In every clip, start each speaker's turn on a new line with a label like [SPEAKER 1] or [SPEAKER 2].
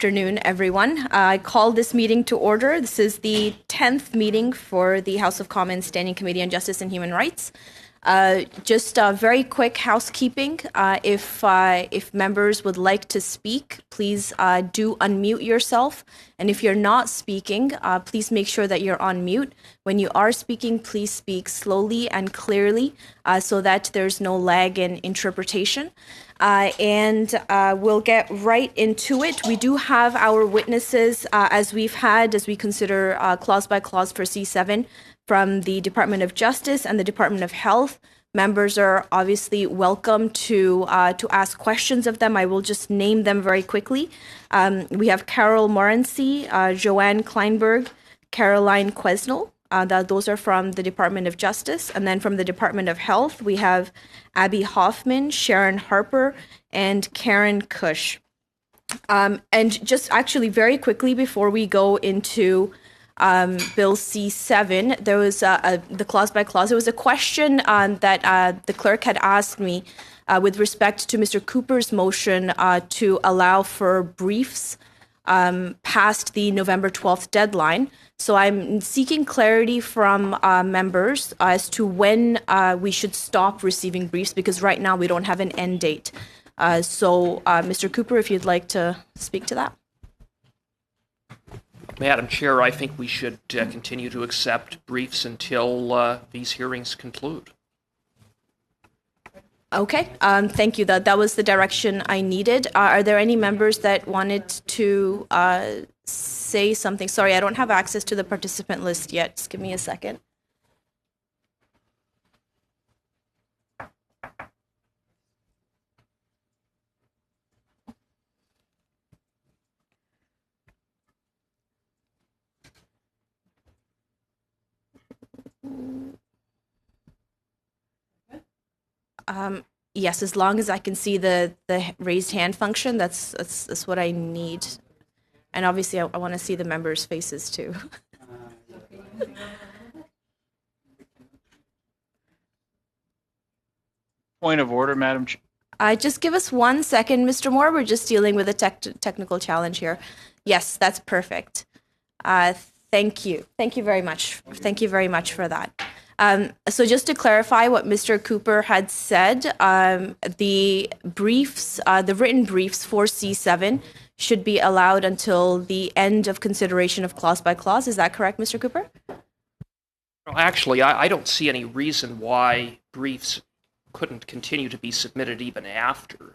[SPEAKER 1] afternoon, everyone. I call this meeting to order. This is the 10th meeting for the House of Commons Standing Committee on Justice and Human Rights. Just very quick housekeeping. If members would like to speak, please do unmute yourself. And if you're not speaking, please make sure that you're on mute. When you are speaking, please speak slowly and clearly so that there's no lag in interpretation. We'll get right into it. We do have our witnesses, as we consider clause by clause for C7 from the Department of Justice and the Department of Health. Members are obviously welcome to ask questions of them. I will just name them very quickly. We have Carol Morency, Joanne Kleinberg, Caroline Quesnel. Those are from the Department of Justice. And then from the Department of Health, we have Abby Hoffman, Sharon Harper, and Karen Cush. And just actually very quickly before we go into Bill C7, there was the clause by clause. There was a question that the clerk had asked me with respect to Mr. Cooper's motion to allow for briefs past the November 12th deadline. So I'm seeking clarity from members as to when we should stop receiving briefs, because right now we don't have an end date. Mr. Cooper, if you'd like to speak to that.
[SPEAKER 2] Madam Chair, I think we should continue to accept briefs until these hearings conclude.
[SPEAKER 1] Okay, thank you. That was the direction I needed. Are there any members that wanted to say something? Sorry, I don't have access to the participant list yet. Just give me a second. Yes, as long as I can see the raised hand function, that's what I need. And obviously, I want to see the members' faces too.
[SPEAKER 3] Point of order, Madam Chair.
[SPEAKER 1] Just give us 1 second, Mr. Moore. We're just dealing with a technical challenge here. Yes, that's perfect. Thank you. Thank you very much. Thank you very much for that. So just to clarify what Mr. Cooper had said, the briefs, the written briefs for C7 should be allowed until the end of consideration of clause by clause. Is that correct, Mr. Cooper?
[SPEAKER 2] Well, actually, I don't see any reason why briefs couldn't continue to be submitted even after.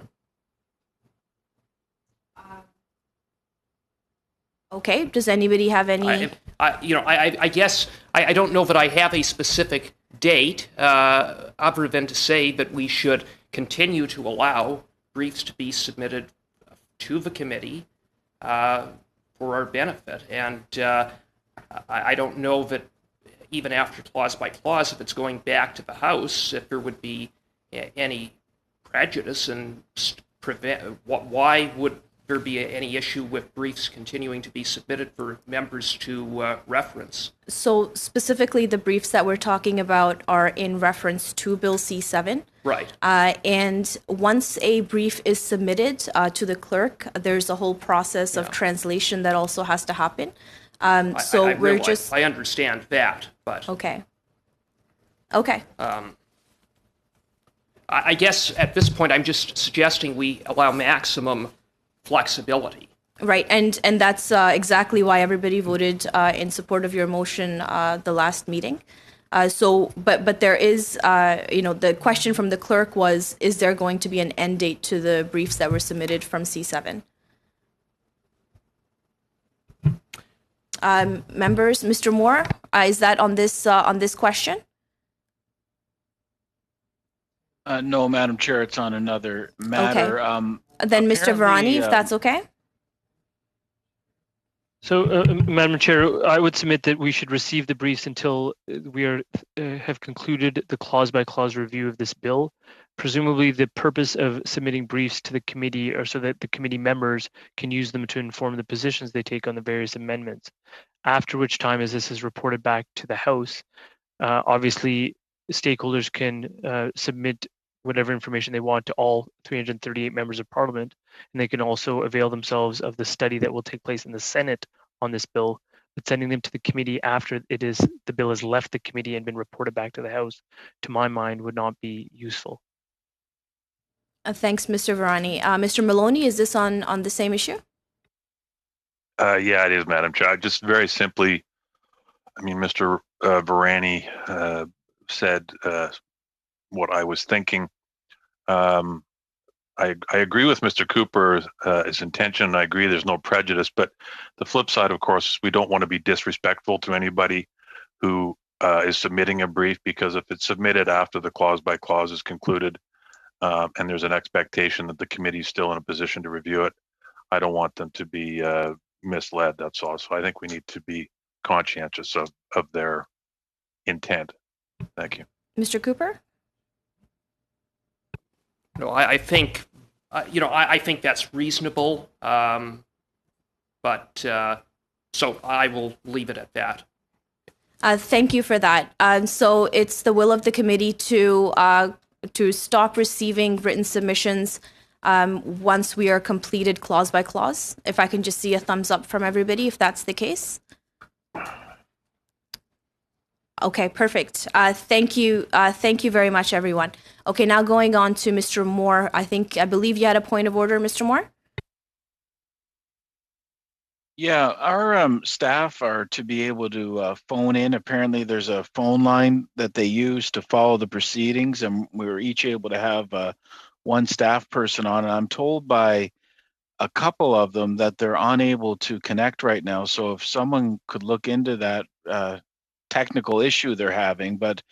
[SPEAKER 1] Okay. Does anybody have any?
[SPEAKER 2] I guess I don't know that I have a specific date, other than to say that we should continue to allow briefs to be submitted to the committee for our benefit. And I don't know that even after clause by clause, if it's going back to the House, if there would be any prejudice and why would there be any issue with briefs continuing to be submitted for members to reference?
[SPEAKER 1] So specifically, the briefs that we're talking about are in reference to Bill C7.
[SPEAKER 2] Right.
[SPEAKER 1] And once a brief is submitted to the clerk, there's a whole process of translation that also has to happen.
[SPEAKER 2] I understand that, but
[SPEAKER 1] okay.
[SPEAKER 2] I guess at this point, I'm just suggesting we allow maximum flexibility.
[SPEAKER 1] Right, and that's exactly why everybody voted in support of your motion the last meeting. But there is, the question from the clerk was, is there going to be an end date to the briefs that were submitted from C7? Members, Mr. Moore, is that on this question?
[SPEAKER 3] No, Madam Chair, it's on another matter.
[SPEAKER 1] Okay. Then Mr. Virani, if that's okay.
[SPEAKER 4] So, Madam Chair, I would submit that we should receive the briefs until we have concluded the clause-by-clause review of this bill. Presumably, the purpose of submitting briefs to the committee are so that the committee members can use them to inform the positions they take on the various amendments. After which time, as this is reported back to the House, obviously, stakeholders can submit whatever information they want to all 338 members of Parliament, and they can also avail themselves of the study that will take place in the Senate on this bill, but sending them to the committee after the bill has left the committee and been reported back to the House, to my mind, would not be useful.
[SPEAKER 1] Thanks, Mr. Virani. Mr. Maloney, is this on the same issue?
[SPEAKER 5] Yeah, it is, Madam Chair. Just very simply, I mean, Mr. Virani said what I was thinking. I agree with Mr. Cooper's his intention. I agree there's no prejudice, but the flip side, of course, we don't want to be disrespectful to anybody who is submitting a brief, because if it's submitted after the clause by clause is concluded, and there's an expectation that the committee is still in a position to review it, I don't want them to be misled, that's all. So I think we need to be conscientious of their intent. Thank you.
[SPEAKER 1] Mr. Cooper?
[SPEAKER 2] No, I think, I think that's reasonable, but so I will leave it at that.
[SPEAKER 1] Thank you for that. So it's the will of the committee to stop receiving written submissions once we are completed clause by clause. If I can just see a thumbs up from everybody, if that's the case. Okay, perfect. Thank you. Thank you very much, everyone. Okay, now going on to Mr. Moore. I believe you had a point of order, Mr. Moore?
[SPEAKER 3] Yeah, our staff are to be able to phone in. Apparently, there's a phone line that they use to follow the proceedings, and we were each able to have one staff person on. And I'm told by a couple of them that they're unable to connect right now. So if someone could look into that technical issue they're having, but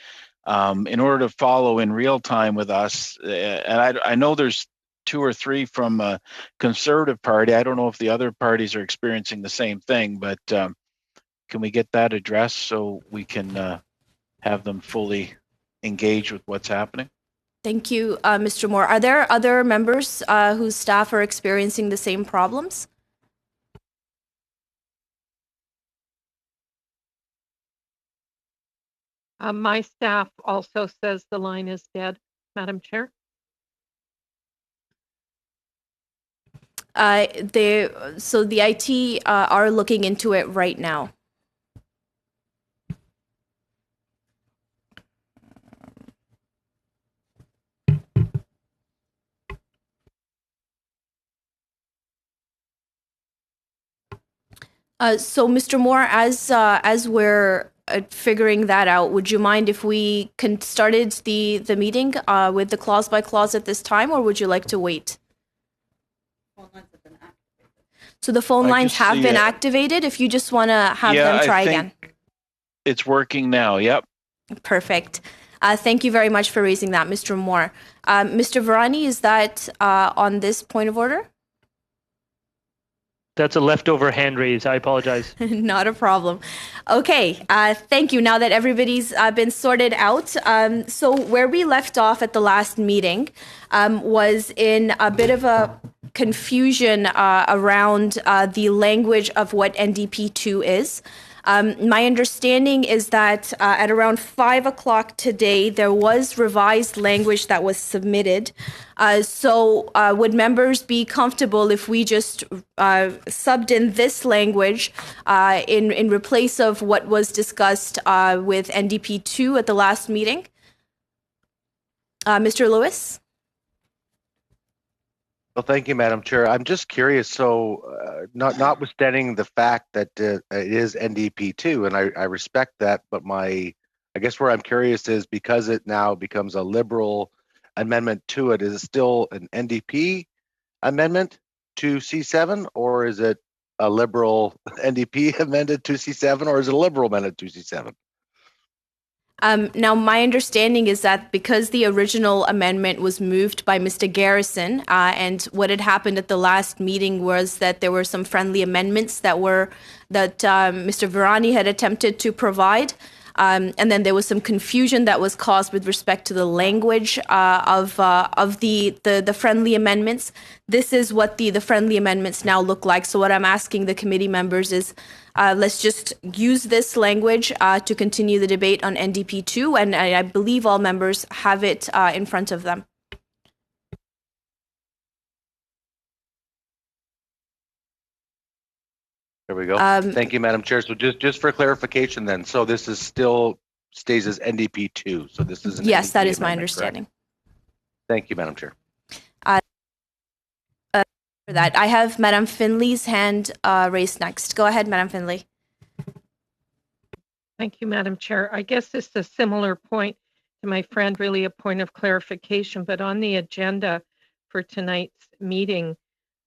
[SPEAKER 3] in order to follow in real time with us, and I know there's 2 or 3 from a Conservative Party. I don't know if the other parties are experiencing the same thing, but can we get that addressed so we can have them fully engage with what's happening?
[SPEAKER 1] Thank you, Mr. Moore. Are there other members whose staff are experiencing the same problems?
[SPEAKER 6] My staff also says the line is dead, Madam Chair.
[SPEAKER 1] So the IT are looking into it right now. So, Mr. Moore, as we're figuring that out, would you mind if we started the meeting with the clause by clause at this time, or would you like to wait? So the phone lines have been activated. If you just want to have them try again.
[SPEAKER 3] It's working now. Yep.
[SPEAKER 1] Perfect. Thank you very much for raising that, Mr. Moore. Mr. Virani, is that on this point of order?
[SPEAKER 4] That's a leftover hand raise. I apologize.
[SPEAKER 1] Not a problem. Okay, thank you. Now that everybody's been sorted out, so where we left off at the last meeting was in a bit of a confusion around the language of what NDP2 is. My understanding is that at around 5 o'clock today, there was revised language that was submitted. So would members be comfortable if we just subbed in this language in replace of what was discussed with NDP2 at the last meeting? Mr. Lewis?
[SPEAKER 7] Well, thank you, Madam Chair. I'm just curious. So, notwithstanding the fact that it is NDP2, and I respect that, but I guess where I'm curious is because it now becomes a Liberal amendment to it, is it still an NDP amendment to C7, or is it a Liberal NDP amended to C7, or is it a Liberal amendment to C7?
[SPEAKER 1] Now, my understanding is that because the original amendment was moved by Mr. Garrison, and what had happened at the last meeting was that there were some friendly amendments that Mr. Virani had attempted to provide, and then there was some confusion that was caused with respect to the language of the friendly amendments. This is what the friendly amendments now look like. So what I'm asking the committee members is, let's just use this language to continue the debate on NDP2, and I believe all members have it in front of them.
[SPEAKER 7] There we go.
[SPEAKER 1] Um,
[SPEAKER 7] Thank you, Madam Chair. So just for clarification then, so this is still stays as NDP 2. So this is an
[SPEAKER 1] Yes,
[SPEAKER 7] NDP
[SPEAKER 1] that is my
[SPEAKER 7] amendment, correct?
[SPEAKER 1] understanding.
[SPEAKER 7] Thank you, Madam Chair.
[SPEAKER 1] For that, I have Madam Finley's hand raised next. Go ahead, Madam Finley.
[SPEAKER 6] Thank you, Madam Chair. I guess this is a similar point to my friend, really a point of clarification, but on the agenda for tonight's meeting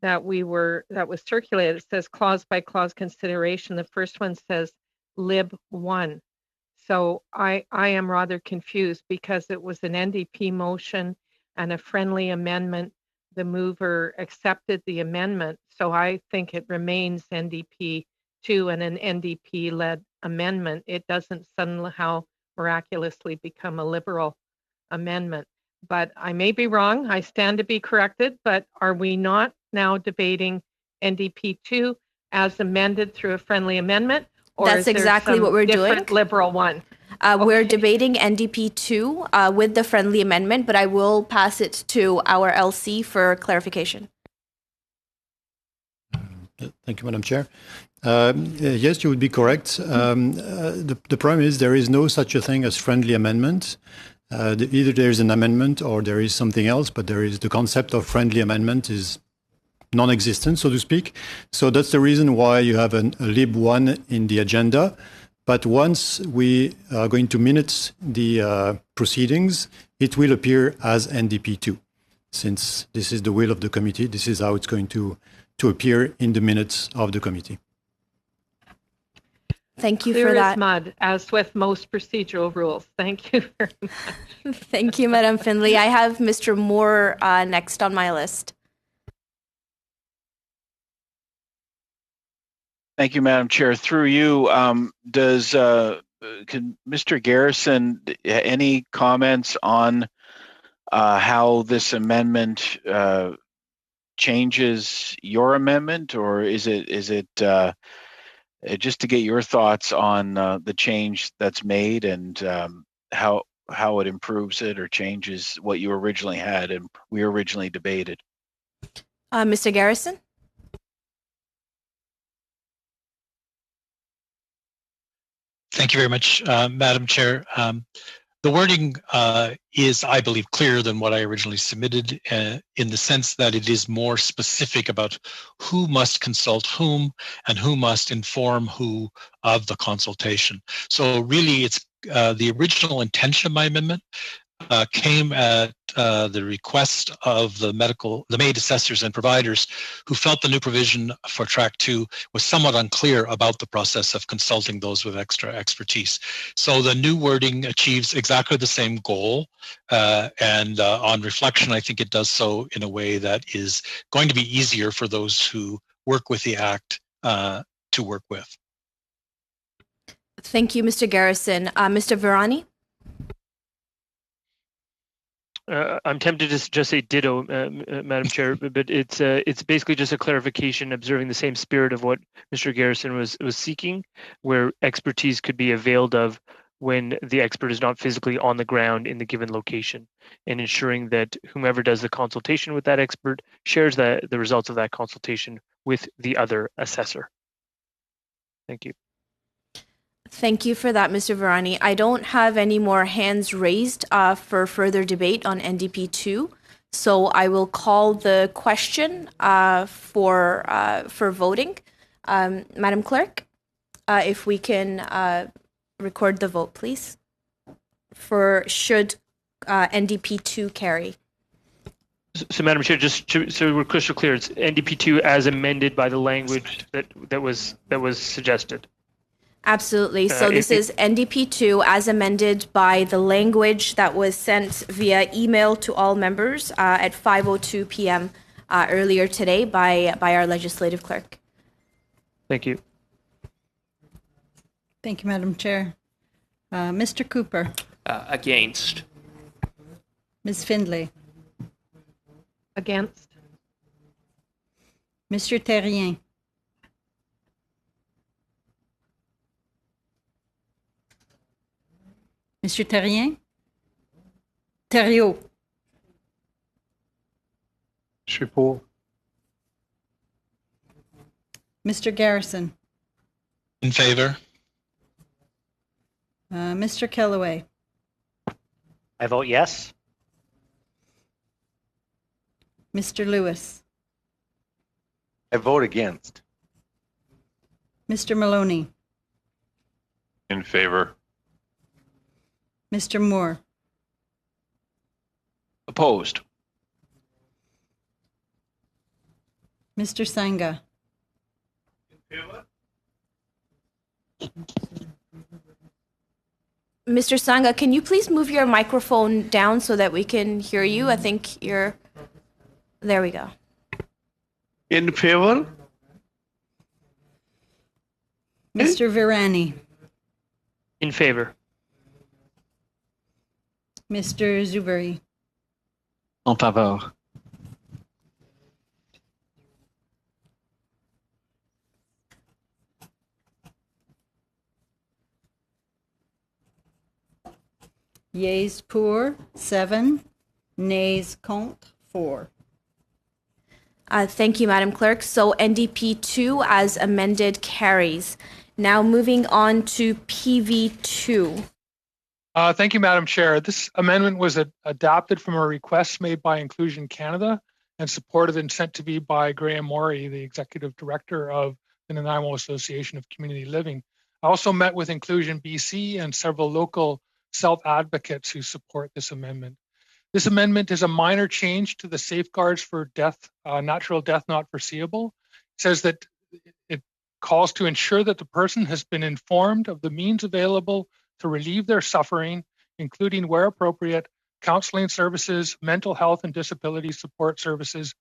[SPEAKER 6] that was circulated, it says clause by clause consideration. The first one says lib 1. So I am rather confused because it was an NDP motion and a friendly amendment. The mover accepted the amendment. So I think it remains NDP 2 and an NDP-led amendment. It doesn't somehow miraculously become a Liberal amendment. But I may be wrong. I stand to be corrected. But are we not now debating NDP 2 as amended through a friendly amendment? Or
[SPEAKER 1] That's
[SPEAKER 6] is there
[SPEAKER 1] exactly
[SPEAKER 6] some
[SPEAKER 1] what we're
[SPEAKER 6] different
[SPEAKER 1] doing.
[SPEAKER 6] Liberal one?
[SPEAKER 1] We're
[SPEAKER 6] Okay.
[SPEAKER 1] debating NDP 2 with the friendly amendment, but I will pass it to our LC for clarification.
[SPEAKER 8] Thank you, Madam Chair. Yes, you would be correct. The problem is there is no such a thing as friendly amendment. Either there is an amendment or there is something else, but the concept of friendly amendment is non-existent, so to speak. So that's the reason why you have a lib 1 in the agenda. But once we are going to minute the proceedings, it will appear as NDP 2. Since this is the will of the committee, this is how it's going to appear in the minutes of the committee.
[SPEAKER 1] Thank you
[SPEAKER 6] Clear
[SPEAKER 1] for
[SPEAKER 6] as
[SPEAKER 1] that.
[SPEAKER 6] mud, as with most procedural rules. Thank you very much.
[SPEAKER 1] Thank you, Madam Finley. I have Mr. Moore next on my list.
[SPEAKER 3] Thank you, Madam Chair. Through you, can Mr. Garrison, any comments on how this amendment changes your amendment, or is it just to get your thoughts on the change that's made and how it improves it or changes what you originally had and we originally debated?
[SPEAKER 1] Mr. Garrison?
[SPEAKER 9] Thank you very much, Madam Chair. The wording is, I believe, clearer than what I originally submitted in the sense that it is more specific about who must consult whom and who must inform who of the consultation. So really, it's the original intention of my amendment came at the request of the MAID assessors and providers who felt the new provision for Track 2 was somewhat unclear about the process of consulting those with extra expertise. So the new wording achieves exactly the same goal, and on reflection, I think it does so in a way that is going to be easier for those who work with the Act to work with.
[SPEAKER 1] Thank you, Mr. Garrison. Mr. Virani?
[SPEAKER 4] I'm tempted to just say ditto, Madam Chair, but it's basically just a clarification, observing the same spirit of what Mr. Garrison was seeking, where expertise could be availed of when the expert is not physically on the ground in the given location, and ensuring that whomever does the consultation with that expert shares the results of that consultation with the other assessor. Thank you.
[SPEAKER 1] Thank you for that, Mr. Virani. I don't have any more hands raised for further debate on NDP 2, so I will call the question for voting. Madam Clerk, if we can record the vote, please, for should NDP 2 carry.
[SPEAKER 4] So, Madam Chair, just so we're crystal clear, it's NDP 2 as amended by the language that was suggested.
[SPEAKER 1] Absolutely. So this is NDP 2 as amended by the language that was sent via email to all members at 5:02 p.m. Earlier today by our legislative clerk.
[SPEAKER 4] Thank you.
[SPEAKER 10] Thank you, Madam Chair. Mr. Cooper.
[SPEAKER 2] Against.
[SPEAKER 10] Ms. Findlay.
[SPEAKER 6] Against.
[SPEAKER 10] Mr. Terrien. Mr. Terrien? Thériault.
[SPEAKER 11] Je suis pour.
[SPEAKER 10] Mr. Garrison.
[SPEAKER 9] In favor?
[SPEAKER 10] Mr. Kellaway,
[SPEAKER 11] I vote yes.
[SPEAKER 10] Mr. Lewis,
[SPEAKER 7] I vote against.
[SPEAKER 10] Mr. Maloney,
[SPEAKER 5] In favor?
[SPEAKER 10] Mr. Moore,
[SPEAKER 3] Opposed?
[SPEAKER 10] Mr. Sanga,
[SPEAKER 1] Mr. Sanga, can you please move your microphone down so that we can hear you? I think you're. There we go.
[SPEAKER 12] In favor?
[SPEAKER 10] Mr. Virani,
[SPEAKER 4] In favor.
[SPEAKER 10] Mr. Zuberi,
[SPEAKER 12] En faveur.
[SPEAKER 10] Yeas pour 7, nays contre 4.
[SPEAKER 1] Thank you, Madam Clerk. So NDP 2 as amended carries. Now moving on to PV 2.
[SPEAKER 13] Thank you, Madam Chair. This amendment was adopted from a request made by Inclusion Canada and supported and sent to me by Graham Morey, the Executive Director of the Nanaimo Association of Community Living. I also met with Inclusion BC and several local self-advocates who support this amendment. This amendment is a minor change to the safeguards for death, natural death not foreseeable. It says that it calls to ensure that the person has been informed of the means available to relieve their suffering, including, where appropriate, counseling services, mental health and disability support services,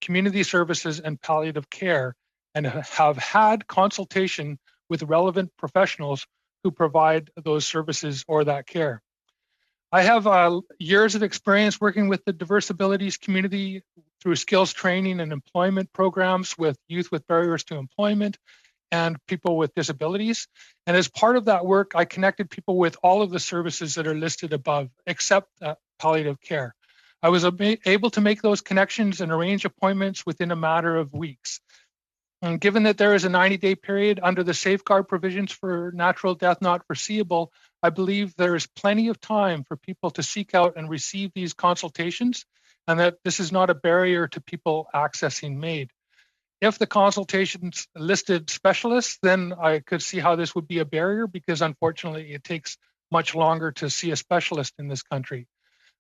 [SPEAKER 13] community services, and palliative care, and have had consultation with relevant professionals who provide those services or that care. I have years of experience working with the diverse abilities community through skills training and employment programs with youth with barriers to employment and people with disabilities. And as part of that work, I connected people with all of the services that are listed above, except palliative care. I was able to make those connections and arrange appointments within a matter of weeks. And given that there is a 90-day period under the safeguard provisions for natural death not foreseeable, I believe there is plenty of time for people to seek out and receive these consultations, and that this is not a barrier to people accessing MAID. If the consultations listed specialists, then I could see how this would be a barrier, because unfortunately it takes much longer to see a specialist in this country.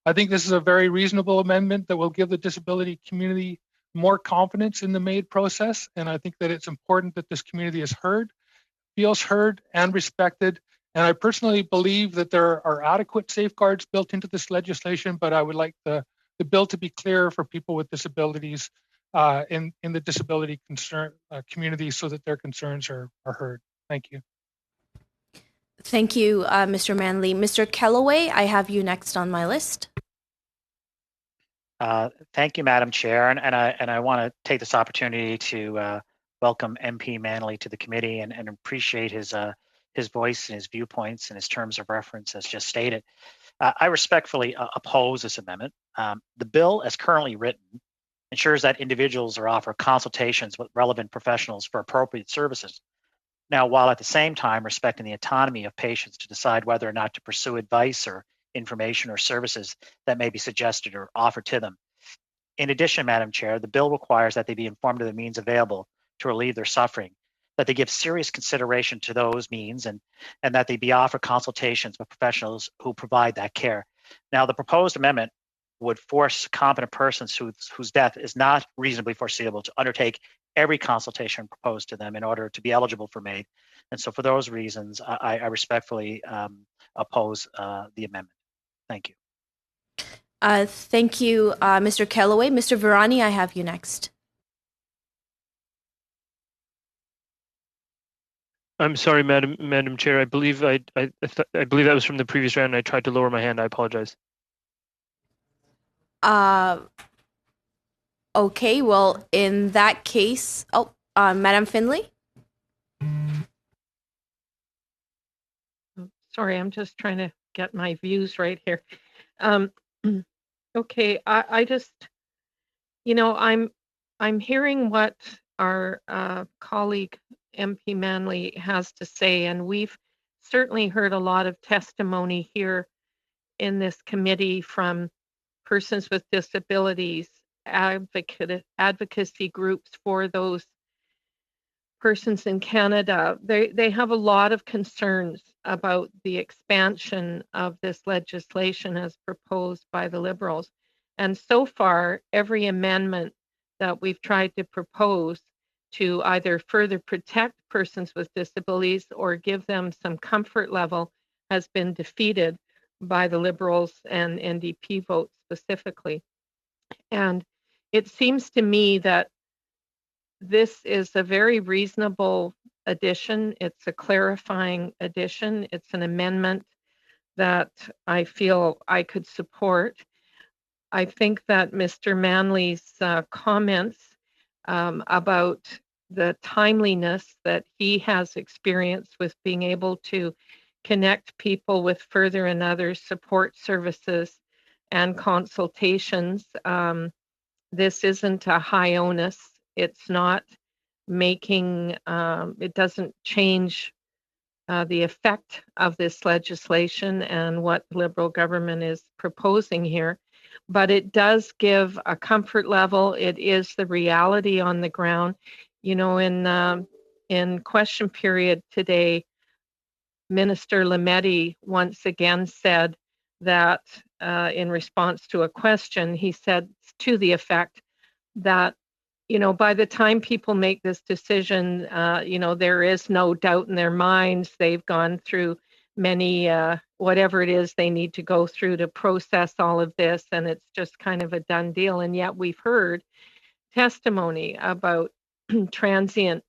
[SPEAKER 13] I think this is a very reasonable amendment that will give the disability community more confidence in the MAID process. And I think that it's important that this community is heard, feels heard and respected. And I personally believe that there are adequate safeguards built into this legislation, but I would like the bill to be clear for people with disabilities in the disability concern community, so that their concerns are heard. Thank you.
[SPEAKER 1] Thank you, Mr. Manley. Mr. Kellaway, I have you next on my list.
[SPEAKER 11] Thank you, Madam Chair, and I want to take this opportunity to welcome MP Manley to the committee and appreciate his voice and his viewpoints and his terms of reference as just stated. I respectfully oppose this amendment. The bill, as currently written, ensures that individuals are offered consultations with relevant professionals for appropriate services. Now, while at the same time respecting the autonomy of patients to decide whether or not to pursue advice or information or services that may be suggested or offered to them. In addition, Madam Chair, the bill requires that they be informed of the means available to relieve their suffering, that they give serious consideration to those means, and that they be offered consultations with professionals who provide that care. Now, the proposed amendment would force competent persons whose death is not reasonably foreseeable to undertake every consultation proposed to them in order to be eligible for MAID. And so for those reasons, I respectfully oppose the amendment. Thank you.
[SPEAKER 1] Thank you, Mr. Kellaway. Mr. Virani, I have you next.
[SPEAKER 4] I'm sorry, Madam Chair. I believe I believe that was from the previous round. I tried to lower my hand. I apologize.
[SPEAKER 1] Okay, well, in that case, Madam Finley?
[SPEAKER 6] Sorry, I'm just trying to get my views right here. Okay, I just, I'm hearing what our colleague MP Manley has to say, and we've certainly heard a lot of testimony here in this committee from persons with disabilities, advocacy groups for those persons in Canada. They have a lot of concerns about the expansion of this legislation as proposed by the Liberals. And so far, every amendment that we've tried to propose to either further protect persons with disabilities or give them some comfort level has been defeated by the Liberals and NDP votes specifically. And it seems to me that this is a very reasonable addition. It's a clarifying addition. It's an amendment that I feel I could support. I think that Mr. Manley's comments about the timeliness that he has experienced with being able to connect people with further and other support services and consultations. This isn't a high onus. It's not making, it doesn't change the effect of this legislation and what the Liberal government is proposing here, but it does give a comfort level. It is the reality on the ground. You know, in question period today, Minister Lametti once again said that in response to a question, he said to the effect that, you know, by the time people make this decision, you know, there is no doubt in their minds. They've gone through many, whatever it is they need to go through to process all of this, and it's just kind of a done deal. And yet we've heard testimony about transient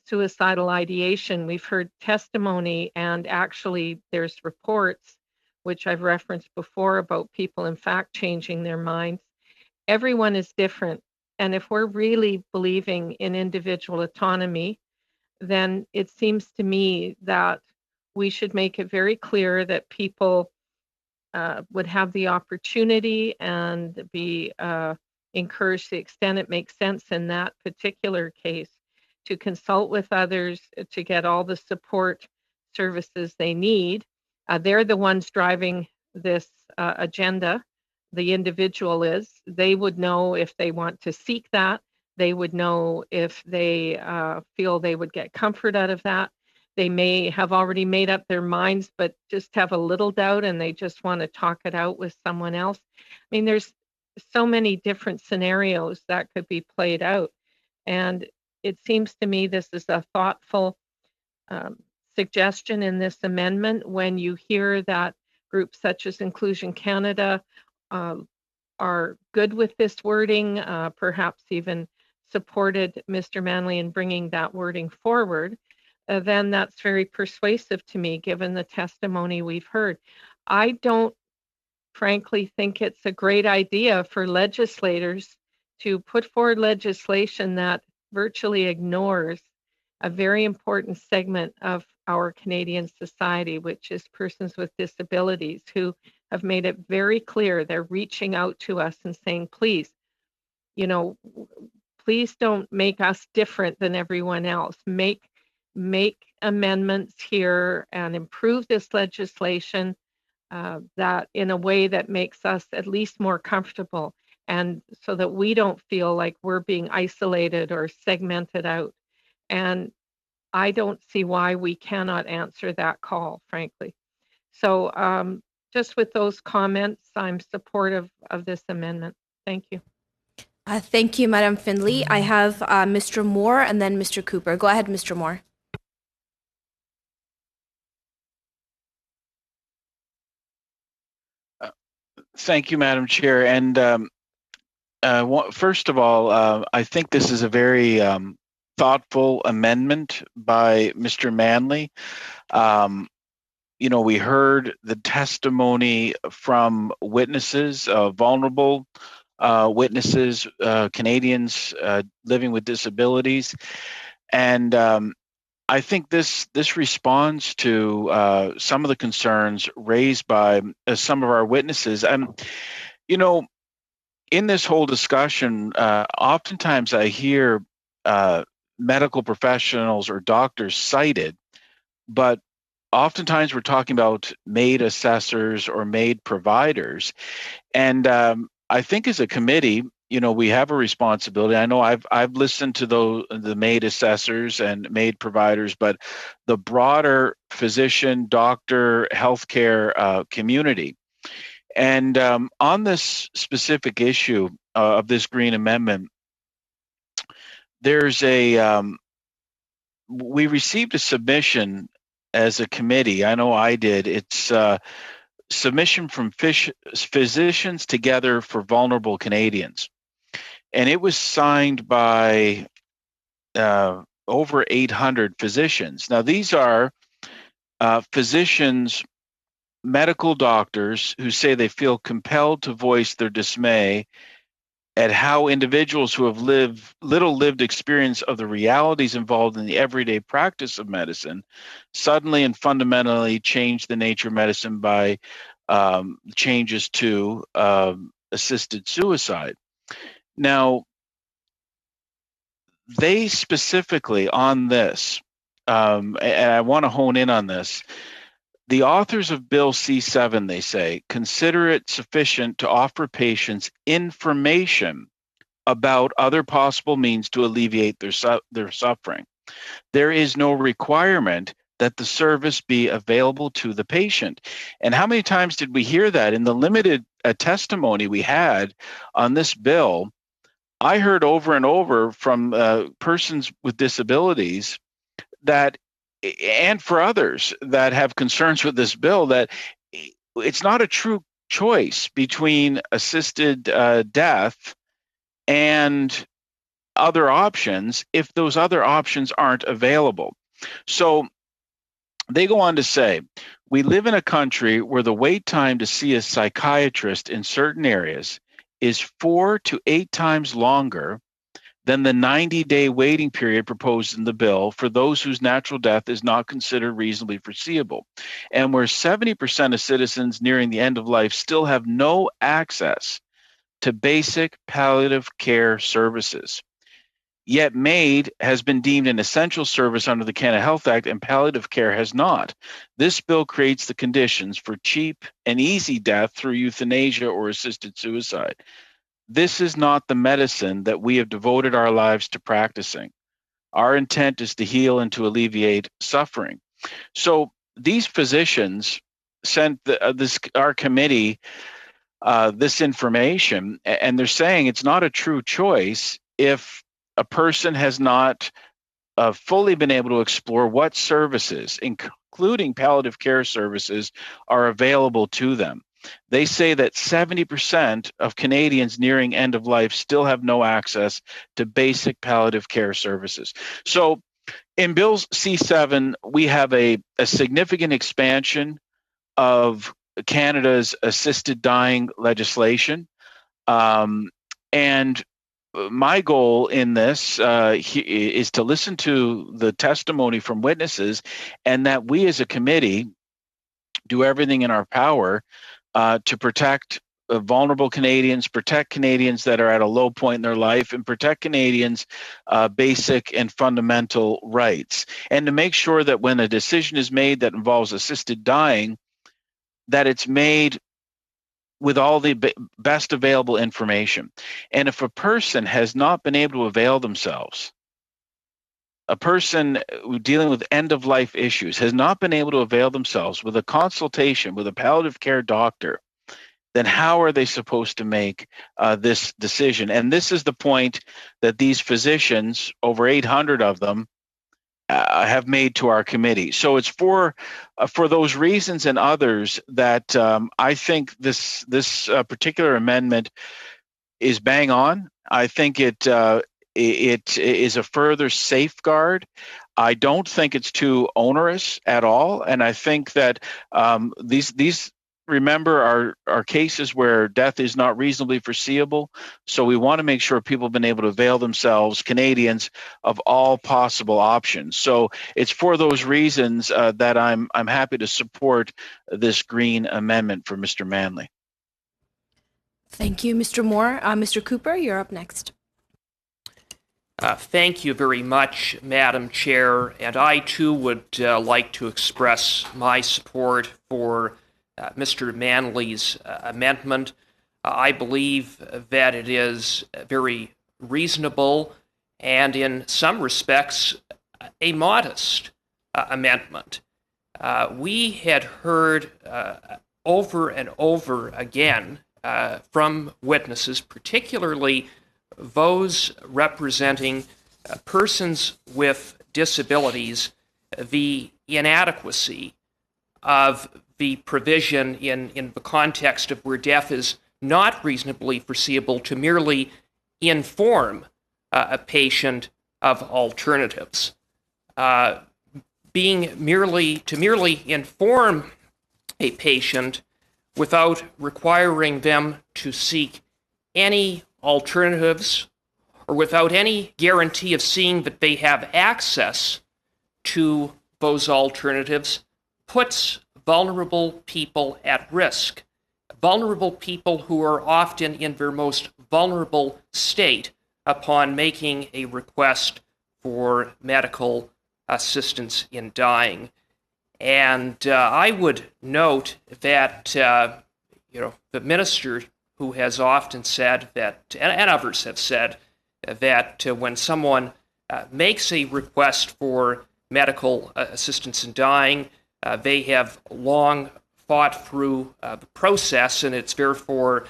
[SPEAKER 6] suicidal ideation. We've heard testimony, and actually there's reports, which I've referenced before, about people in fact changing their minds. Everyone is different. And if we're really believing in individual autonomy, then it seems to me that we should make it very clear that people would have the opportunity and be encouraged to the extent it makes sense in that particular case to consult with others to get all the support services they need. They're the ones driving this agenda. The individual is. They would know if they want to seek that. They would know if they feel they would get comfort out of that. They may have already made up their minds, but just have a little doubt and they just want to talk it out with someone else. I mean, there's so many different scenarios that could be played out. And it seems to me this is a thoughtful suggestion in this amendment. When you hear that groups such as Inclusion Canada are good with this wording, perhaps even supported Mr. Manley in bringing that wording forward, then that's very persuasive to me, given the testimony we've heard. I don't frankly think it's a great idea for legislators to put forward legislation that virtually ignores a very important segment of our Canadian society, which is persons with disabilities, who have made it very clear they're reaching out to us and saying, please, you know, please don't make us different than everyone else. Make amendments here and improve this legislation that in a way that makes us at least more comfortable, and so that we don't feel like we're being isolated or segmented out. And I don't see why we cannot answer that call, frankly. So just with those comments, I'm supportive of this amendment. Thank you.
[SPEAKER 1] Thank you, Madam Findlay. I have Mr. Moore and then Mr. Cooper. Go ahead, Mr. Moore.
[SPEAKER 3] Thank you, Madam Chair. And first of all, I think this is a very thoughtful amendment by Mr. Manley. You know, we heard the testimony from witnesses, vulnerable witnesses, Canadians living with disabilities, and I think this responds to some of the concerns raised by some of our witnesses. You know, in this whole discussion, oftentimes I hear medical professionals or doctors cited, but oftentimes we're talking about MAID assessors or MAID providers. And I think as a committee, we have a responsibility. I know I've listened to the MAID assessors and MAID providers, but the broader physician, doctor, healthcare community. And on this specific issue of this Green Amendment, there's we received a submission as a committee. I know I did. It's submission from Physicians Together for Vulnerable Canadians. And it was signed by over 800 physicians. Now, these are physicians, medical doctors who say they feel compelled to voice their dismay at how individuals who have little lived experience of the realities involved in the everyday practice of medicine suddenly and fundamentally change the nature of medicine by changes to assisted suicide. Now, they specifically on this, and I want to hone in on this, the authors of Bill C-7, they say, consider it sufficient to offer patients information about other possible means to alleviate their suffering. There is no requirement that the service be available to the patient. And how many times did we hear that? In the limited testimony we had on this bill, I heard over and over from persons with disabilities that, and for others that have concerns with this bill, that it's not a true choice between assisted death and other options if those other options aren't available. So they go on to say, we live in a country where the wait time to see a psychiatrist in certain areas is 4 to 8 times longer than the 90-day waiting period proposed in the bill for those whose natural death is not considered reasonably foreseeable, and where 70% of citizens nearing the end of life still have no access to basic palliative care services. Yet MAID has been deemed an essential service under the Canada Health Act, and palliative care has not. This bill creates the conditions for cheap and easy death through euthanasia or assisted suicide. This is not the medicine that we have devoted our lives to practicing. Our intent is to heal and to alleviate suffering. So these physicians sent our committee this information, and they're saying it's not a true choice if a person has not fully been able to explore what services, including palliative care services, are available to them. They say that 70% of Canadians nearing end of life still have no access to basic palliative care services. So in Bill C-7, we have a significant expansion of Canada's assisted dying legislation. And my goal in this is to listen to the testimony from witnesses, and that we as a committee do everything in our power to protect vulnerable Canadians, protect Canadians that are at a low point in their life, and protect Canadians' basic and fundamental rights. And to make sure that when a decision is made that involves assisted dying, that it's made with all the best available information. And if a person has not been able to avail themselves, a person dealing with end-of-life issues has not been able to avail themselves with a consultation with a palliative care doctor, then how are they supposed to make this decision? And this is the point that these physicians, over 800 of them, have made to our committee. So it's for those reasons and others that I think this particular amendment is bang on. I think it is a further safeguard. I don't think it's too onerous at all, and I think that these remember are cases where death is not reasonably foreseeable. So we want to make sure people have been able to avail themselves, Canadians, of all possible options. So it's for those reasons that I'm happy to support this Green Amendment for Mr. Manley.
[SPEAKER 1] Thank you, Mr. Moore. Mr. Cooper, you're up next.
[SPEAKER 2] Thank you very much, Madam Chair, and I too would like to express my support for Mr. Manley's amendment. I believe that it is very reasonable and in some respects a modest amendment. We had heard over and over again from witnesses, particularly those representing persons with disabilities, the inadequacy of the provision in the context of where death is not reasonably foreseeable to merely inform a patient of alternatives. To merely inform a patient without requiring them to seek any alternatives or without any guarantee of seeing that they have access to those alternatives puts vulnerable people at risk. Vulnerable people who are often in their most vulnerable state upon making a request for medical assistance in dying. And I would note that, the minister who has often said that, and others have said, that when someone makes a request for medical assistance in dying, they have long thought through the process, and it's therefore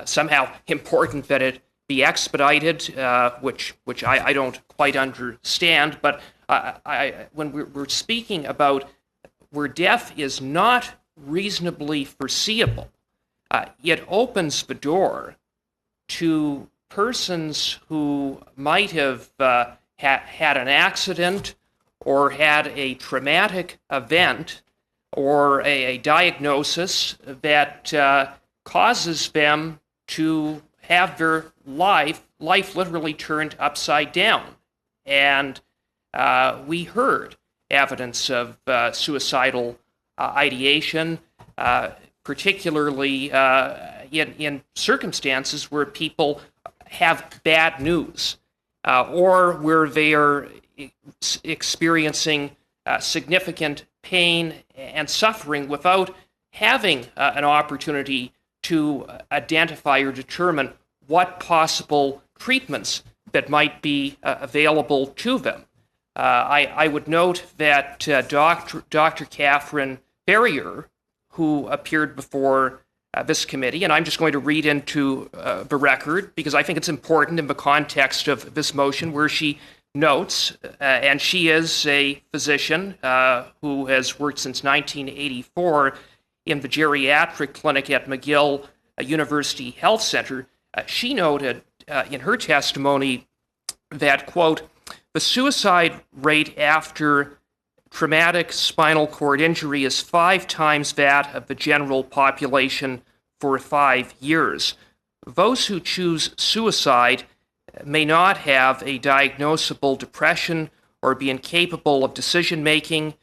[SPEAKER 2] somehow important that it be expedited, which I don't quite understand. But when we're speaking about where death is not reasonably foreseeable, it opens the door to persons who might have had an accident or had a traumatic event or a diagnosis that causes them to have their life literally turned upside down. And we heard evidence of suicidal ideation, particularly in circumstances where people have bad news or where they are experiencing significant pain and suffering without having an opportunity to identify or determine what possible treatments that might be available to them. I would note that Dr. Catherine Ferrier, who appeared before this committee, and I'm just going to read into the record because I think it's important in the context of this motion, where she notes, and she is a physician who has worked since 1984 in the geriatric clinic at McGill University Health Center. She noted in her testimony that, quote, the suicide rate after traumatic spinal cord injury is 5 times that of the general population for 5 years. Those who choose suicide may not have a diagnosable depression or be incapable of decision-making.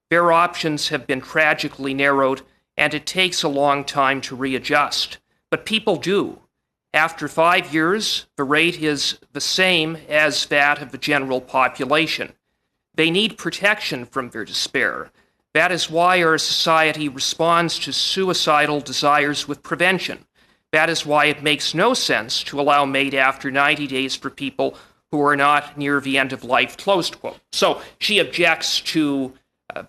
[SPEAKER 2] Their options have been tragically narrowed, and it takes a long time to readjust. But people do. After 5 years, the rate is the same as that of the general population. They need protection from their despair. That is why our society responds to suicidal desires with prevention. That is why it makes no sense to allow MAID after 90 days for people who are not near the end of life, closed quote. So she objects to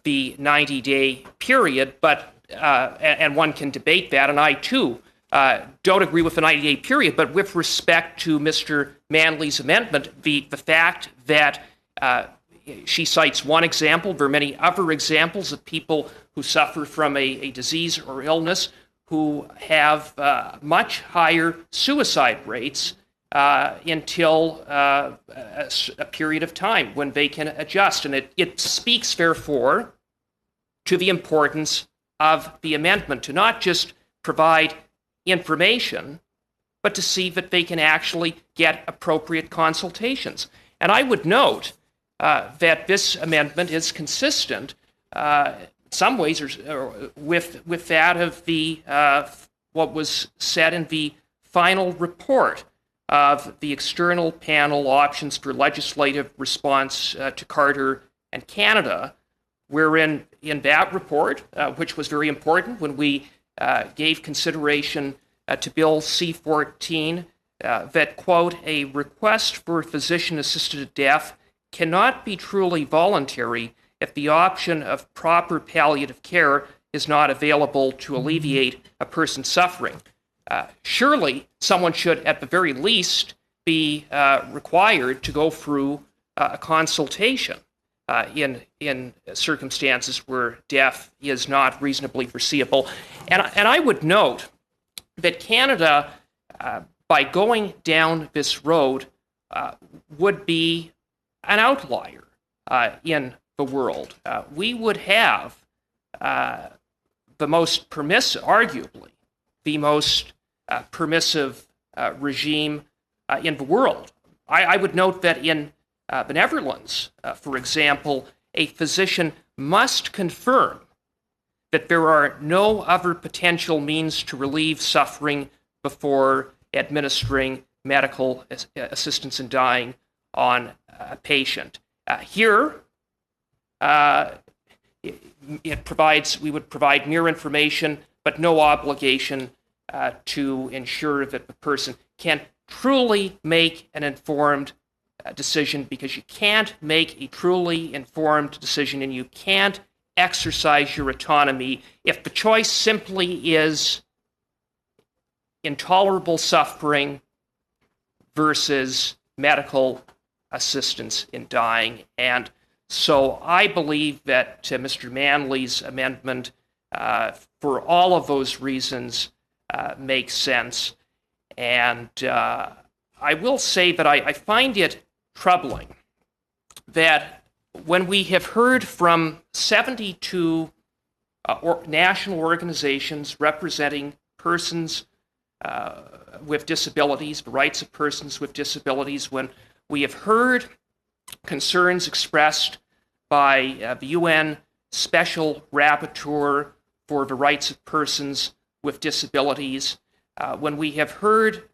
[SPEAKER 2] the 90-day period, but and one can debate that, and I too don't agree with the 90-day period, but with respect to Mr. Manley's amendment, the fact that she cites one example, there are many other examples of people who suffer from a disease or illness who have much higher suicide rates until a period of time when they can adjust. And it speaks, therefore, to the importance of the amendment to not just provide information, but to see that they can actually get appropriate consultations. And I would note that this amendment is consistent in some ways with that of the what was said in the final report of the external panel options for legislative response to Carter and Canada, wherein in that report, which was very important when we gave consideration to Bill C-14, that, quote, a request for physician-assisted death cannot be truly voluntary if the option of proper palliative care is not available to alleviate a person's suffering. Surely someone should, at the very least, be required to go through a consultation in circumstances where death is not reasonably foreseeable. And I would note that Canada, by going down this road, would be an outlier in the world. We would have the most permissive, arguably, the most permissive regime in the world. I would note that in the Netherlands, for example, a physician must confirm that there are no other potential means to relieve suffering before administering medical assistance in dying on a patient. Here, we would provide mere information, but no obligation to ensure that the person can truly make an informed decision, because you can't make a truly informed decision and you can't exercise your autonomy if the choice simply is intolerable suffering versus medical assistance in dying. And so I believe that Mr. Manley's amendment, for all of those reasons, makes sense. And I will say that I find it troubling that when we have heard from 72 national organizations representing persons with disabilities, the rights of persons with disabilities, when we have heard concerns expressed by the UN Special Rapporteur for the Rights of Persons with Disabilities, when we have heard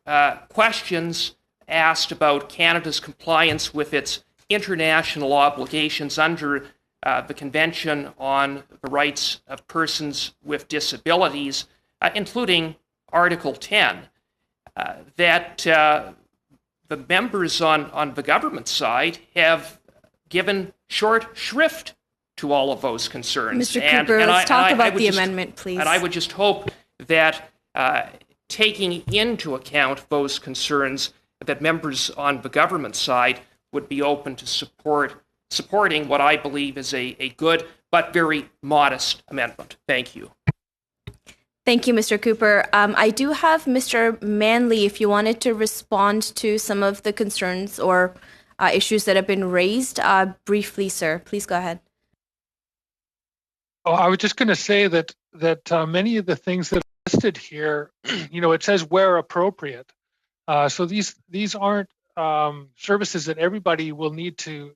[SPEAKER 2] questions asked about Canada's compliance with its international obligations under the Convention on the Rights of Persons with Disabilities, including Article 10, that the members on the government side have given short shrift to all of those concerns.
[SPEAKER 1] Mr. Cooper, let's talk about the amendment, please.
[SPEAKER 2] And I would just hope that taking into account those concerns, that members on the government side would be open to supporting what I believe is a good but very modest amendment. Thank you.
[SPEAKER 1] Thank you, Mr. Cooper. I do have Mr. Manley, if you wanted to respond to some of the concerns or issues that have been raised. Briefly, sir, please go ahead.
[SPEAKER 13] Oh, I was just going to say that many of the things that are listed here, it says where appropriate. So these aren't services that everybody will need to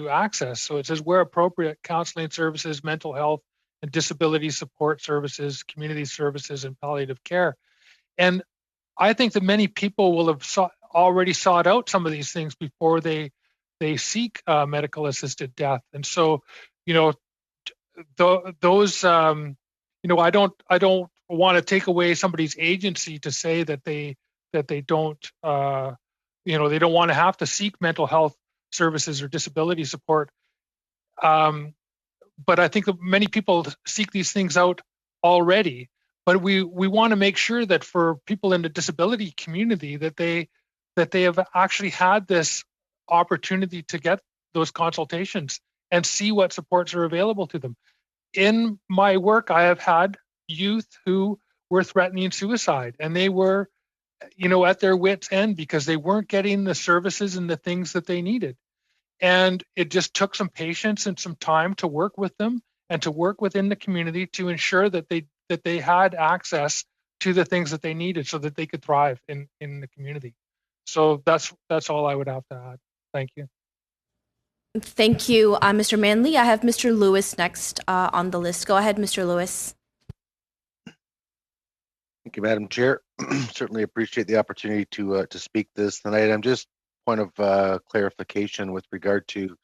[SPEAKER 13] access. So it says where appropriate, counseling services, mental health and disability support services, community services, and palliative care. And I think that many people will have already sought out some of these things before they seek medical assisted death. And so, those, I don't want to take away somebody's agency to say that they don't, they don't want to have to seek mental health services or disability support. But I think that many people seek these things out already. But we want to make sure that for people in the disability community that they have actually had this opportunity to get those consultations and see what supports are available to them. In my work, I have had youth who were threatening suicide, and they were, at their wits' end because they weren't getting the services and the things that they needed. And it just took some patience and some time to work with them and to work within the community to ensure that they had access to the things that they needed so that they could thrive in the community. So that's all I would have to add. Thank you.
[SPEAKER 1] Thank you, Mr. Manley. I have Mr. Lewis next on the list. Go ahead, Mr. Lewis.
[SPEAKER 7] Thank you, Madam Chair. certainly appreciate the opportunity to speak this tonight. I'm just point of clarification with regard to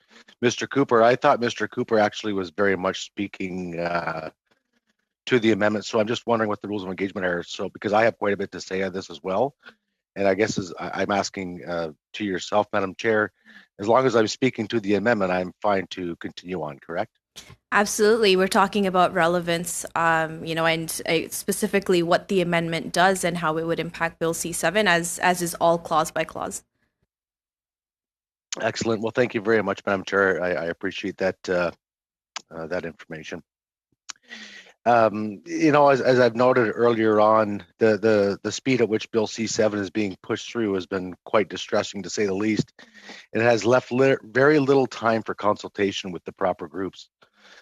[SPEAKER 7] Mr. Cooper. I thought Mr. Cooper actually was very much speaking to the amendment. So I'm just wondering what the rules of engagement are. So because I have quite a bit to say on this as well. And I guess I'm asking to yourself, Madam Chair, as long as I'm speaking to the amendment, I'm fine to continue on, correct?
[SPEAKER 1] Absolutely. We're talking about relevance, and specifically what the amendment does and how it would impact Bill C7 as is all clause by clause.
[SPEAKER 7] Excellent. Well, thank you very much, Madam Chair. I appreciate that that information. As I've noted earlier on, the speed at which Bill C7 is being pushed through has been quite distressing, to say the least. It has left very little time for consultation with the proper groups.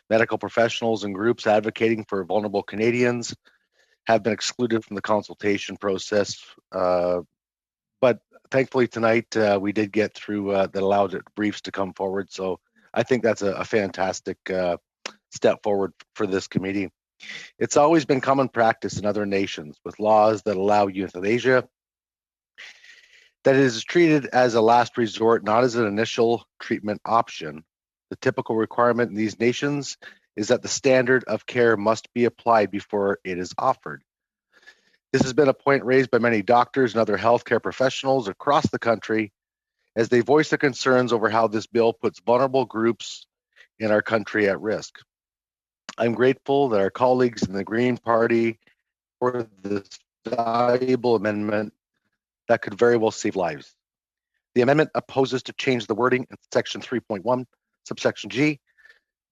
[SPEAKER 7] Medical professionals and groups advocating for vulnerable Canadians have been excluded from the consultation process. But thankfully tonight we did get through that allowed briefs to come forward. So I think that's a fantastic step forward for this committee. It's always been common practice in other nations with laws that allow euthanasia that it is treated as a last resort, not as an initial treatment option. The typical requirement in these nations is that the standard of care must be applied before it is offered. This has been a point raised by many doctors and other healthcare professionals across the country as they voice their concerns over how this bill puts vulnerable groups in our country at risk. I'm grateful that our colleagues in the Green Party for this valuable amendment that could very well save lives. The amendment opposes to change the wording in section 3.1, subsection G.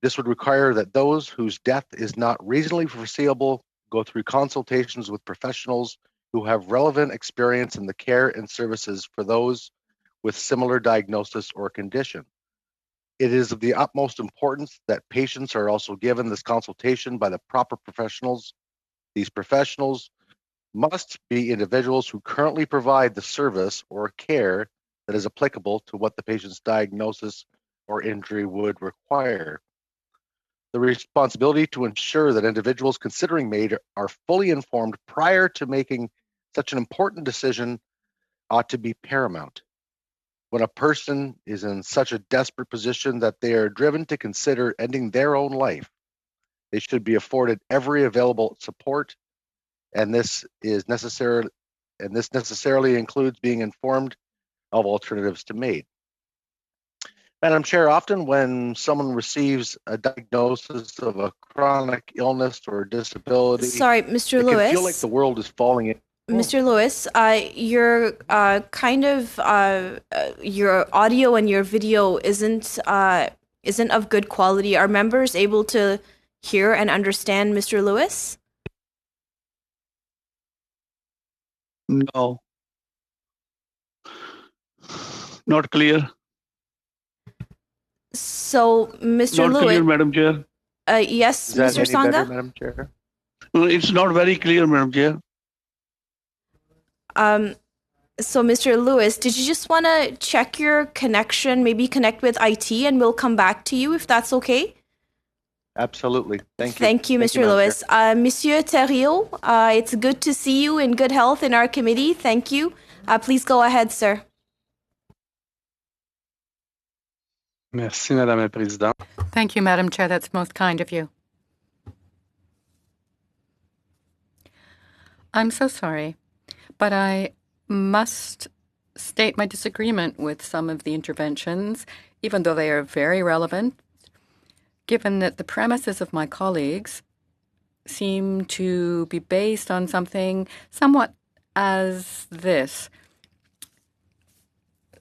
[SPEAKER 7] This would require that those whose death is not reasonably foreseeable go through consultations with professionals who have relevant experience in the care and services for those with similar diagnosis or condition. It is of the utmost importance that patients are also given this consultation by the proper professionals. These professionals must be individuals who currently provide the service or care that is applicable to what the patient's diagnosis or injury would require. The responsibility to ensure that individuals considering MAID are fully informed prior to making such an important decision ought to be paramount. When a person is in such a desperate position that they are driven to consider ending their own life, they should be afforded every available support, and this necessarily includes being informed of alternatives to MAID. Madam Chair, often when someone receives a diagnosis of a chronic illness or disability,
[SPEAKER 1] sorry, Mr.
[SPEAKER 7] it
[SPEAKER 1] Lewis,
[SPEAKER 7] can feel like the world is falling in.
[SPEAKER 1] Mr. Lewis, your your audio and your video isn't of good quality. Are members able to hear and understand Mr. Lewis?
[SPEAKER 12] No. Not clear.
[SPEAKER 1] So, Mr.
[SPEAKER 12] Not
[SPEAKER 1] Lewis,
[SPEAKER 12] clear, Madam Chair.
[SPEAKER 1] Yes,
[SPEAKER 7] Is that
[SPEAKER 1] Mr.
[SPEAKER 7] any
[SPEAKER 1] Sangha.
[SPEAKER 7] better, Madam Chair?
[SPEAKER 12] No, it's not very clear, Madam Chair.
[SPEAKER 1] So, Mr. Lewis, did you just want to check your connection, maybe connect with IT, and we'll come back to you if that's okay?
[SPEAKER 7] Absolutely. Thank you.
[SPEAKER 1] Thank you, Mr.
[SPEAKER 7] Madam
[SPEAKER 1] Lewis. Monsieur Thériault, it's good to see you in good health in our committee. Thank you. Please go ahead, sir.
[SPEAKER 14] Merci, Madame la Présidente.
[SPEAKER 15] Thank you, Madam Chair. That's most kind of you. I'm so sorry, but I must state my disagreement with some of the interventions, even though they are very relevant, given that the premises of my colleagues seem to be based on something somewhat as this.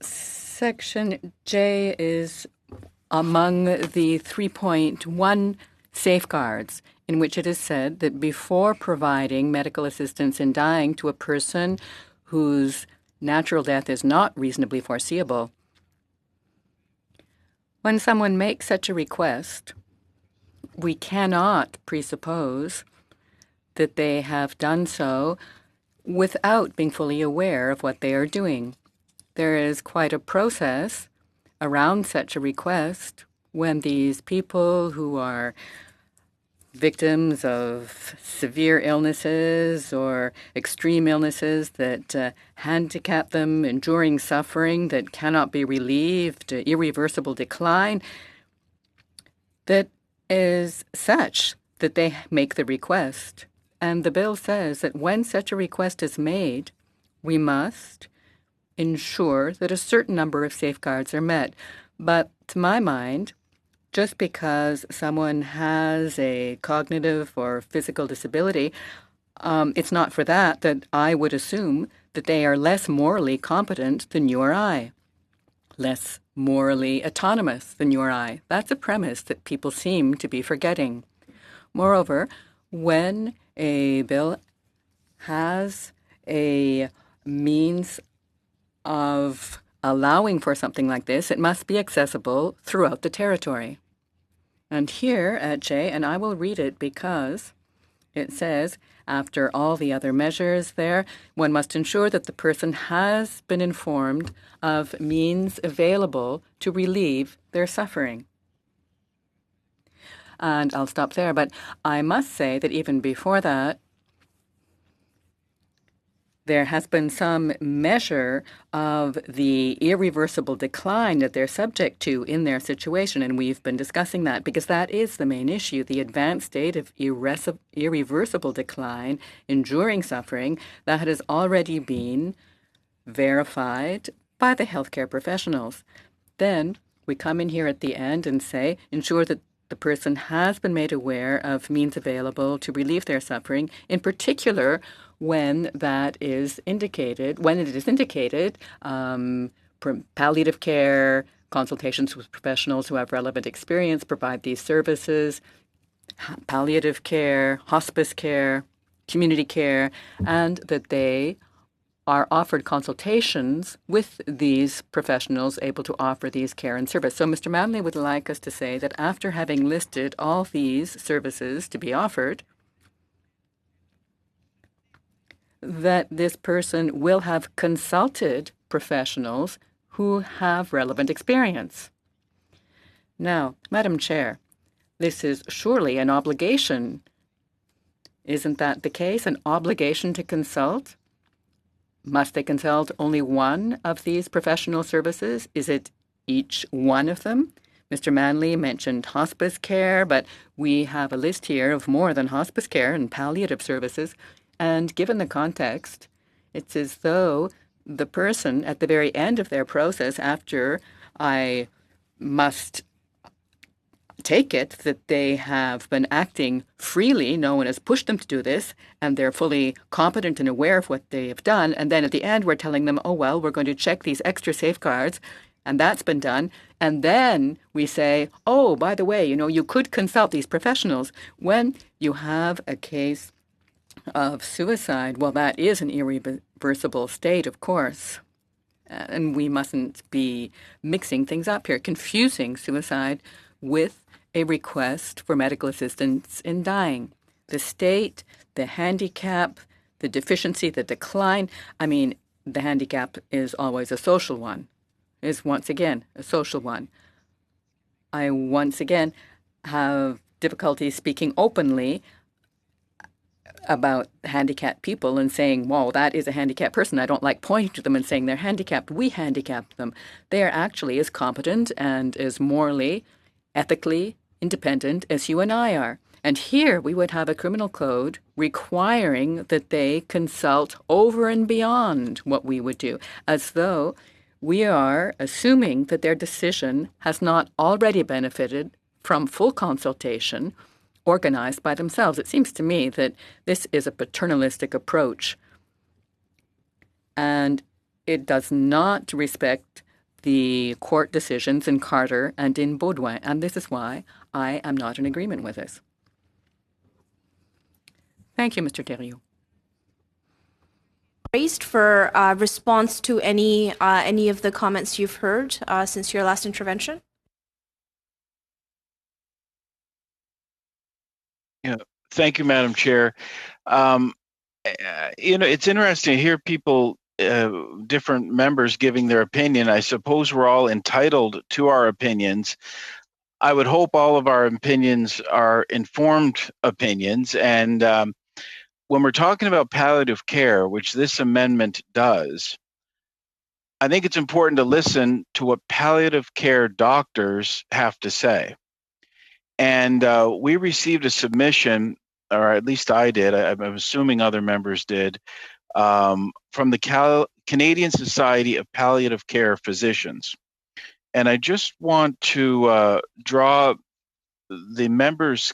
[SPEAKER 15] Section J is among the 3.1 safeguards, in which it is said that before providing medical assistance in dying to a person whose natural death is not reasonably foreseeable, when someone makes such a request, we cannot presuppose that they have done so without being fully aware of what they are doing. There is quite a process around such a request when these people who are victims of severe illnesses or extreme illnesses that handicap them, enduring suffering that cannot be relieved, irreversible decline, that is such that they make the request. And the bill says that when such a request is made, we must ensure that a certain number of safeguards are met. But to my mind, just because someone has a cognitive or physical disability, it's not for that I would assume that they are less morally competent than you or I, less morally autonomous than you or I. That's a premise that people seem to be forgetting. Moreover, when a bill has a means of allowing for something like this, it must be accessible throughout the territory. And here at J, and I will read it because it says, after all the other measures there, one must ensure that the person has been informed of means available to relieve their suffering. And I'll stop there, but I must say that even before that, there has been some measure of the irreversible decline that they're subject to in their situation, and we've been discussing that because that is the main issue, the advanced state of irreversible decline, enduring suffering, that has already been verified by the healthcare professionals. Then we come in here at the end and say, ensure that the person has been made aware of means available to relieve their suffering, in particular when that is indicated, palliative care, consultations with professionals who have relevant experience provide these services, palliative care, hospice care, community care, and that they are offered consultations with these professionals able to offer these care and service. So Mr. Manley would like us to say that after having listed all these services to be offered, that this person will have consulted professionals who have relevant experience. Now, Madam Chair, this is surely an obligation. Isn't that the case? An obligation to consult? Must they consult only one of these professional services? Is it each one of them? Mr. Manley mentioned hospice care, but we have a list here of more than hospice care and palliative services. And given the context, it's as though the person at the very end of their process, after I must take it that they have been acting freely, no one has pushed them to do this, and they're fully competent and aware of what they have done, and then at the end we're telling them, oh well, we're going to check these extra safeguards, and that's been done, and then we say, oh, by the way, you could consult these professionals. When you have a case of suicide, well, that is an irreversible state, of course. And we mustn't be mixing things up here, confusing suicide with a request for medical assistance in dying. The state, the handicap, the deficiency, the decline, the handicap is always a social one, is once again a social one. I once again have difficulty speaking openly about handicapped people and saying, well, that is a handicapped person. I don't like pointing to them and saying they're handicapped. We handicap them. They are actually as competent and as morally, ethically independent as you and I are. And here we would have a criminal code requiring that they consult over and beyond what we would do, as though we are assuming that their decision has not already benefited from full consultation organized by themselves. It seems to me that this is a paternalistic approach, and it does not respect the court decisions in Carter and in Baudouin, and this is why I am not in agreement with this. Thank you, Mr. Thériault.
[SPEAKER 1] Raised for response to any of the comments you've heard since your last intervention?
[SPEAKER 3] Yeah, thank you, Madam Chair. It's interesting to hear people, different members giving their opinion. I suppose we're all entitled to our opinions. I would hope all of our opinions are informed opinions. And when we're talking about palliative care, which this amendment does, I think it's important to listen to what palliative care doctors have to say. And we received a submission, or at least I did, I'm assuming other members did, from the Canadian Society of Palliative Care Physicians. And I just want to draw the members'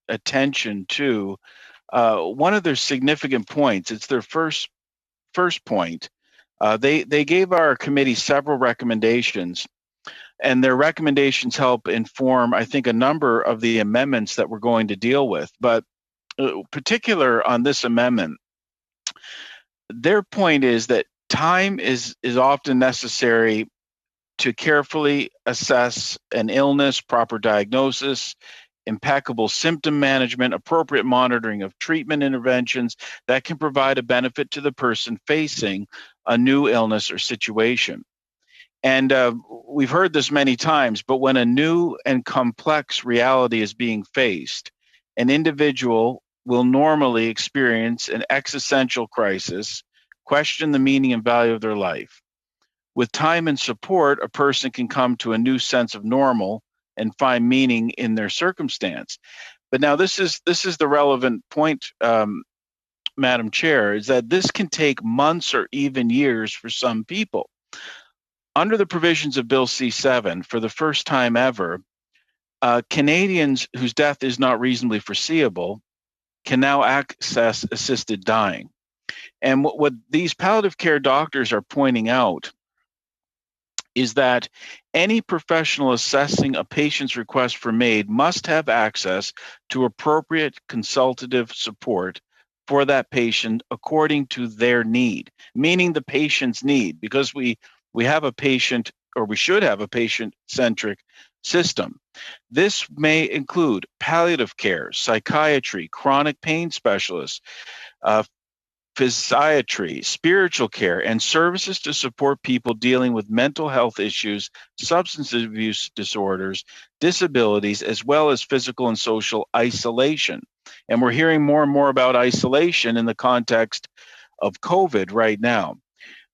[SPEAKER 3] attention to one of their significant points. It's their first point. They gave our committee several recommendations, and their recommendations help inform, I think, a number of the amendments that we're going to deal with. But particular on this amendment, their point is that time is often necessary to carefully assess an illness, proper diagnosis, impeccable symptom management, appropriate monitoring of treatment interventions that can provide a benefit to the person facing a new illness or situation. And we've heard this many times, but when a new and complex reality is being faced, an individual will normally experience an existential crisis, question the meaning and value of their life. With time and support, a person can come to a new sense of normal and find meaning in their circumstance. But now this is the relevant point, Madam Chair, is that this can take months or even years for some people. Under the provisions of Bill C-7, for the first time ever, Canadians whose death is not reasonably foreseeable can now access assisted dying. And what these palliative care doctors are pointing out is that any professional assessing a patient's request for MAID must have access to appropriate consultative support for that patient according to their need, meaning the patient's need, because we have a patient, or we should have a patient-centric system. This may include palliative care, psychiatry, chronic pain specialists, physiatry, spiritual care, and services to support people dealing with mental health issues, substance abuse disorders, disabilities, as well as physical and social isolation. And we're hearing more and more about isolation in the context of COVID right now.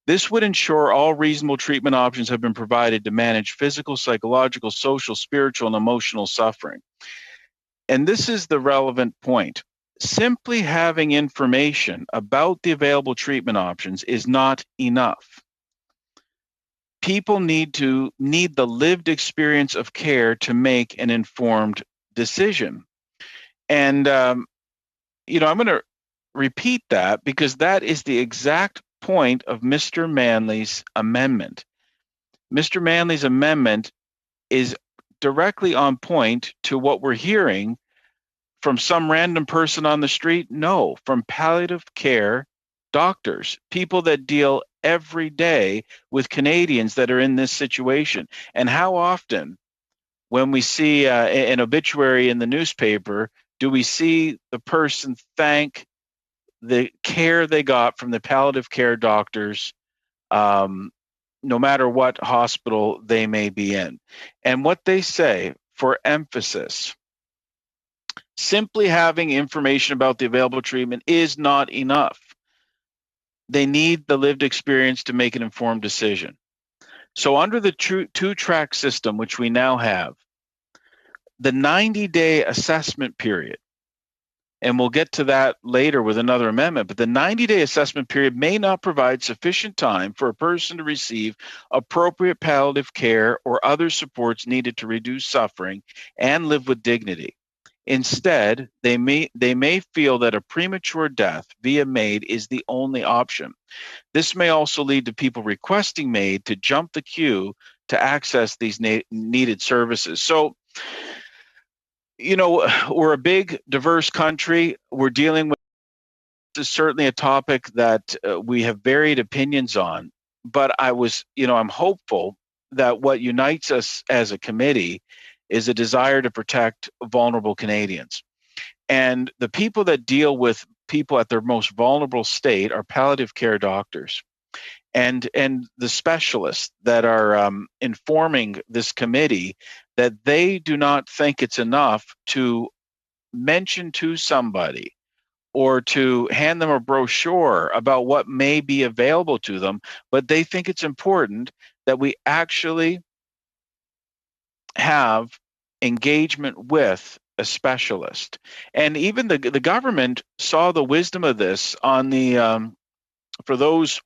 [SPEAKER 3] This would ensure all reasonable treatment options have been provided to manage physical, psychological, social, spiritual, and emotional suffering. And this is the relevant point. Simply having information about the available treatment options is not enough. People need the lived experience of care to make an informed decision. And, I'm going to repeat that because that is the exact point of Mr. Manley's amendment. Mr. Manley's amendment is directly on point to what we're hearing from some random person on the street. No, from palliative care doctors, people that deal every day with Canadians that are in this situation. And how often, when we see an obituary in the newspaper, do we see the person thank the care they got from the palliative care doctors, no matter what hospital they may be in? And what they say, for emphasis, simply having information about the available treatment is not enough. They need the lived experience to make an informed decision. So under the two-track system, which we now have, the 90-day assessment period, and we'll get to that later with another amendment, but the 90-day assessment period may not provide sufficient time for a person to receive appropriate palliative care or other supports needed to reduce suffering and live with dignity. Instead, they may feel that a premature death via MAID is the only option. This may also lead to people requesting MAID to jump the queue to access these needed services. So, we're a big, diverse country. We're dealing with, this is certainly a topic that we have varied opinions on, but I'm hopeful that what unites us as a committee is a desire to protect vulnerable Canadians. And the people that deal with people at their most vulnerable state are palliative care doctors. And the specialists that are informing this committee that they do not think it's enough to mention to somebody or to hand them a brochure about what may be available to them, but they think it's important that we actually have engagement with a specialist. And even the government saw the wisdom of this on the for those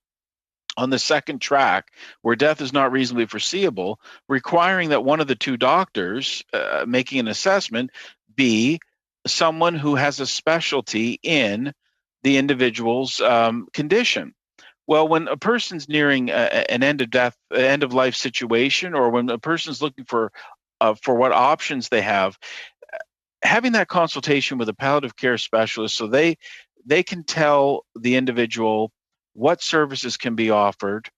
[SPEAKER 3] on the second track where death is not reasonably foreseeable, requiring that one of the two doctors making an assessment be someone who has a specialty in the individual's condition. Well, when a person's nearing an end of life situation, or when a person's looking for what options they have, having that consultation with a palliative care specialist so they can tell the individual what services can be offered,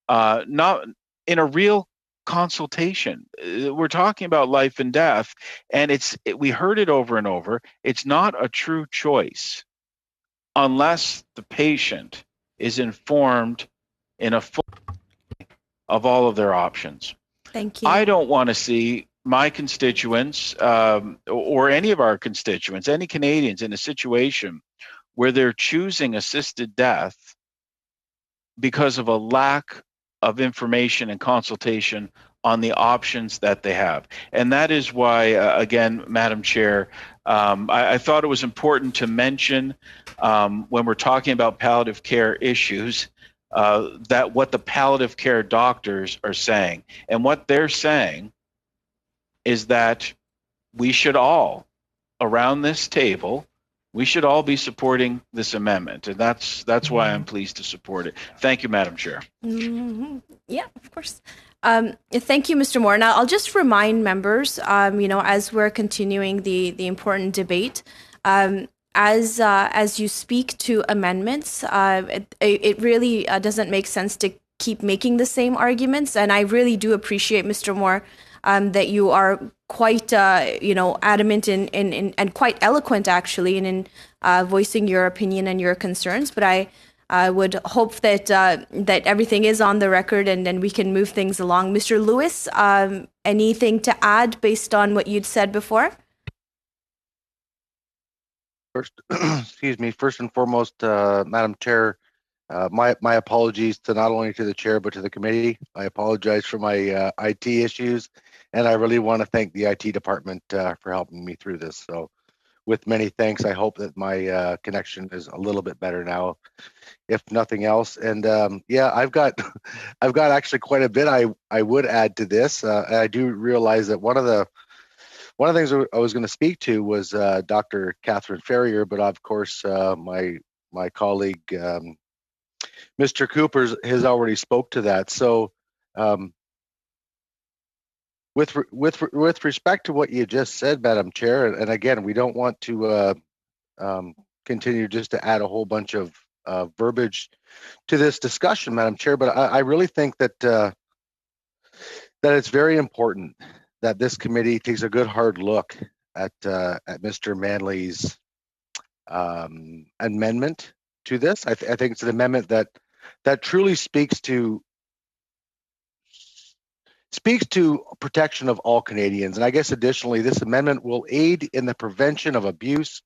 [SPEAKER 3] not in a real consultation. We're talking about life and death, and we heard it over and over. It's not a true choice unless the patient is informed in a full of all of their options.
[SPEAKER 1] Thank you.
[SPEAKER 3] I don't want to see my constituents or any of our constituents, any Canadians, in a situation where they're choosing assisted death because of a lack of information and consultation on the options that they have. And that is why, again, Madam Chair, I thought it was important to mention when we're talking about palliative care issues, that what the palliative care doctors are saying. And what they're saying is that we should all, around this table, we should all be supporting this amendment. And that's why I'm pleased to support it. Thank you, Madam Chair.
[SPEAKER 1] Mm-hmm. Yeah, of course. Thank you, Mr. Moore. Now, I'll just remind members, as we're continuing the important debate, as you speak to amendments, it really doesn't make sense to keep making the same arguments. And I really do appreciate, Mr. Moore, that you are quite, adamant and quite eloquent, actually, in voicing your opinion and your concerns. But I would hope that everything is on the record and then we can move things along. Mr. Lewis, anything to add based on what you'd said before?
[SPEAKER 7] First, first and foremost, Madam Chair, my apologies to not only to the chair but to the committee. I apologize for my IT issues, and I really want to thank the IT department for helping me through this. So, with many thanks, I hope that my connection is a little bit better now, if nothing else. And I've got actually quite a bit I would add to this. I do realize that one of the things I was going to speak to was Dr. Catherine Ferrier, but of course my colleague Mr. Cooper has already spoke to that. So with respect to what you just said, Madam Chair, and again, we don't want to continue just to add a whole bunch of verbiage to this discussion, Madam Chair, but I really think that that it's very important that this committee takes a good hard look at Mr. Manley's amendment to this. I think it's an amendment that truly speaks to protection of all Canadians. And I guess additionally, this amendment will aid in the prevention of abuse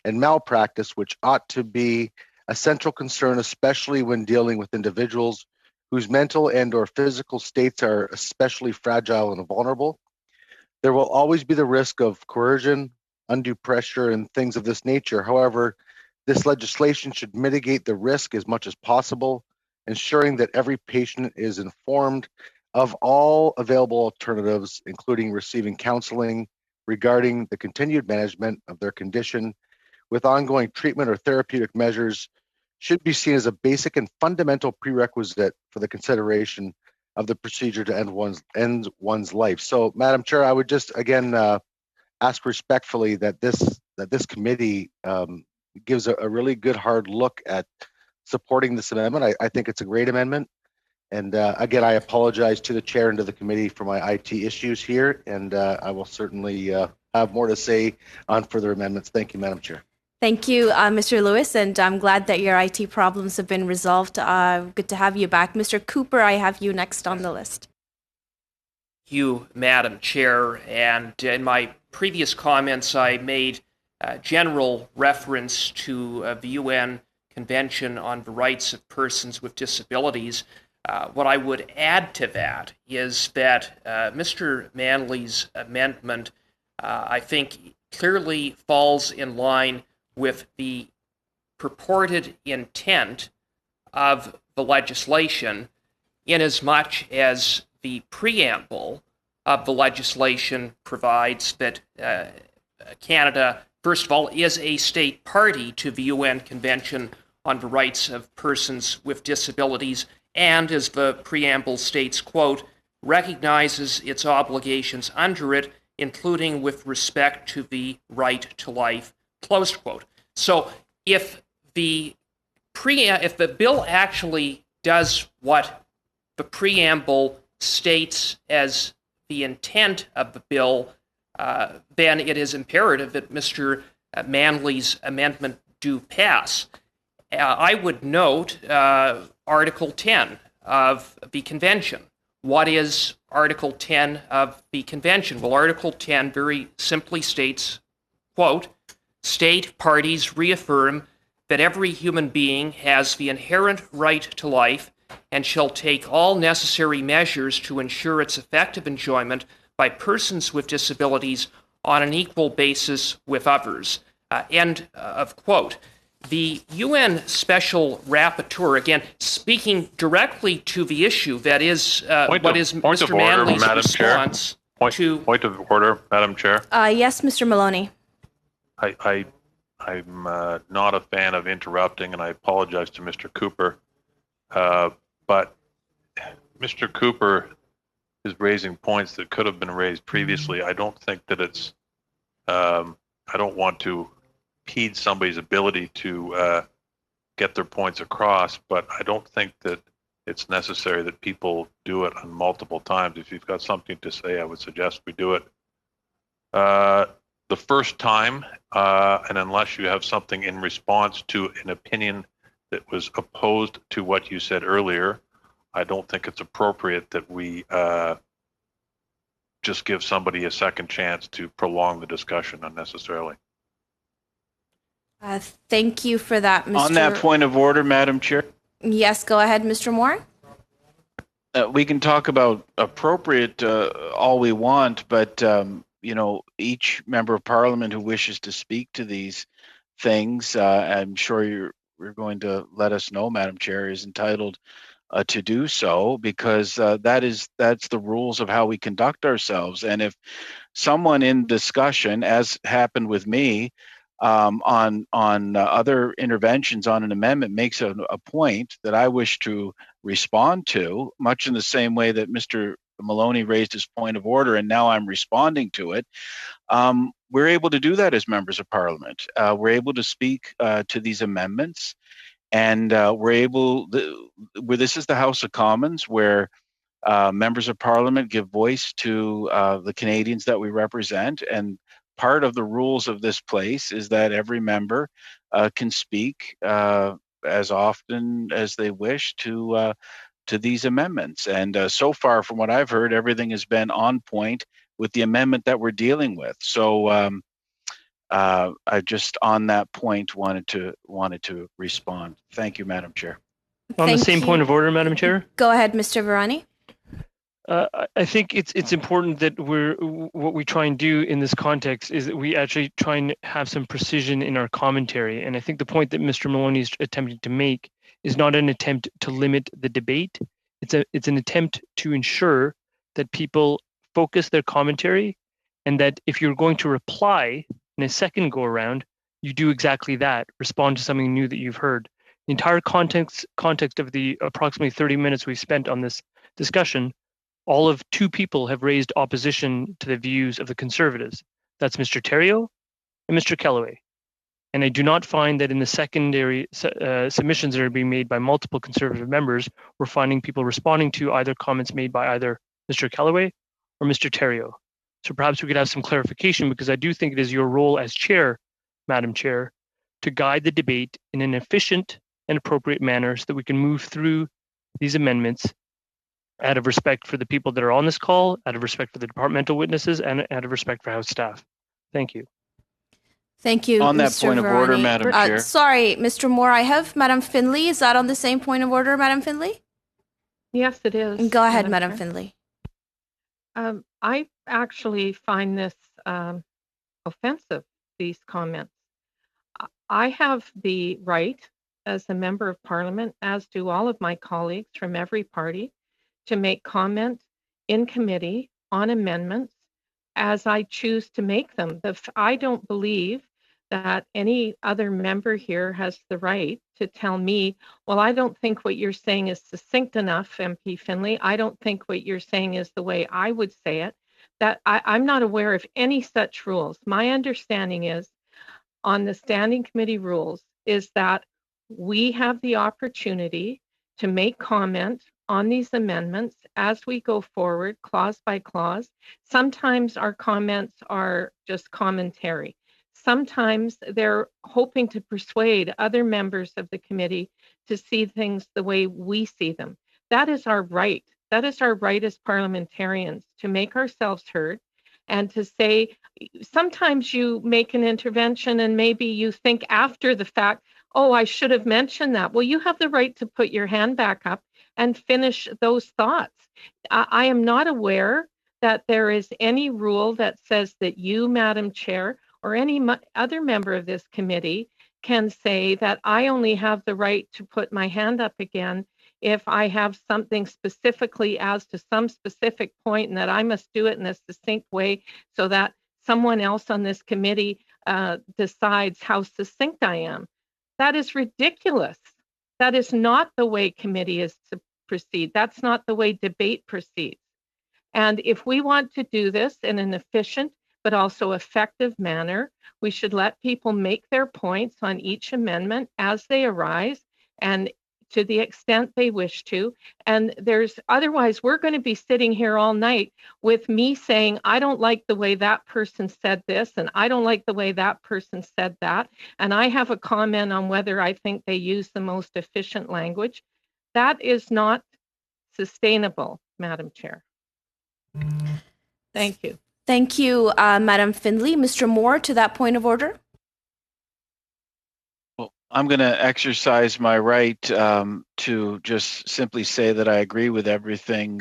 [SPEAKER 7] and malpractice, which ought to be a central concern, especially when dealing with individuals whose mental and or physical states are especially fragile and vulnerable. There will always be the risk of coercion, undue pressure, and things of this nature. However, this legislation should mitigate the risk as much as possible, ensuring that every patient is informed of all available alternatives, including receiving counseling regarding the continued management of their condition with ongoing treatment or therapeutic measures should be seen as a basic and fundamental prerequisite for the consideration of the procedure to end one's life. So, Madam Chair, I would just again ask respectfully that this committee gives a really good hard look at supporting this amendment. I think it's a great amendment. And again, I apologize to the chair and to the committee for my IT issues here, and I will certainly have more to say on further amendments. Thank you, Madam Chair.
[SPEAKER 1] Thank you, Mr. Lewis, and I'm glad that your IT problems have been resolved. Good to have you back. Mr. Cooper, I have you next on the list.
[SPEAKER 2] you, Madam Chair. And in my previous comments, I made general reference to the UN Convention on the Rights of Persons with Disabilities. What I would add to that is that Mr. Manley's amendment, I think, clearly falls in line with the purported intent of the legislation, inasmuch as the preamble of the legislation provides that Canada, first of all, is a state party to the UN Convention on the Rights of Persons with Disabilities, and, as the preamble states, quote, recognizes its obligations under it, including with respect to the right to life, close quote. So if the bill actually does what the preamble states as the intent of the bill, then it is imperative that Mr. Manley's amendment do pass. I would note Article 10 of the Convention. What is Article 10 of the Convention? Well, Article 10 very simply states, quote, state parties reaffirm that every human being has the inherent right to life and shall take all necessary measures to ensure its effective enjoyment by persons with disabilities on an equal basis with others. End of quote. The UN Special Rapporteur, again, speaking directly to the issue, that is Mr. Manley's response to...
[SPEAKER 5] Point of order, Madam Chair.
[SPEAKER 1] Yes, Mr. Maloney.
[SPEAKER 5] I'm not a fan of interrupting, and I apologize to Mr. Cooper. But Mr. Cooper is raising points that could have been raised previously. I don't think that it's... I don't want to impede somebody's ability to get their points across, but I don't think that it's necessary that people do it on multiple times. If you've got something to say, I would suggest we do it the first time, and unless you have something in response to an opinion that was opposed to what you said earlier, I don't think it's appropriate that we just give somebody a second chance to prolong the discussion unnecessarily.
[SPEAKER 1] Thank you for that, Mr.
[SPEAKER 3] On that point of order, Madam Chair.
[SPEAKER 1] Yes, go ahead, Mr. Moore.
[SPEAKER 3] We can talk about appropriate all we want, but each member of Parliament who wishes to speak to these things, I'm sure you're going to let us know, Madam Chair, is entitled to do so, because that's the rules of how we conduct ourselves. And if someone in discussion, as happened with me, on other interventions on an amendment, makes a point that I wish to respond to, much in the same way that Mr. Maloney raised his point of order, and now I'm responding to it, we're able to do that as members of Parliament. We're able to speak to these amendments, and we're able, where this is the House of Commons, where members of Parliament give voice to the Canadians that we represent, and part of the rules of this place is that every member can speak as often as they wish to these amendments. And so far, from what I've heard, everything has been on point with the amendment that we're dealing with. So I just, on that point, wanted to respond. Thank you, Madam Chair.
[SPEAKER 4] On the same point of order, Madam Chair.
[SPEAKER 1] Go ahead, Mr. Virani.
[SPEAKER 4] I think it's important that what we try and do in this context is that we actually try and have some precision in our commentary. And I think the point that Mr. Maloney is attempting to make is not an attempt to limit the debate. It's an attempt to ensure that people focus their commentary, and that if you're going to reply in a second go around, you do exactly that, respond to something new that you've heard. The entire context of the approximately 30 minutes we spent on this discussion, all of two people have raised opposition to the views of the Conservatives. That's Mr. Theriault and Mr. Kellaway. And I do not find that in the secondary submissions that are being made by multiple Conservative members, we're finding people responding to either comments made by either Mr. Kellaway or Mr. Theriault. So perhaps we could have some clarification, because I do think it is your role as chair, Madam Chair, to guide the debate in an efficient and appropriate manner so that we can move through these amendments out of respect for the people that are on this call, out of respect for the departmental witnesses, and out of respect for House staff. Thank you.
[SPEAKER 1] Thank you,
[SPEAKER 3] On that
[SPEAKER 1] Mr.
[SPEAKER 3] point of order,
[SPEAKER 1] Virani.
[SPEAKER 3] Madam Chair.
[SPEAKER 1] Sorry, Mr. Moore, I have Madam Finley. Is that on the same point of order, Madam Finley?
[SPEAKER 6] Yes, it is.
[SPEAKER 1] Go ahead, Madam
[SPEAKER 6] Chair.
[SPEAKER 1] Finley.
[SPEAKER 6] I actually find this offensive, these comments. I have the right as a member of parliament, as do all of my colleagues from every party, to make comment in committee on amendments as I choose to make them. I don't believe that any other member here has the right to tell me, well, I don't think what you're saying is succinct enough, MP Finley. I don't think what you're saying is the way I would say it. That I'm not aware of any such rules. My understanding is on the standing committee rules is that we have the opportunity to make comment on these amendments as we go forward, clause by clause. Sometimes our comments are just commentary. Sometimes they're hoping to persuade other members of the committee to see things the way we see them. That is our right. That is our right as parliamentarians, to make ourselves heard and to say, sometimes you make an intervention and maybe you think after the fact, oh, I should have mentioned that. Well, you have the right to put your hand back up and finish those thoughts. I am not aware that there is any rule that says that you, Madam Chair, or any other member of this committee can say that I only have the right to put my hand up again if I have something specifically as to some specific point, and that I must do it in a succinct way so that someone else on this committee decides how succinct I am. That is ridiculous. That is not the way committee is to proceed. That's not the way debate proceeds. And if we want to do this in an efficient but also effective manner, we should let people make their points on each amendment as they arise and to the extent they wish to. And otherwise we're going to be sitting here all night with me saying, I don't like the way that person said this, and I don't like the way that person said that, and I have a comment on whether I think they use the most efficient language. That is not sustainable, Madam Chair. Thank you.
[SPEAKER 1] Thank you, Madam Finley. Mr. Moore, to that point of order.
[SPEAKER 3] Well, I'm going to exercise my right to just simply say that I agree with everything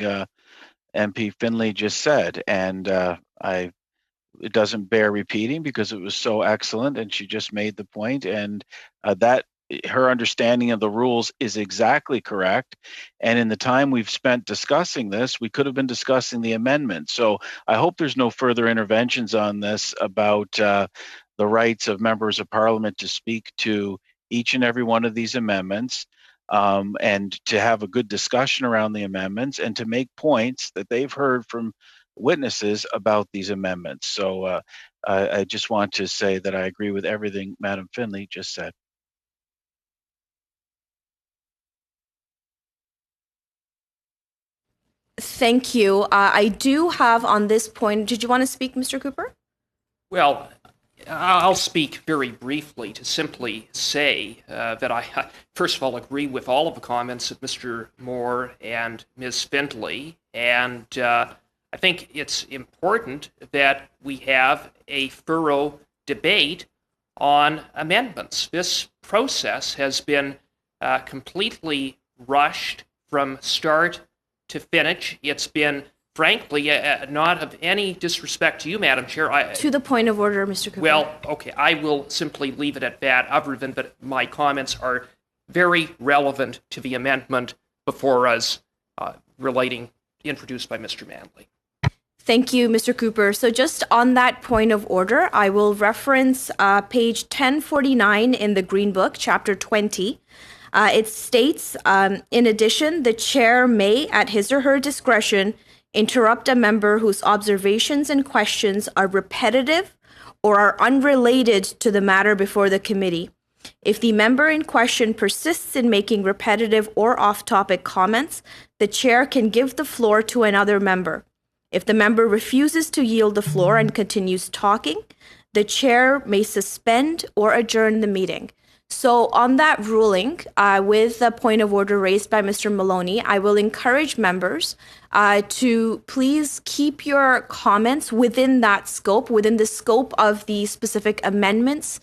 [SPEAKER 3] MP Finley just said, and it doesn't bear repeating because it was so excellent, and she just made the point, and that her understanding of the rules is exactly correct. And in the time we've spent discussing this, we could have been discussing the amendment. So I hope there's no further interventions on this about the rights of members of parliament to speak to each and every one of these amendments, and to have a good discussion around the amendments and to make points that they've heard from witnesses about these amendments. So I just want to say that I agree with everything Madam Finley just said.
[SPEAKER 1] Thank you. I do have on this point, did you want to speak, Mr. Cooper?
[SPEAKER 2] Well, I'll speak very briefly to simply say that I, first of all, agree with all of the comments of Mr. Moore and Ms. Findlay, and I think it's important that we have a thorough debate on amendments. This process has been completely rushed from start to finish. It's been, frankly, not of any disrespect to you, Madam Chair.
[SPEAKER 1] To the point of order, Mr. Cooper.
[SPEAKER 2] Well, okay, I will simply leave it at that, other than that my comments are very relevant to the amendment before us introduced by Mr. Manley.
[SPEAKER 1] Thank you, Mr. Cooper. So just on that point of order, I will reference page 1049 in the Green Book, Chapter 20. It states, in addition, the chair may, at his or her discretion, interrupt a member whose observations and questions are repetitive or are unrelated to the matter before the committee. If the member in question persists in making repetitive or off-topic comments, the chair can give the floor to another member. If the member refuses to yield the floor and continues talking, the chair may suspend or adjourn the meeting. So on that ruling, with the point of order raised by Mr. Maloney, I will encourage members to please keep your comments within that scope, within the scope of the specific amendments,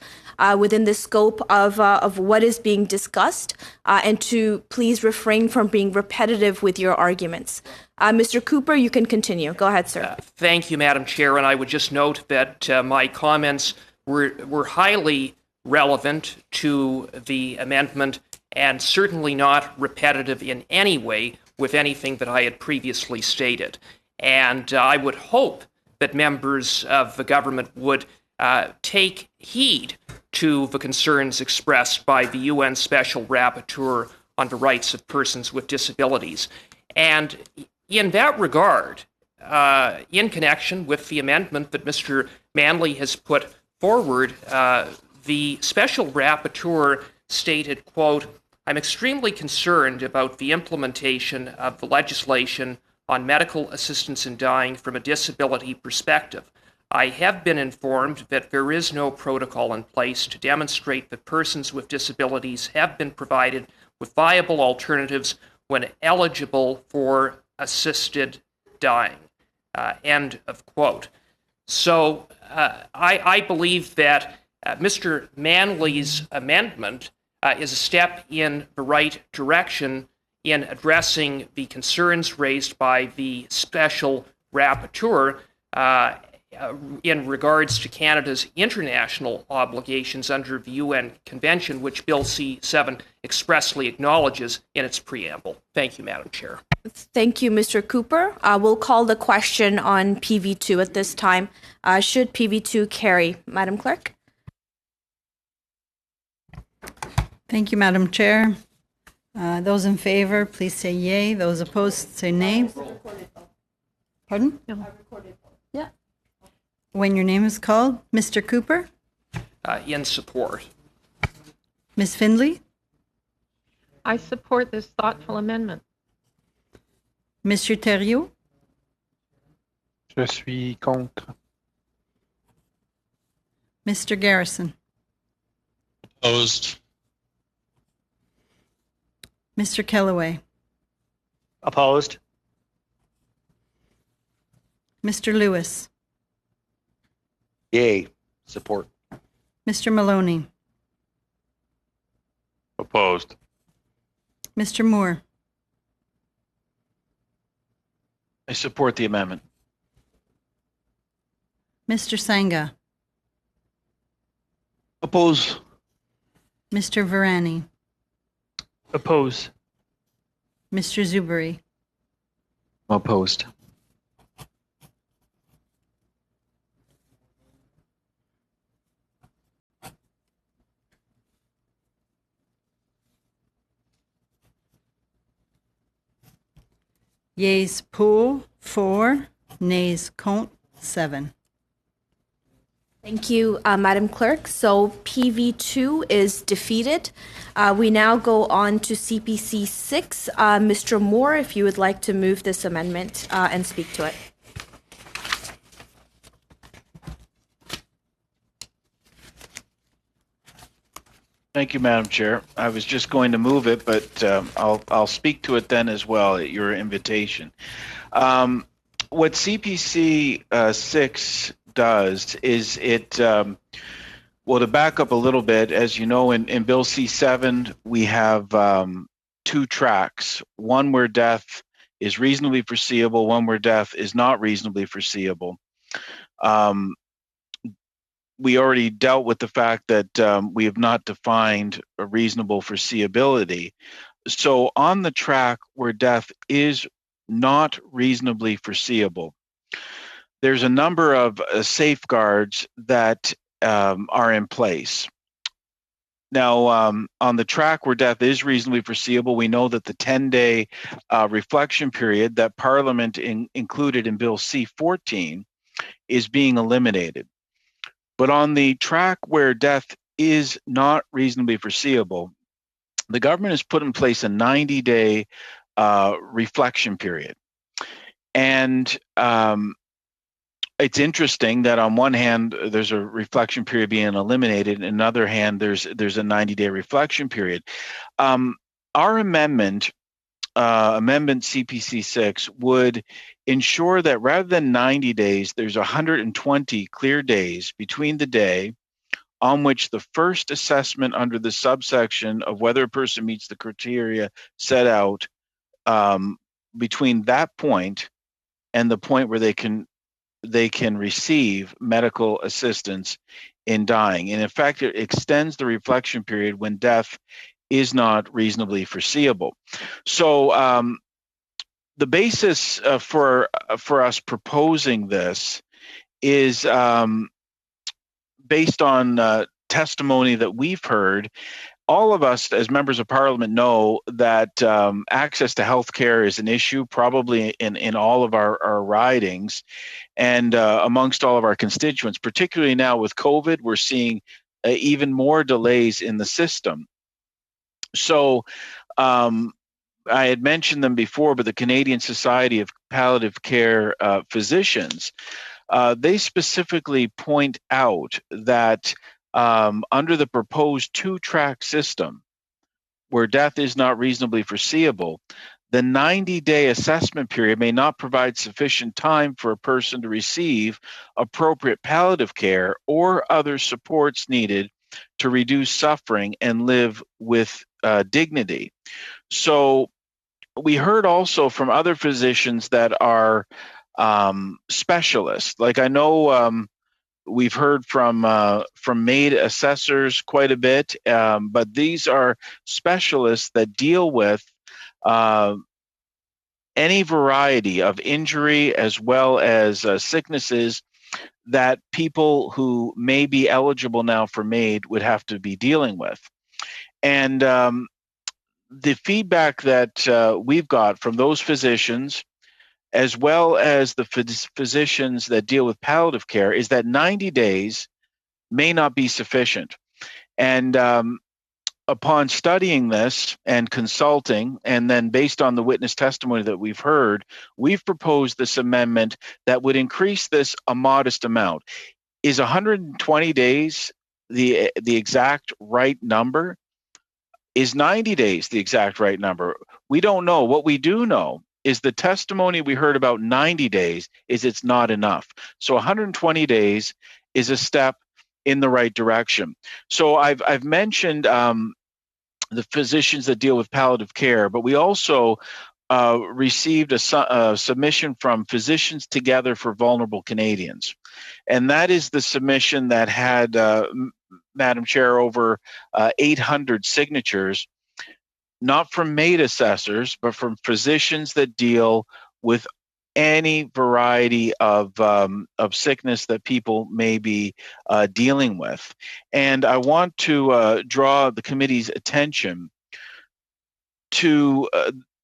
[SPEAKER 1] within the scope of what is being discussed, and to please refrain from being repetitive with your arguments. Mr. Cooper, you can continue. Go ahead, sir.
[SPEAKER 2] Thank you, Madam Chair, and I would just note that my comments were highly relevant to the amendment and certainly not repetitive in any way with anything that I had previously stated. And I would hope that members of the government would take heed to the concerns expressed by the UN Special Rapporteur on the rights of persons with disabilities. And in that regard, in connection with the amendment that Mr. Manley has put forward, the Special Rapporteur stated, quote, "I'm extremely concerned about the implementation of the legislation on medical assistance in dying from a disability perspective. I have been informed that there is no protocol in place to demonstrate that persons with disabilities have been provided with viable alternatives when eligible for assisted dying." End of quote. So I believe that Mr. Manley's amendment is a step in the right direction in addressing the concerns raised by the Special Rapporteur in regards to Canada's international obligations under the UN Convention, which Bill C-7 expressly acknowledges in its preamble. Thank you, Madam Chair.
[SPEAKER 1] Thank you, Mr. Cooper. We'll call the question on PV2 at this time. Should PV2 carry? Madam Clerk?
[SPEAKER 10] Thank you, Madam Chair. Those in favor, please say yay. Those opposed, say nay. Pardon?
[SPEAKER 6] No.
[SPEAKER 10] Yeah. When your name is called, Mr. Cooper?
[SPEAKER 2] In support.
[SPEAKER 10] Ms. Findlay?
[SPEAKER 6] I support this thoughtful amendment.
[SPEAKER 10] Monsieur Thériault?
[SPEAKER 14] Je suis contre.
[SPEAKER 10] Mr. Garrison?
[SPEAKER 9] Opposed.
[SPEAKER 10] Mr. Kellaway?
[SPEAKER 11] Opposed.
[SPEAKER 10] Mr. Lewis?
[SPEAKER 7] Yay. Support.
[SPEAKER 10] Mr. Maloney?
[SPEAKER 5] Opposed.
[SPEAKER 10] Mr. Moore?
[SPEAKER 3] I support the amendment.
[SPEAKER 10] Mr. Sangha?
[SPEAKER 12] Oppose.
[SPEAKER 10] Mr. Virani?
[SPEAKER 4] Oppose.
[SPEAKER 10] Mr. Zuberi?
[SPEAKER 3] Opposed.
[SPEAKER 10] Yeas pour 4, nays contre 7.
[SPEAKER 1] Thank you, Madam Clerk. So PV2 is defeated. We now go on to CPC 6. Mr. Moore, if you would like to move this amendment and speak to it.
[SPEAKER 3] Thank you, Madam Chair. I was just going to move it, but I'll speak to it then as well at your invitation. What CPC 6 does is it, well, to back up a little bit, as you know, in Bill C-7, we have 2 tracks, one where death is reasonably foreseeable, one where death is not reasonably foreseeable. We already dealt with the fact that we have not defined a reasonable foreseeability. So on the track where death is not reasonably foreseeable, there's a number of safeguards that are in place. Now, on the track where death is reasonably foreseeable, we know that the 10-day reflection period that Parliament included in Bill C-14 is being eliminated. But on the track where death is not reasonably foreseeable, the government has put in place a 90-day reflection period. And it's interesting that on one hand there's a reflection period being eliminated, and on the other hand there's a 90-day reflection period. Our amendment CPC 6 would ensure that rather than 90 days, there's 120 clear days between the day on which the first assessment under the subsection of whether a person meets the criteria set out, between that point and the point where they can receive medical assistance in dying. And in fact, it extends the reflection period when death is not reasonably foreseeable. So the basis for us proposing this is based on testimony that we've heard. All of us as members of parliament know that access to health care is an issue probably in all of our ridings and amongst all of our constituents. Particularly now with COVID, we're seeing even more delays in the system. So I had mentioned them before, but the Canadian Society of Palliative Care Physicians, they specifically point out that under the proposed two-track system, where death is not reasonably foreseeable, the 90-day assessment period may not provide sufficient time for a person to receive appropriate palliative care or other supports needed to reduce suffering and live with dignity. So we heard also from other physicians that are specialists. Like I know we've heard from MAID assessors quite a bit, but these are specialists that deal with any variety of injury as well as sicknesses that people who may be eligible now for MAID would have to be dealing with. And the feedback that we've got from those physicians, as well as the physicians that deal with palliative care, is that 90 days may not be sufficient. And upon studying this and consulting, and then based on the witness testimony that we've heard, we've proposed this amendment that would increase this a modest amount. Is 120 days the exact right number? Is 90 days the exact right number? We don't know. What we do know is the testimony we heard about 90 days is it's not enough. So 120 days is a step in the right direction. So I've mentioned the physicians that deal with palliative care, but we also received a submission from Physicians Together for Vulnerable Canadians. And that is the submission that had, Madam Chair, over 800 signatures, not from MAID assessors, but from physicians that deal with any variety of sickness that people may be dealing with. And I want to draw the committee's attention to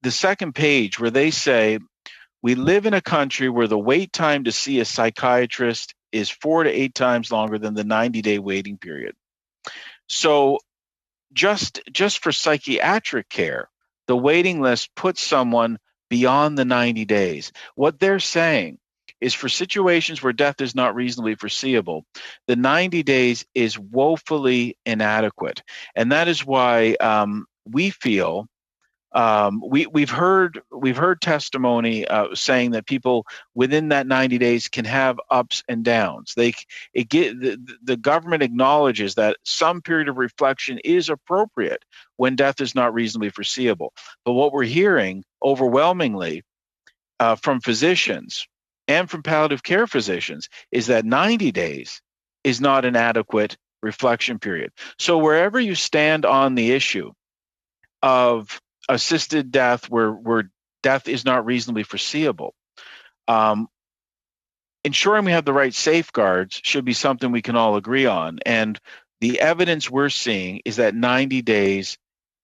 [SPEAKER 3] the second page where they say, we live in a country where the wait time to see a psychiatrist is 4 to 8 times longer than the 90-day waiting period. So just for psychiatric care, the waiting list puts someone beyond the 90 days. What they're saying is for situations where death is not reasonably foreseeable, the 90 days is woefully inadequate. And that is why we feel we've heard testimony saying that people within that 90 days can have ups and downs. The government acknowledges that some period of reflection is appropriate when death is not reasonably foreseeable. But what we're hearing overwhelmingly from physicians and from palliative care physicians is that 90 days is not an adequate reflection period. So wherever you stand on the issue of assisted death where death is not reasonably foreseeable, ensuring we have the right safeguards should be something we can all agree on. And the evidence we're seeing is that 90 days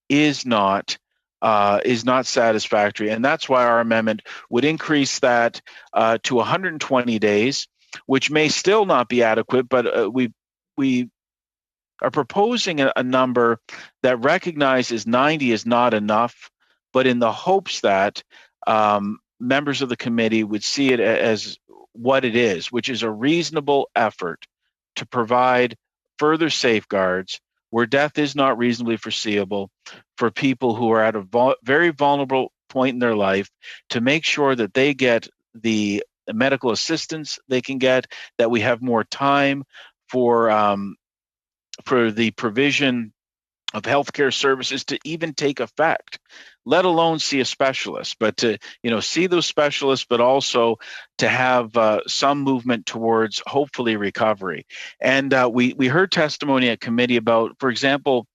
[SPEAKER 3] is not satisfactory. And that's why our amendment would increase that to 120 days, which may still not be adequate, but we are proposing a number that recognizes 90 is not enough, but in the hopes that members of the committee would see it as what it is, which is a reasonable effort to provide further safeguards where death is not reasonably foreseeable for people who are at a very vulnerable point in their life, to make sure that they get the medical assistance they can get, that we have more time for the provision of healthcare services to even take effect, let alone see a specialist, but to see those specialists, but also to have some movement towards hopefully recovery. And we heard testimony at committee about, for example,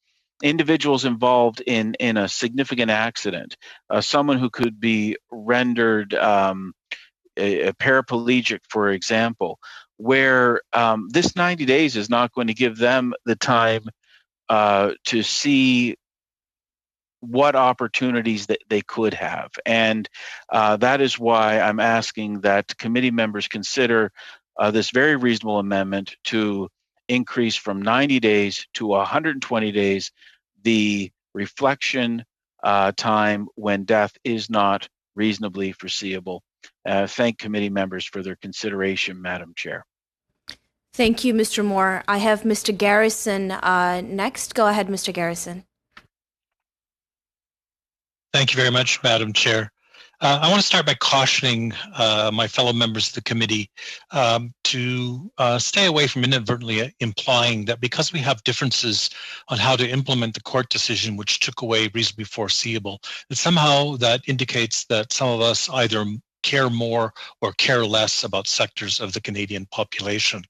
[SPEAKER 3] individuals involved in a significant accident, someone who could be rendered a paraplegic, for example, where this 90 days is not going to give them the time to see what opportunities that they could have. And that is why I'm asking that committee members consider this very reasonable amendment to increase from 90 days to 120 days the reflection time when death is not reasonably foreseeable. Thank committee members for their consideration, Madam Chair.
[SPEAKER 1] Thank you, Mr. Moore. I have Mr. Garrison next. Go ahead, Mr. Garrison.
[SPEAKER 9] Thank you very much, Madam Chair. I want to start by cautioning my fellow members of the committee to stay away from inadvertently implying that because we have differences on how to implement the court decision which took away reasonably foreseeable, that somehow that indicates that some of us either care more or care less about sectors of the Canadian population.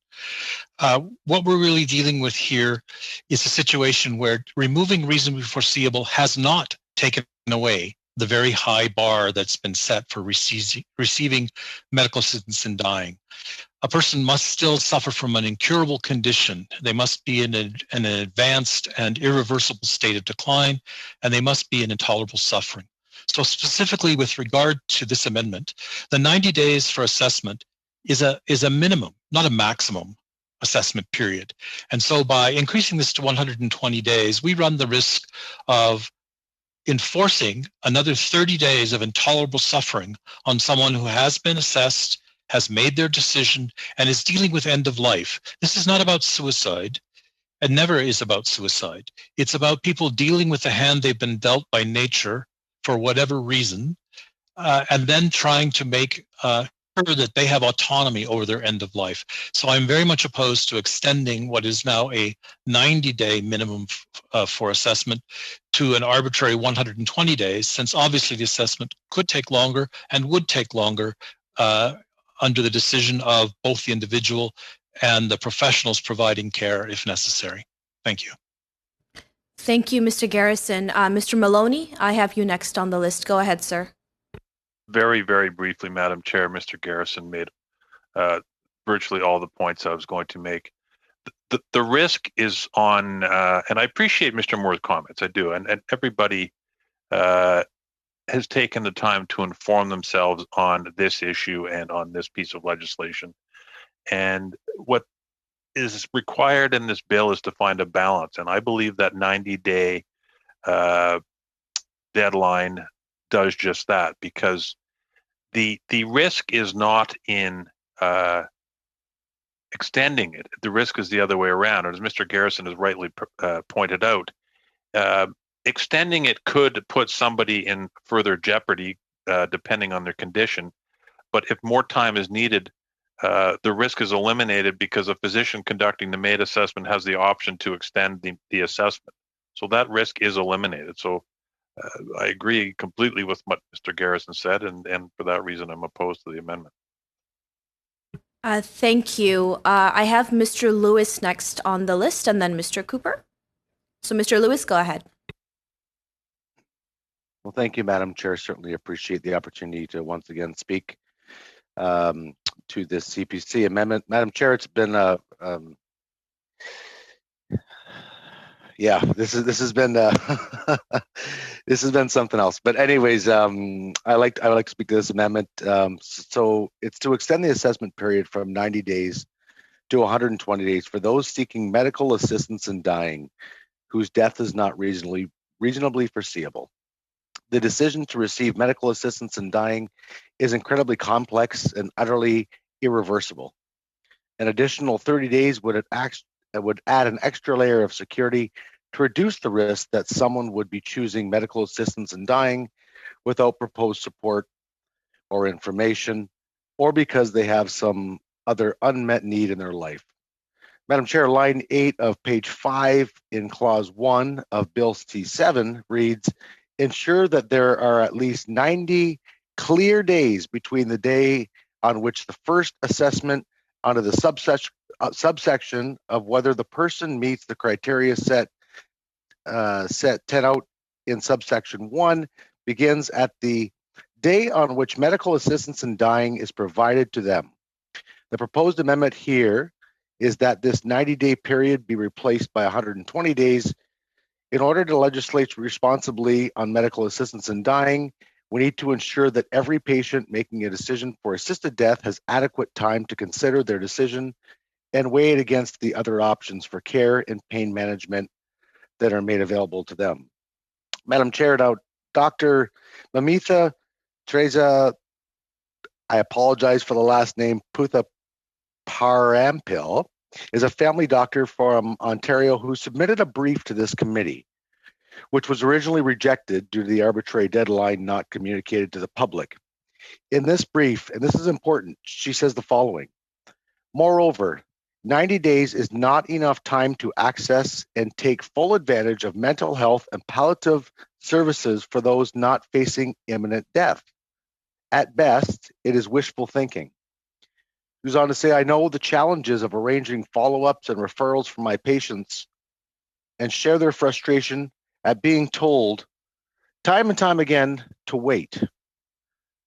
[SPEAKER 9] What we're really dealing with here is a situation where removing reasonably foreseeable has not taken away the very high bar that's been set for receiving medical assistance in dying. A person must still suffer from an incurable condition. They must be in an advanced and irreversible state of decline, and they must be in intolerable suffering. So specifically with regard to this amendment, the 90 days for assessment is a minimum, not a maximum assessment period. And so by increasing this to 120 days, we run the risk of enforcing another 30 days of intolerable suffering on someone who has been assessed, has made their decision, and is dealing with end of life. This is not about suicide. It never is about suicide. It's about people dealing with the hand they've been dealt by nature for whatever reason, and then trying to make sure that they have autonomy over their end of life. So I'm very much opposed to extending what is now a 90-day minimum for assessment to an arbitrary 120 days, since obviously the assessment could take longer and would take longer under the decision of both the individual and the professionals providing care if necessary. Thank you.
[SPEAKER 1] Thank you, Mr. Garrison. Mr. Maloney, I have you next on the list. Go ahead, sir.
[SPEAKER 5] Very, very briefly, Madam Chair, Mr. Garrison made virtually all the points I was going to make. The risk is on, and I appreciate Mr. Moore's comments, I do, and everybody has taken the time to inform themselves on this issue and on this piece of legislation. And what is required in this bill is to find a balance, and I believe that 90-day deadline does just that, because the risk is not in extending it. The risk is the other way around. And as Mr. Garrison has rightly pointed out, extending it could put somebody in further jeopardy depending on their condition. But if more time is needed, the risk is eliminated because a physician conducting the MAID assessment has the option to extend the assessment. So that risk is eliminated. So I agree completely with what Mr. Garrison said, and for that reason, I'm opposed to the amendment.
[SPEAKER 1] Thank you. I have Mr. Lewis next on the list, and then Mr. Cooper. So, Mr. Lewis, go ahead.
[SPEAKER 7] Well, thank you, Madam Chair. Certainly appreciate the opportunity to once again speak to this CPC amendment. Madam Chair, it's been yeah, this has been this has been something else. But anyways, I would like to speak to this amendment. So it's to extend the assessment period from 90 days to 120 days for those seeking medical assistance in dying, whose death is not reasonably foreseeable. The decision to receive medical assistance in dying is incredibly complex and utterly irreversible. An additional 30 days would add an extra layer of security to reduce the risk that someone would be choosing medical assistance in dying without proposed support or information, or because they have some other unmet need in their life. Madam Chair, line 8 of page 5 in clause 1 of Bill C7 reads, ensure that there are at least 90 clear days between the day on which the first assessment under the subsection of whether the person meets the criteria set 10 out in subsection 1 begins at the day on which medical assistance in dying is provided to them. The proposed amendment here is that this 90-day period be replaced by 120 days. In order to legislate responsibly on medical assistance in dying, we need to ensure that every patient making a decision for assisted death has adequate time to consider their decision and weigh it against the other options for care and pain management that are made available to them. Madam Chair, now Dr. Mamitha Teresa, I apologize for the last name, Putha Parampil, is a family doctor from Ontario who submitted a brief to this committee, which was originally rejected due to the arbitrary deadline not communicated to the public. In this brief, and this is important, she says the following: moreover, 90 days is not enough time to access and take full advantage of mental health and palliative services for those not facing imminent death. At best, it is wishful thinking. He goes on to say, I know the challenges of arranging follow-ups and referrals for my patients and share their frustration at being told time and time again to wait.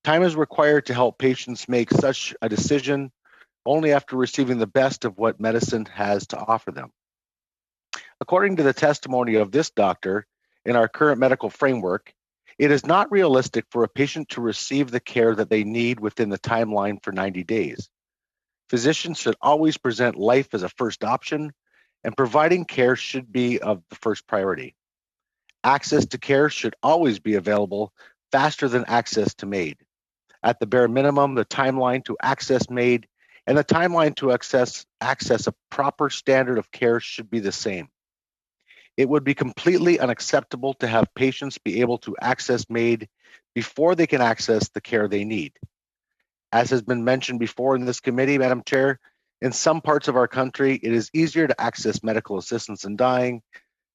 [SPEAKER 7] Time is required to help patients make such a decision only after receiving the best of what medicine has to offer them. According to the testimony of this doctor, in our current medical framework, it is not realistic for a patient to receive the care that they need within the timeline for 90 days. Physicians should always present life as a first option, and providing care should be of the first priority. Access to care should always be available faster than access to MAID. At the bare minimum, the timeline to access MAID and the timeline to access a proper standard of care should be the same. It would be completely unacceptable to have patients be able to access MAID before they can access the care they need. As has been mentioned before in this committee, Madam Chair, in some parts of our country, it is easier to access medical assistance in dying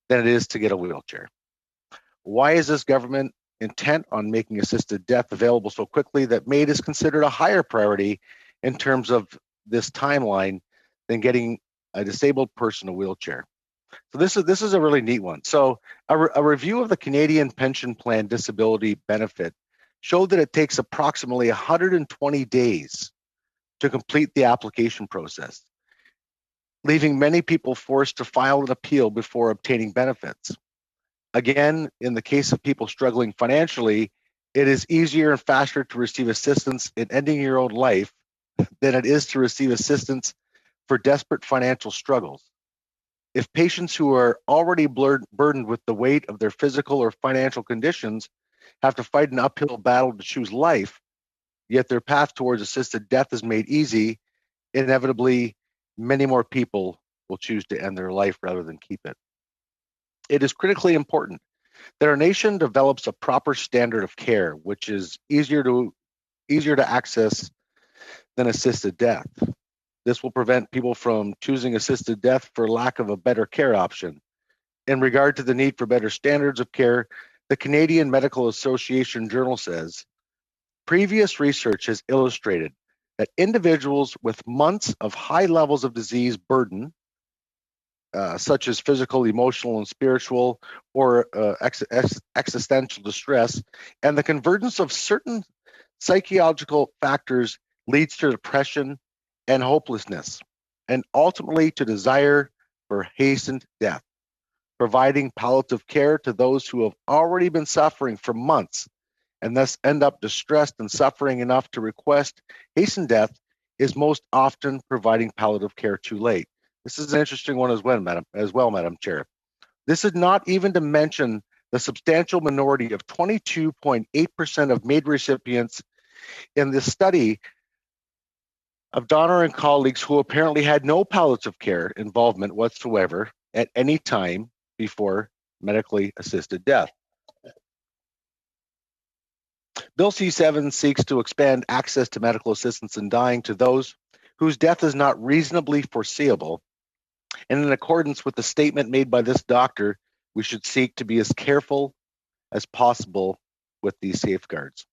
[SPEAKER 7] than it is to get a wheelchair. Why is this government intent on making assisted death available so quickly that MAID is considered a higher priority in terms of this timeline than getting a disabled person a wheelchair? So this is a really neat one. So a review of the Canadian Pension Plan disability benefit showed that it takes approximately 120 days to complete the application process, leaving many people forced to file an appeal before obtaining benefits. Again, in the case of people struggling financially, it is easier and faster to receive assistance in ending your own life than it is to receive assistance for desperate financial struggles. If patients who are already burdened with the weight of their physical or financial conditions have to fight an uphill battle to choose life, yet their path towards assisted death is made easy, inevitably, many more people will choose to end their life rather than keep it. It is critically important that our nation develops a proper standard of care, which is easier to access than assisted death. This will prevent people from choosing assisted death for lack of a better care option. In regard to the need for better standards of care, the Canadian Medical Association Journal says, previous research has illustrated that individuals with months of high levels of disease burden, such as physical, emotional, and spiritual, or existential distress, and the convergence of certain psychological factors leads to depression and hopelessness, and ultimately to desire for hastened death. Providing palliative care to those who have already been suffering for months and thus end up distressed and suffering enough to request hastened death is most often providing palliative care too late. This is an interesting one as well, Madam Chair. This is not even to mention the substantial minority of 22.8% of MAID recipients in this study of Donner and colleagues who apparently had no palliative care involvement whatsoever at any time before medically assisted death. Bill C-7 seeks to expand access to medical assistance in dying to those whose death is not reasonably foreseeable. And in accordance with the statement made by this doctor, we should seek to be as careful as possible with these safeguards.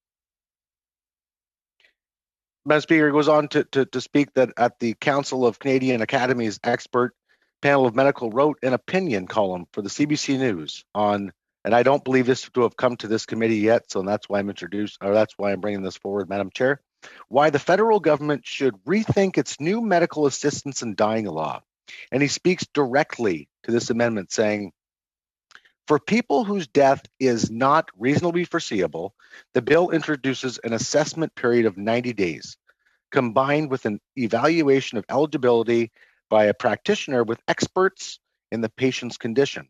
[SPEAKER 7] Madam Speaker goes on to speak that at the Council of Canadian Academies expert panel of medical wrote an opinion column for the CBC News on, and I don't believe this to have come to this committee yet, so that's why I'm bringing this forward, Madam Chair, why the federal government should rethink its new medical assistance in dying law. And he speaks directly to this amendment saying, for people whose death is not reasonably foreseeable, the bill introduces an assessment period of 90 days, combined with an evaluation of eligibility by a practitioner with experts in the patient's condition.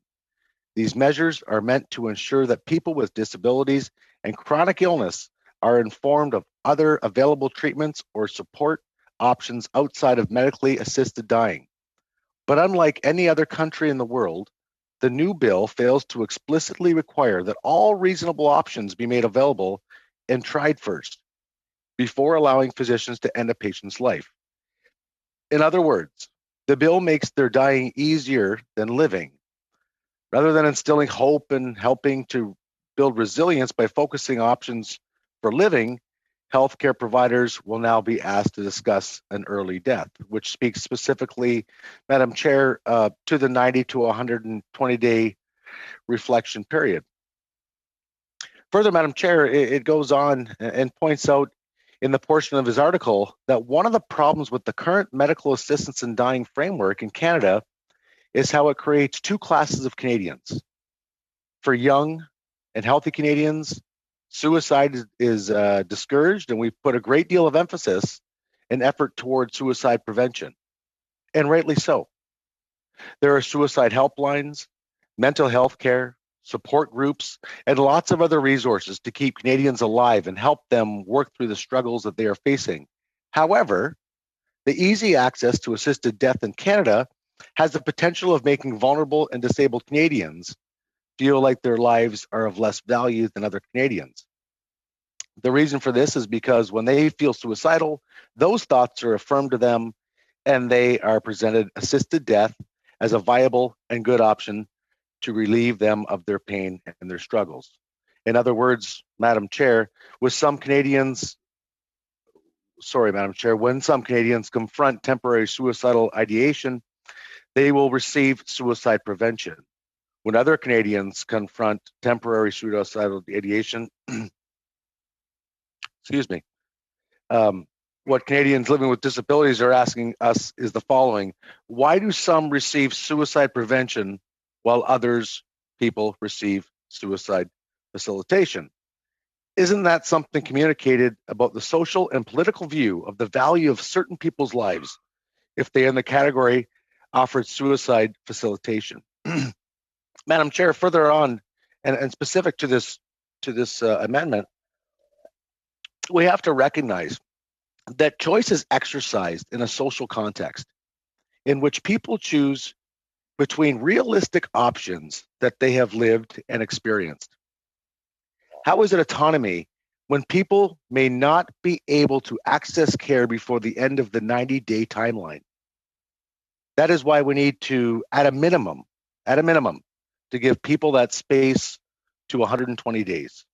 [SPEAKER 7] These measures are meant to ensure that people with disabilities and chronic illness are informed of other available treatments or support options outside of medically assisted dying. But unlike any other country in the world, the new bill fails to explicitly require that all reasonable options be made available and tried first before allowing physicians to end a patient's life. In other words, the bill makes their dying easier than living. Rather than instilling hope and helping to build resilience by focusing options for living, healthcare providers will now be asked to discuss an early death, which speaks specifically, Madam Chair, to the 90 to 120-day reflection period. Further, Madam Chair, it goes on and points out in the portion of his article that one of the problems with the current medical assistance in dying framework in Canada is how it creates two classes of Canadians. For young and healthy Canadians, suicide is discouraged, and we've put a great deal of emphasis and effort towards suicide prevention, and rightly so. There are suicide helplines, mental health care, support groups, and lots of other resources to keep Canadians alive and help them work through the struggles that they are facing. However, the easy access to assisted death in Canada has the potential of making vulnerable and disabled Canadians feel like their lives are of less value than other Canadians. The reason for this is because when they feel suicidal, those thoughts are affirmed to them and they are presented assisted death as a viable and good option to relieve them of their pain and their struggles. In other words, Madam Chair, when some Canadians confront temporary suicidal ideation, they will receive suicide prevention. When other Canadians confront temporary suicidal ideation, what Canadians living with disabilities are asking us is the following: why do some receive suicide prevention while people receive suicide facilitation? Isn't that something communicated about the social and political view of the value of certain people's lives if they are in the category offered suicide facilitation? Madam Chair, further on, and specific to this amendment, we have to recognize that choice is exercised in a social context in which people choose between realistic options that they have lived and experienced. How is it autonomy when people may not be able to access care before the end of the 90-day timeline? That is why we need to, at a minimum, to give people that space to 120 days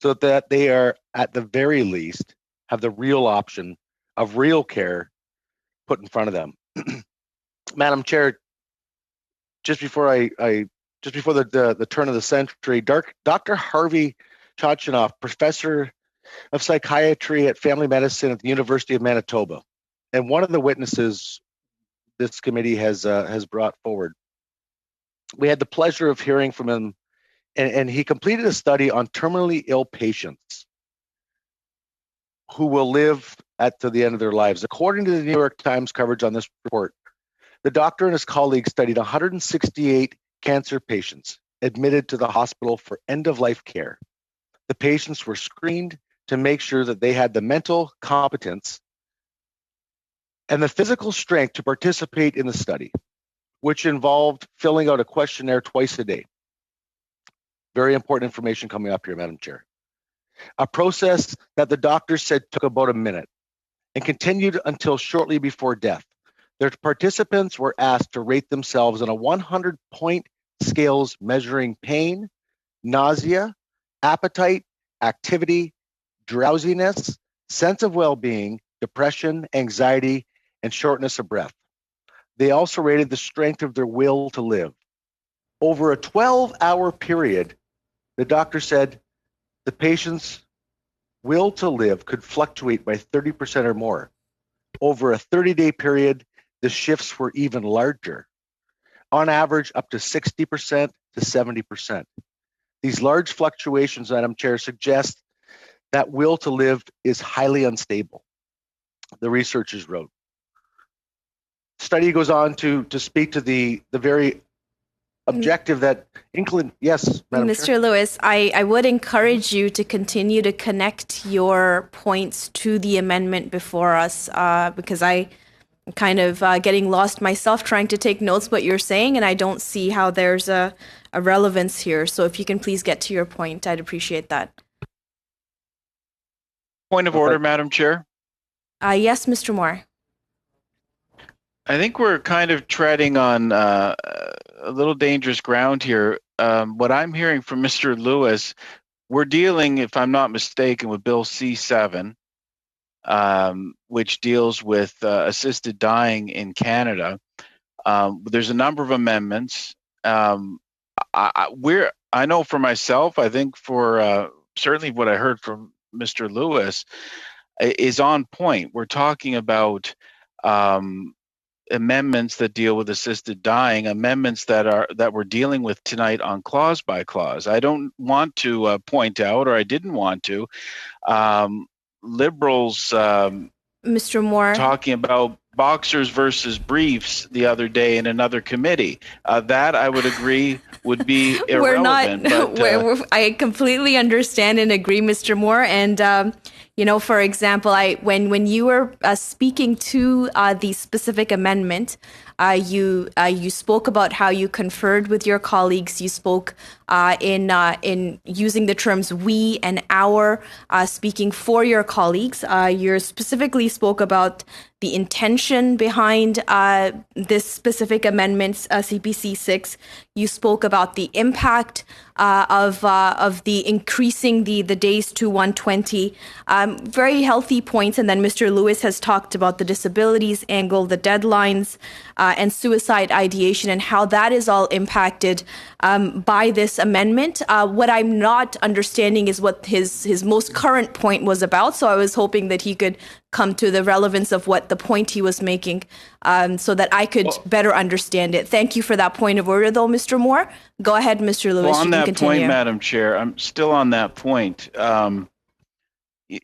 [SPEAKER 7] so that they are, at the very least, have the real option of real care put in front of them. Madam Chair, just before the turn of the century, Dr. Harvey Chochinov, professor of psychiatry at family medicine at the University of Manitoba, and one of the witnesses this committee has brought forward. We had the pleasure of hearing from him, and he completed a study on terminally ill patients who will live to the end of their lives. According to the New York Times coverage on this report, the doctor and his colleagues studied 168 cancer patients admitted to the hospital for end-of-life care. The patients were screened to make sure that they had the mental competence and the physical strength to participate in the study, which involved filling out a questionnaire twice a day. Very important information coming up here, Madam Chair. A process that the doctors said took about a minute and continued until shortly before death. Their participants were asked to rate themselves on a 100-point scales measuring pain, nausea, appetite, activity, drowsiness, sense of well-being, depression, anxiety, and shortness of breath. They also rated the strength of their will to live. Over a 12-hour period, the doctor said the patient's will to live could fluctuate by 30% or more. Over a 30-day period, the shifts were even larger, on average up to 60% to 70%. These large fluctuations, Madam Chair, suggest that will to live is highly unstable, the researchers wrote. Study goes on to speak to the very objective that include, yes, Madam
[SPEAKER 1] Mr.
[SPEAKER 7] Chair.
[SPEAKER 1] Lewis, I would encourage you to continue to connect your points to the amendment before us, because I'm kind of getting lost myself trying to take notes what you're saying, and I don't see how there's a relevance here. So if you can please get to your point, I'd appreciate that.
[SPEAKER 3] Point of order, Madam Chair.
[SPEAKER 1] Yes, Mr. Moore.
[SPEAKER 3] I think we're kind of treading on a little dangerous ground here. What I'm hearing from Mr. Lewis, we're dealing, if I'm not mistaken, with Bill C7, which deals with assisted dying in Canada. There's a number of amendments. I know for myself, I think for certainly what I heard from Mr. Lewis is on point. We're talking about amendments that deal with assisted dying, amendments that we're dealing with tonight on clause by clause. I don't want to point out, or I didn't want to, Liberals
[SPEAKER 1] Mr. Moore
[SPEAKER 3] talking about boxers versus briefs the other day in another committee. That I would agree would be irrelevant.
[SPEAKER 1] I completely understand and agree, Mr. Moore. And for example, when you were speaking to the specific amendment, you spoke about how you conferred with your colleagues. You spoke in using the terms "we" and "our," speaking for your colleagues. You specifically spoke about the intention behind this specific amendment, CPC 6. You spoke about the impact of the increasing the days to 120. Very healthy points. And then Mr. Lewis has talked about the disabilities angle, the deadlines, and suicide ideation, and how that is all impacted by this amendment. What I'm not understanding is what his most current point was about. So I was hoping that he could come to the relevance of what the point he was making, so that I could better understand it. Thank you for that point of order, though, Mr. Moore. Go ahead, Mr. Lewis.
[SPEAKER 3] Well, on that point, Madam Chair, I'm still on that point.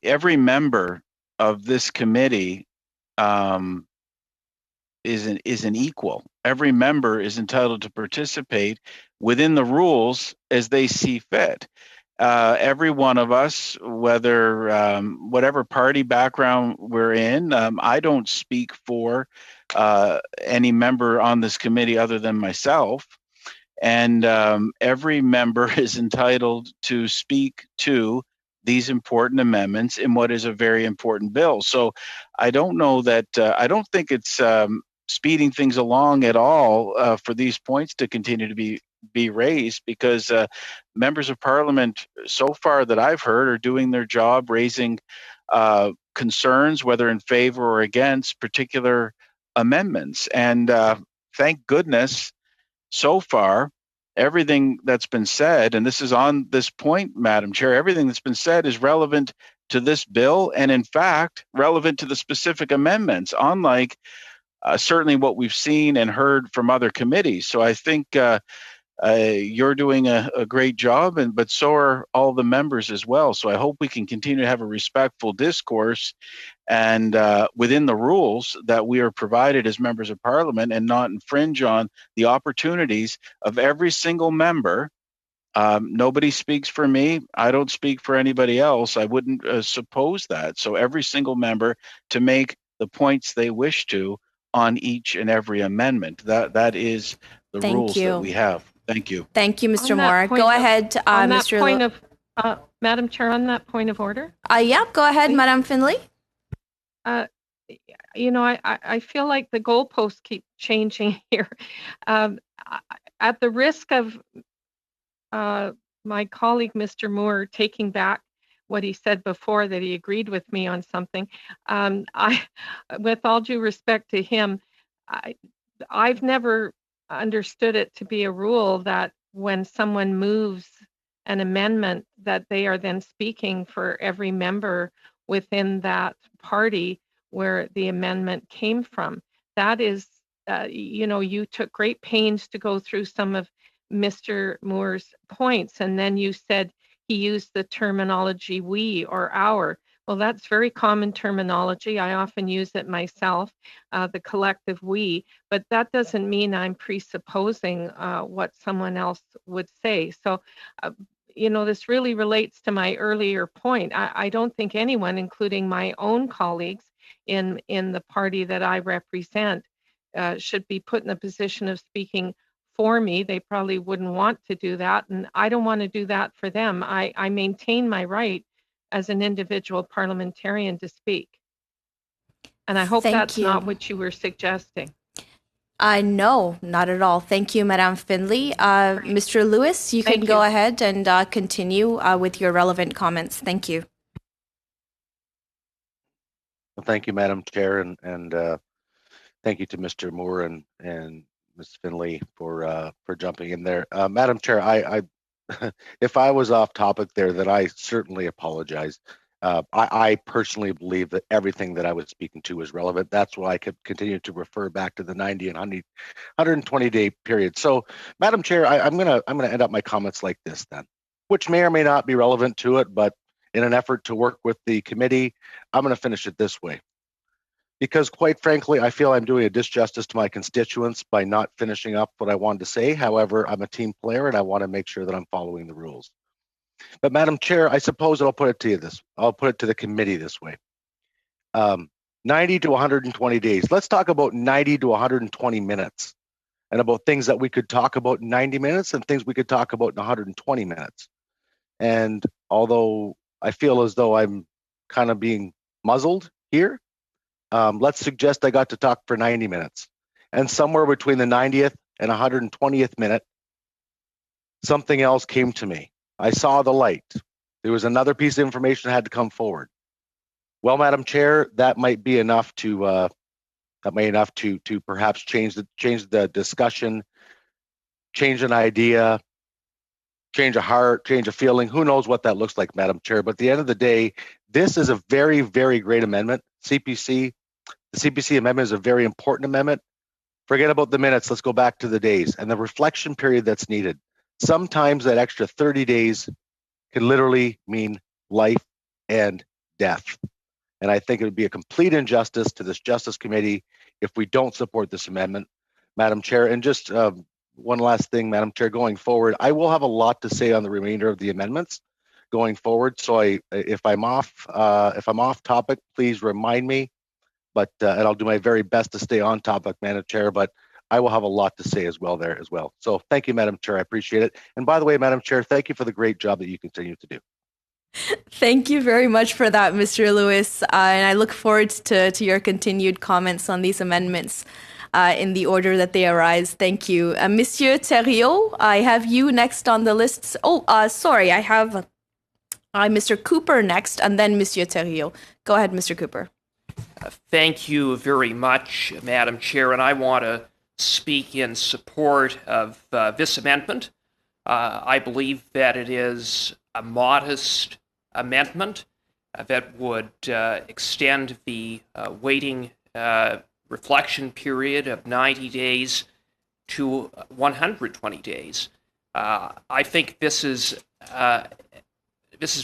[SPEAKER 3] Every member of this committee is an equal. Every member is entitled to participate within the rules as they see fit. Every one of us, whether whatever party background we're in, I don't speak for any member on this committee other than myself. And every member is entitled to speak to these important amendments in what is a very important bill. So I don't know that, I don't think it's speeding things along at all for these points to continue to be raised, because members of parliament so far that I've heard are doing their job, raising concerns, whether in favor or against particular amendments. And thank goodness, so far, everything that's been said, and this is on this point, Madam Chair, everything that's been said is relevant to this bill, and in fact, relevant to the specific amendments, unlike certainly what we've seen and heard from other committees. So I think you're doing a great job, but so are all the members as well. So I hope we can continue to have a respectful discourse and within the rules that we are provided as members of parliament, and not infringe on the opportunities of every single member. Nobody speaks for me. I don't speak for anybody else. I wouldn't suppose that. So every single member to make the points they wish to on each and every amendment. That is the
[SPEAKER 1] Thank
[SPEAKER 3] rules
[SPEAKER 1] you.
[SPEAKER 3] that we have. Thank you.
[SPEAKER 1] Thank you, Mr.
[SPEAKER 6] On that
[SPEAKER 1] Moore.
[SPEAKER 6] point
[SPEAKER 1] Go
[SPEAKER 6] of-
[SPEAKER 1] ahead,
[SPEAKER 6] on that
[SPEAKER 1] Mr.
[SPEAKER 6] point of, Madam Chair, on that point of order,
[SPEAKER 1] Yeah, go ahead, Madam Finley.
[SPEAKER 6] I feel like the goalposts keep changing here. At the risk of my colleague, Mr. Moore, taking back what he said before, that he agreed with me on something, with all due respect to him, I've never understood it to be a rule that when someone moves an amendment, that they are then speaking for every member within that party where the amendment came from. That is, you took great pains to go through some of Mr. Moore's points, and then you said he used the terminology we or our. Well, that's very common terminology. I often use it myself, the collective we, but that doesn't mean I'm presupposing what someone else would say. So, this really relates to my earlier point. I don't think anyone, including my own colleagues in the party that I represent, should be put in a position of speaking for me. They probably wouldn't want to do that, and I don't want to do that for them. I maintain my right as an individual parliamentarian to speak. And I hope that's not what you were suggesting.
[SPEAKER 1] No, not at all. Thank you, Madame Finley. Mr. Lewis, you can go ahead and continue with your relevant comments. Thank you.
[SPEAKER 7] Well, thank you, Madam Chair, and thank you to Mr. Moore and Ms. Finley for jumping in there. Madam Chair, I if I was off topic there, then I certainly apologize. I personally believe that everything that I was speaking to was relevant. That's why I could continue to refer back to the 90 and 120 day period. So, Madam Chair, I'm gonna end up my comments like this then, which may or may not be relevant to it, but in an effort to work with the committee, I'm gonna finish it this way. Because quite frankly, I feel I'm doing a disjustice to my constituents by not finishing up what I wanted to say. However, I'm a team player and I want to make sure that I'm following the rules. But Madam Chair, I suppose I'll put it to you I'll put it to the committee this way. 90 to 120 days. Let's talk about 90 to 120 minutes and about things that we could talk about in 90 minutes and things we could talk about in 120 minutes. And although I feel as though I'm kind of being muzzled here, let's suggest I got to talk for 90 minutes. And somewhere between the 90th and 120th minute, something else came to me. I saw the light. There was another piece of information that had to come forward. Well, Madam Chair, that might be enough to perhaps change the discussion, change an idea, change a heart, change a feeling. Who knows what that looks like, Madam Chair? But at the end of the day, this is a very, very great amendment. The CPC amendment is a very important amendment. Forget about the minutes. Let's go back to the days and the reflection period that's needed. Sometimes that extra 30 days can literally mean life and death. And I think it would be a complete injustice to this Justice Committee if we don't support this amendment, Madam Chair. And just one last thing, Madam Chair, going forward, I will have a lot to say on the remainder of the amendments going forward. So if I'm off topic, please remind me. But and I'll do my very best to stay on topic, Madam Chair. But I will have a lot to say as well there as well. So thank you, Madam Chair. I appreciate it. And by the way, Madam Chair, thank you for the great job that you continue to do.
[SPEAKER 1] Thank you very much for that, Mr. Lewis. And I look forward to your continued comments on these amendments in the order that they arise. Thank you. Monsieur Thériault, I have you next on the list. Sorry, I have Mr. Cooper next and then Monsieur Thériault. Go ahead, Mr. Cooper.
[SPEAKER 2] Thank you very much, Madam Chair, and I want to speak in support of this amendment. I believe that it is a modest amendment that would extend the waiting reflection period of 90 days to 120 days. I think this is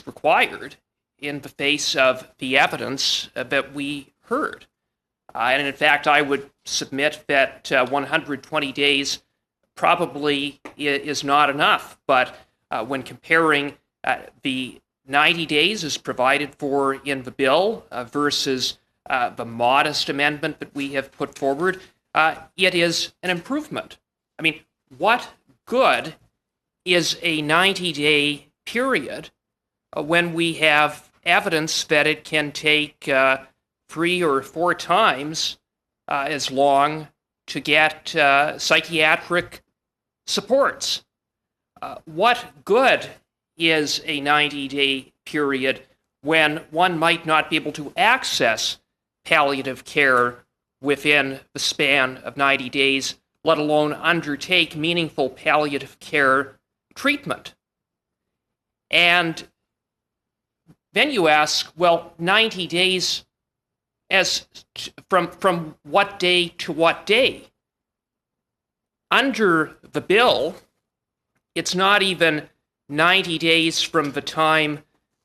[SPEAKER 2] required in the face of the evidence that we heard. And in fact, I would submit that 120 days probably is not enough. But when comparing the 90 days as provided for in the bill versus the modest amendment that we have put forward, it is an improvement. I mean, what good is a 90-day period when we have evidence that it can take 3 or 4 times as long to get psychiatric supports? What good is a 90-day period when one might not be able to access palliative care within the span of 90 days, let alone undertake meaningful palliative care treatment? And then you ask, well, 90 days as from what day to what day? Under the bill, it's not even 90 days from the time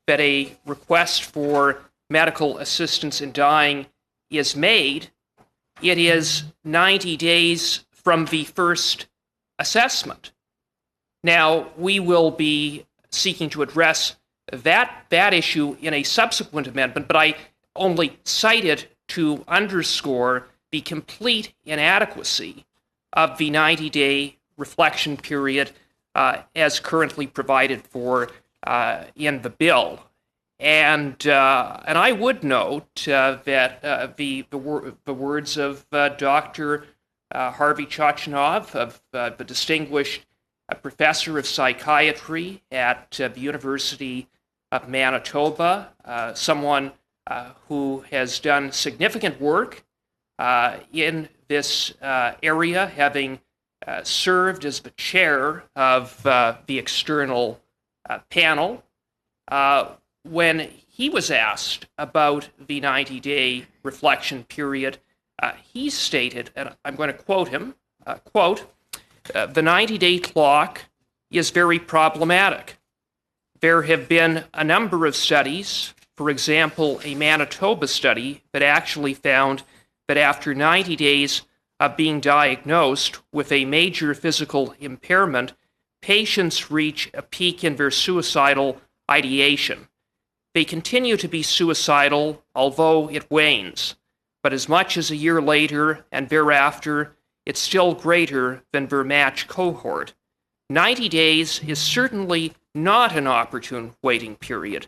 [SPEAKER 2] that a request for medical assistance in dying is made. It is 90 days from the first assessment. Now, we will be seeking to address that issue in a subsequent amendment, but I only cite it to underscore the complete inadequacy of the 90-day reflection period as currently provided for in the bill. And I would note that the words of Dr. Harvey Chochinov, of the distinguished professor of psychiatry at the University of Manitoba, someone who has done significant work in this area, having served as the chair of the external panel. When he was asked about the 90-day reflection period, he stated, and I'm going to quote him, quote, "The 90-day clock is very problematic. There have been a number of studies, for example, a Manitoba study that actually found that after 90 days of being diagnosed with a major physical impairment, patients reach a peak in their suicidal ideation. They continue to be suicidal, although it wanes, but as much as a year later and thereafter, it's still greater than their match cohort. 90 days is certainly not an opportune waiting period.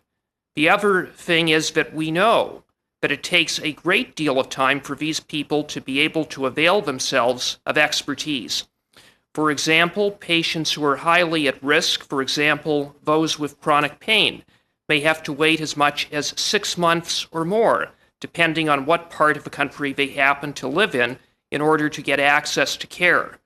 [SPEAKER 2] The other thing is that we know that it takes a great deal of time for these people to be able to avail themselves of expertise. For example, patients who are highly at risk, for example, those with chronic pain, may have to wait as much as 6 months or more, depending on what part of the country they happen to live in order to get access to care.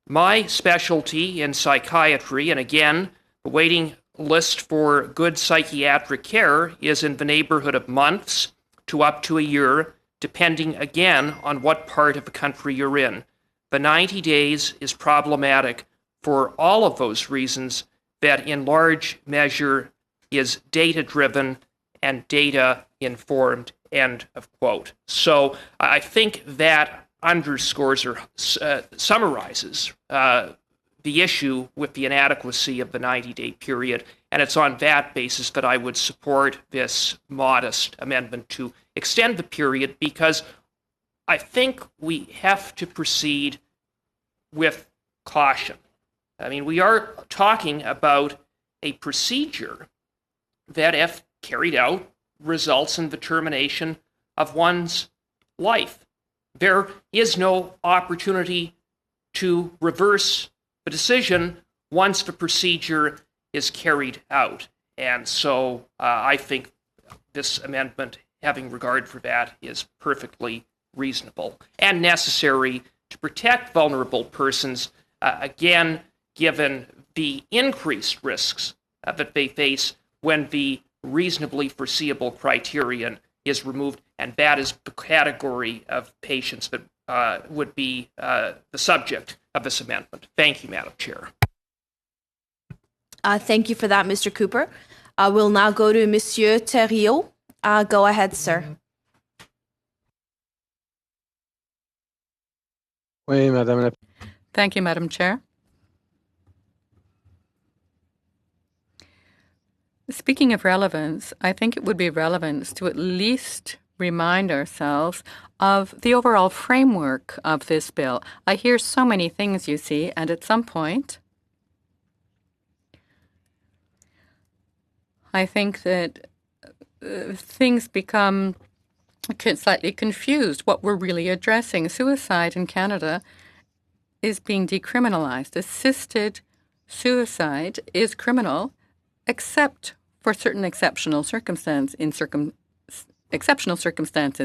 [SPEAKER 2] My specialty in psychiatry, and again, the waiting list for good psychiatric care is in the neighborhood of months to up to a year, depending again on what part of the country you're in. The 90 days is problematic for all of those reasons that in large measure is data-driven and data-informed, end of quote. So I think that underscores or summarizes the issue with the inadequacy of the 90-day period, and it's on that basis that I would support this modest amendment to extend the period, because I think we have to proceed with caution. I mean, we are talking about a procedure that, if carried out, results in the termination of one's life. There is no opportunity to reverse the decision once the procedure is carried out. And so I think this amendment, having regard for that, is perfectly reasonable and necessary to protect vulnerable persons, again, given the increased risks that they face when the reasonably foreseeable criterion is removed, and that is the category of patients that would be the subject of this amendment. Thank you, Madam Chair.
[SPEAKER 1] Thank you for that, Mr. Cooper. We'll now go to Monsieur Thériault. Go ahead, sir.
[SPEAKER 14] Oui, Madame la...
[SPEAKER 15] Thank you, Madam Chair. Speaking of relevance, I think it would be relevant to at least remind ourselves of the overall framework of this bill. I hear so many things, you see, and at some point, I think that things become slightly confused. What we're really addressing, suicide in Canada is being decriminalized. Assisted suicide is criminal, except for certain exceptional circumstances,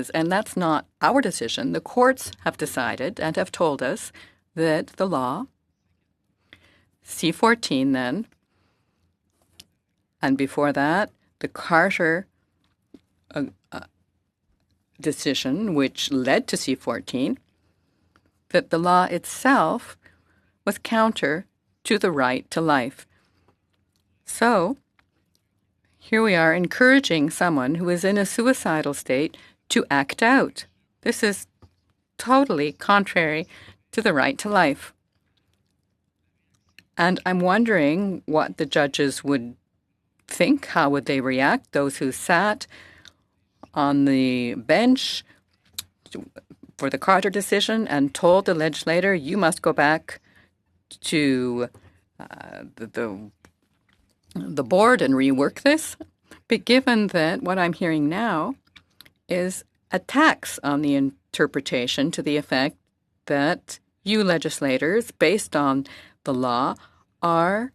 [SPEAKER 15] and that's not our decision. The courts have decided and have told us that the law, C-14 then, and before that, the Carter decision, which led to C-14, that the law itself was counter to the right to life. So, here we are encouraging someone who is in a suicidal state to act out. This is totally contrary to the right to life. And I'm wondering what the judges would think. How would they react? Those who sat on the bench for the Carter decision and told the legislator, you must go back to the board and rework this. But given that what I'm hearing now is attacks on the interpretation to the effect that you legislators, based on the law, are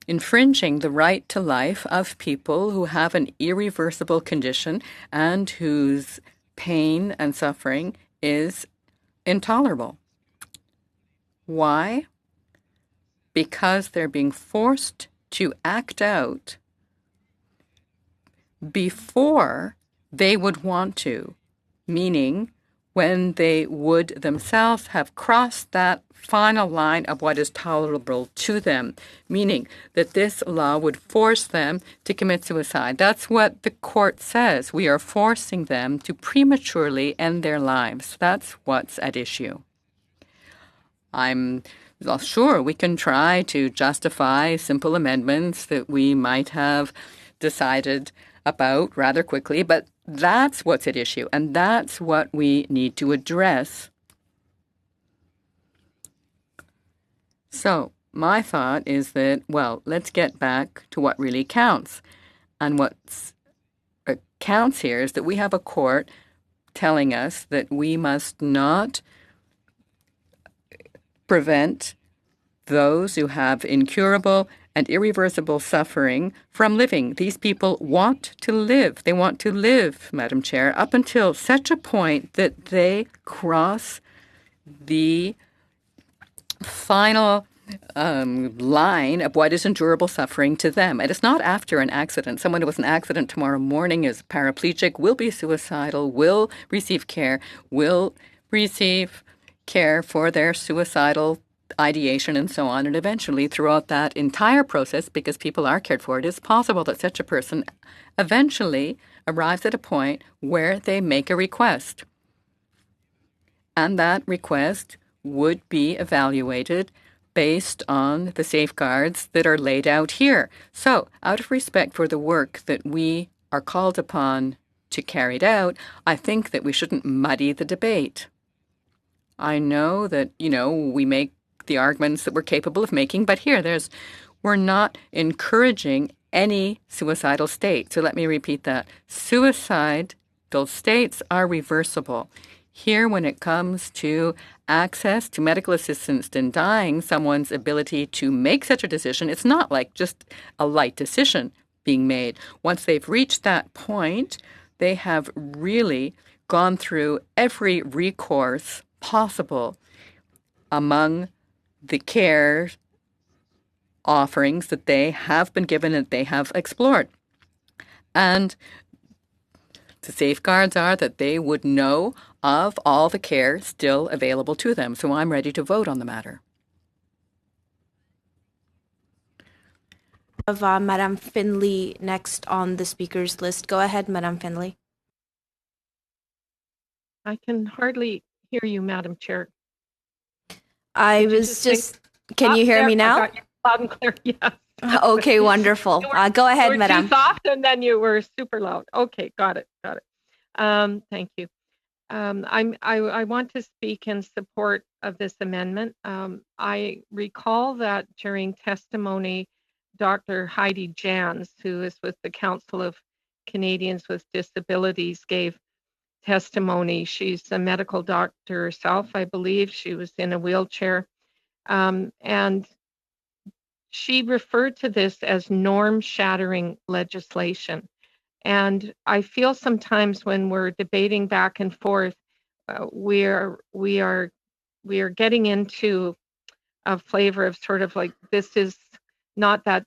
[SPEAKER 15] infringing the right to life of people who have an irreversible condition and whose pain and suffering is intolerable. Why? Because they're being forced to act out before they would want to, meaning when they would themselves have crossed that final line of what is tolerable to them, meaning that this law would force them to commit suicide. That's what the court says. We are forcing them to prematurely end their lives. That's what's at issue. Well, sure, we can try to justify simple amendments that we might have decided about rather quickly, but that's what's at issue, and that's what we need to address. So my thought is that, well, let's get back to what really counts. And what counts here is that we have a court telling us that we must not prevent those who have incurable and irreversible suffering from living. These people want to live. They want to live, Madam Chair, up until such a point that they cross the final line of what is endurable suffering to them. And it's not after an accident. Someone who has an accident tomorrow morning is paraplegic, will be suicidal, will receive care for their suicidal ideation and so on. And eventually, throughout that entire process, because people are cared for, it is possible that such a person eventually arrives at a point where they make a request. And that request would be evaluated based on the safeguards that are laid out here. So, out of respect for the work that we are called upon to carry out, I think that we shouldn't muddy the debate. I know that, we make the arguments that we're capable of making, but here we're not encouraging any suicidal state. So let me repeat that. Suicidal states are reversible. Here, when it comes to access to medical assistance denying someone's ability to make such a decision, it's not like just a light decision being made. Once they've reached that point, they have really gone through every recourse possible among the care offerings that they have been given and they have explored. And the safeguards are that they would know of all the care still available to them. So I'm ready to vote on the matter.
[SPEAKER 1] Of Madame Finley next on the speakers list. Go ahead, Madame Finley.
[SPEAKER 6] I can hardly hear you, Madam Chair.
[SPEAKER 1] I was just, can you hear me now?
[SPEAKER 6] I got you loud and clear, yes.
[SPEAKER 1] Okay, wonderful. Go ahead,
[SPEAKER 6] you were
[SPEAKER 1] Madame.
[SPEAKER 6] too soft and then you were super loud. Okay, got it. Thank you. I want to speak in support of this amendment. I recall that during testimony, Dr. Heidi Jans, who is with the Council of Canadians with Disabilities, gave testimony. She's a medical doctor herself, I believe. She was in a wheelchair. And she referred to this as norm-shattering legislation. And I feel sometimes when we're debating back and forth, we are getting into a flavor of sort of like, this is not that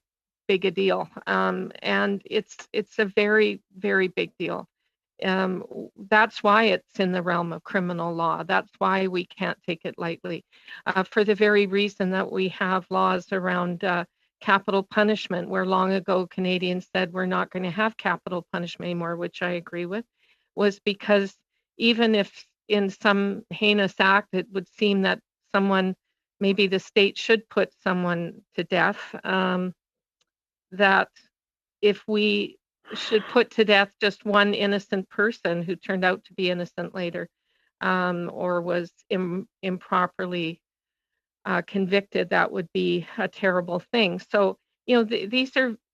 [SPEAKER 6] big a deal, and it's a very, very big deal. That's why it's in the realm of criminal law. That's why we can't take it lightly, for the very reason that we have laws around capital punishment, where long ago Canadians said we're not going to have capital punishment anymore, which I agree with, was because even if in some heinous act it would seem that someone, maybe the state should put someone to death, that if we should put to death just one innocent person who turned out to be innocent later, or was improperly convicted, that would be a terrible thing. So, you know,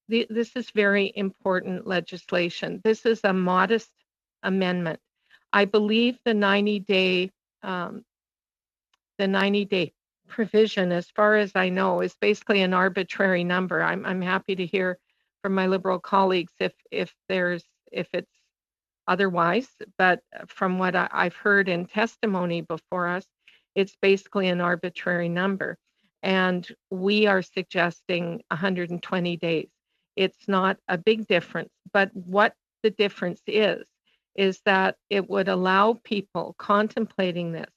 [SPEAKER 6] this is very important legislation. This is a modest amendment. I believe the 90-day provision, as far as I know, is basically an arbitrary number. I'm happy to hear from my Liberal colleagues if it's otherwise, but from what I've heard in testimony before us, it's basically an arbitrary number. And we are suggesting 120 days. It's not a big difference, but what the difference is that it would allow people contemplating this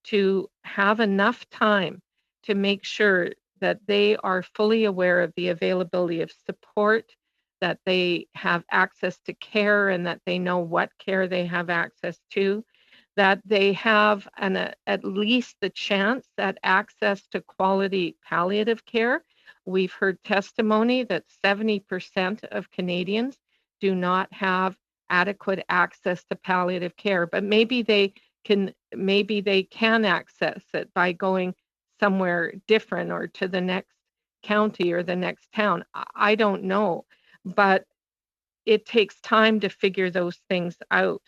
[SPEAKER 6] to have enough time to make sure that they are fully aware of the availability of support, that they have access to care, and that they know what care they have access to, that they have at least the chance at access to quality palliative care. We've heard testimony that 70% of Canadians do not have adequate access to palliative care, but maybe they can access it by going somewhere different or to the next county or the next town. I don't know, but it takes time to figure those things out.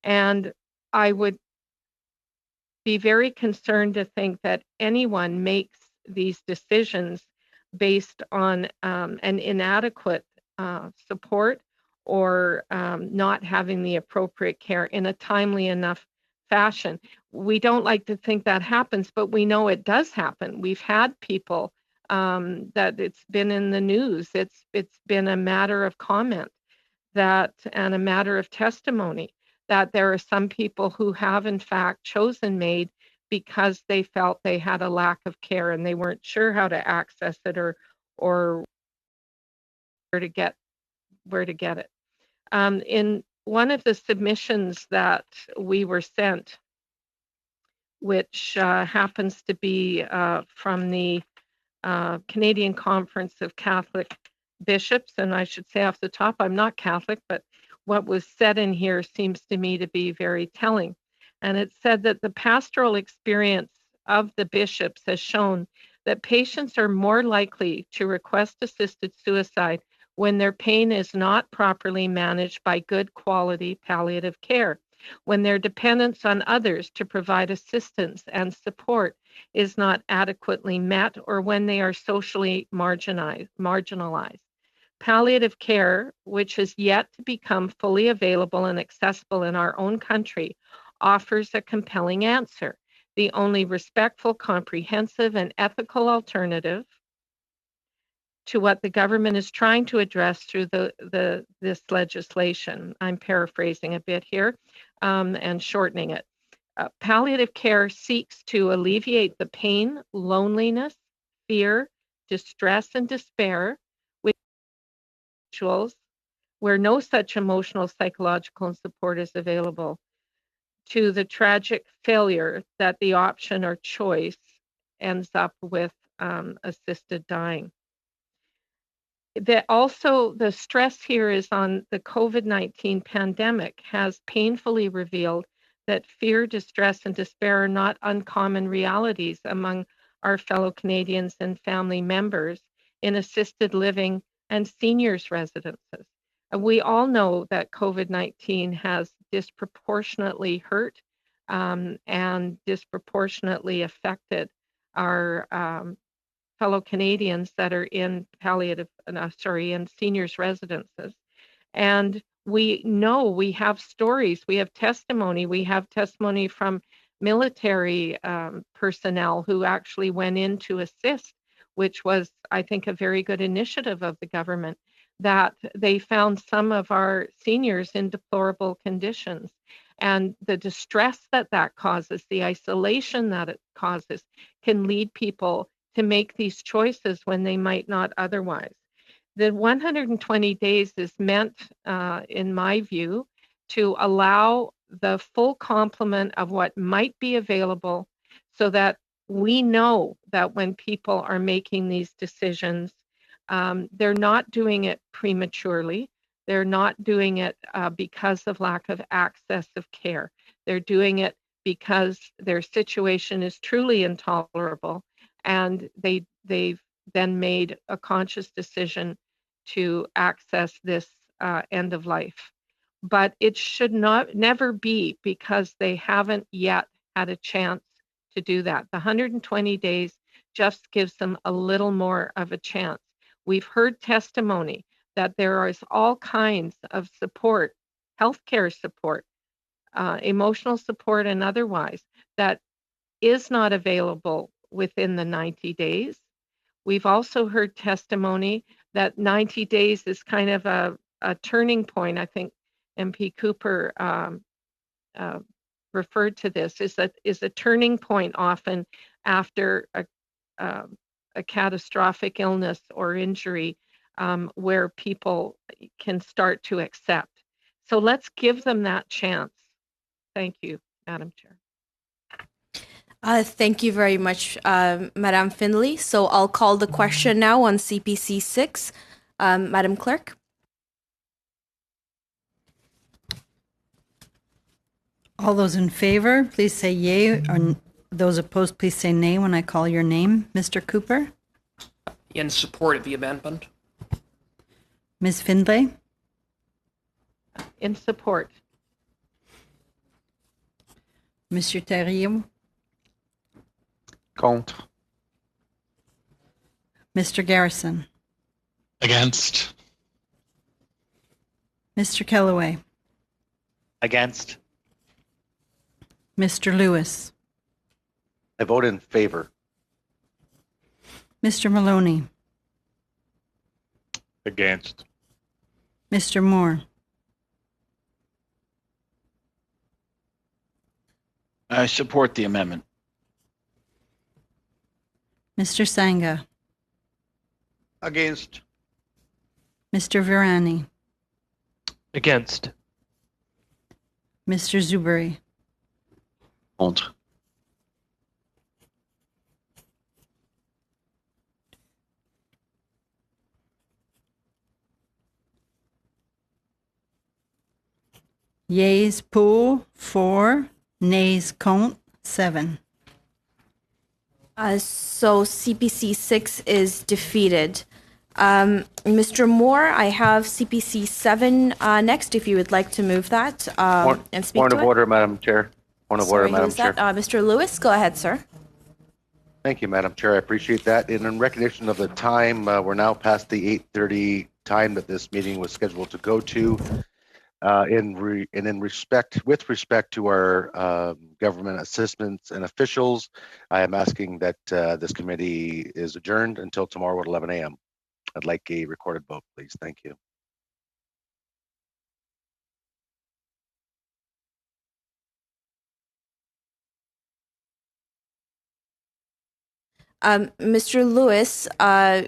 [SPEAKER 6] And I would be very concerned to think that anyone makes these decisions based on an inadequate support or not having the appropriate care in a timely enough fashion. We don't like to think that happens, but we know it does happen. We've had people that it's been in the news. It's been a matter of comment and a matter of testimony that there are some people who have in fact chosen MAID because they felt they had a lack of care and they weren't sure how to access it or where to get it. In one of the submissions that we were sent, which happens to be from the Canadian Conference of Catholic Bishops, and I should say off the top, I'm not Catholic, but what was said in here seems to me to be very telling. And it said that the pastoral experience of the bishops has shown that patients are more likely to request assisted suicide when their pain is not properly managed by good quality palliative care, when their dependence on others to provide assistance and support is not adequately met, or when they are socially marginalized. Palliative care, which is yet to become fully available and accessible in our own country, offers a compelling answer, the only respectful, comprehensive, and ethical alternative to what the government is trying to address through this legislation. I'm paraphrasing a bit here and shortening it. Palliative care seeks to alleviate the pain, loneliness, fear, distress, and despair with individuals where no such emotional, psychological, and support is available, to the tragic failure that the option or choice ends up with assisted dying. Also, the stress here is on the COVID-19 pandemic has painfully revealed that fear, distress, and despair are not uncommon realities among our fellow Canadians and family members in assisted living and seniors residences. We all know that COVID-19 has disproportionately hurt and disproportionately affected our fellow Canadians that are in in seniors residences. And we know, we have stories, we have testimony from military personnel who actually went in to assist, which was, I think, a very good initiative of the government, that they found some of our seniors in deplorable conditions. And the distress that causes, the isolation that it causes, can lead people to make these choices when they might not otherwise. The 120 days is meant, in my view, to allow the full complement of what might be available so that we know that when people are making these decisions, they're not doing it prematurely. They're not doing it because of lack of access of care. They're doing it because their situation is truly intolerable, and they've then made a conscious decision to access this end of life. But it should never be because they haven't yet had a chance to do that. The 120 days just gives them a little more of a chance. We've heard testimony that there is all kinds of support, healthcare support, emotional support, and otherwise, that is not available within the 90 days. We've also heard testimony that 90 days is kind of a turning point. I think MP Cooper referred to this, is a turning point often after a catastrophic illness or injury, where people can start to accept. So let's give them that chance. Thank you, Madam Chair.
[SPEAKER 1] Thank you very much, Madam Findlay. So I'll call the question now on CPC 6. Madam Clerk.
[SPEAKER 10] All those in favor, please say yay, or those opposed, please say nay when I call your name. Mr. Cooper?
[SPEAKER 2] In support of the amendment.
[SPEAKER 10] Ms. Findlay?
[SPEAKER 6] In support.
[SPEAKER 10] Monsieur Thériault?
[SPEAKER 14] Contre.
[SPEAKER 10] Mr. Garrison?
[SPEAKER 9] Against.
[SPEAKER 10] Mr. Kellaway?
[SPEAKER 11] Against.
[SPEAKER 10] Mr. Lewis?
[SPEAKER 7] I vote in favor.
[SPEAKER 10] Mr. Maloney?
[SPEAKER 5] Against.
[SPEAKER 10] Mr. Moore?
[SPEAKER 3] I support the amendment.
[SPEAKER 10] Mr. Sanga?
[SPEAKER 12] Against.
[SPEAKER 10] Mr. Virani?
[SPEAKER 4] Against.
[SPEAKER 10] Mr. Zuberi?
[SPEAKER 3] Contre.
[SPEAKER 10] Yeas pour 4, nays contre 7.
[SPEAKER 1] So CPC 6 is defeated. Mr. Moore, I have CPC 7 next, if you would like to move that and speak
[SPEAKER 7] Point
[SPEAKER 1] to
[SPEAKER 7] of
[SPEAKER 1] it.
[SPEAKER 7] order, Madam Chair. Point of order,
[SPEAKER 1] Sorry, who
[SPEAKER 7] Madam
[SPEAKER 1] is
[SPEAKER 7] Chair.
[SPEAKER 1] that? Mr. Lewis, go ahead, sir.
[SPEAKER 7] Thank you, Madam Chair. I appreciate that. And in recognition of the time, we're now past the 8:30 time that this meeting was scheduled to go to. With respect to our government assistants and officials, I am asking that this committee is adjourned until tomorrow at 11 a.m. I'd like a recorded vote, please. Thank you.
[SPEAKER 1] Mr. Lewis,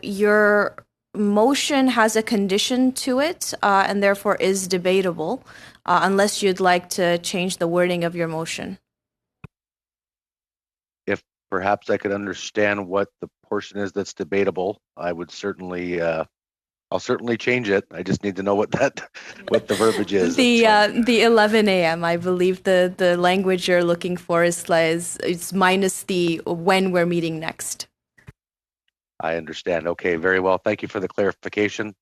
[SPEAKER 1] your motion has a condition to it and therefore is debatable, unless you'd like to change the wording of your motion.
[SPEAKER 7] If perhaps I could understand what the portion is that's debatable, I would certainly I'll certainly change it. I just need to know what the verbiage is.
[SPEAKER 1] The 11 a.m. I believe the language you're looking for is it's minus the when we're meeting next.
[SPEAKER 7] I understand. Okay, very well. Thank you for the clarification.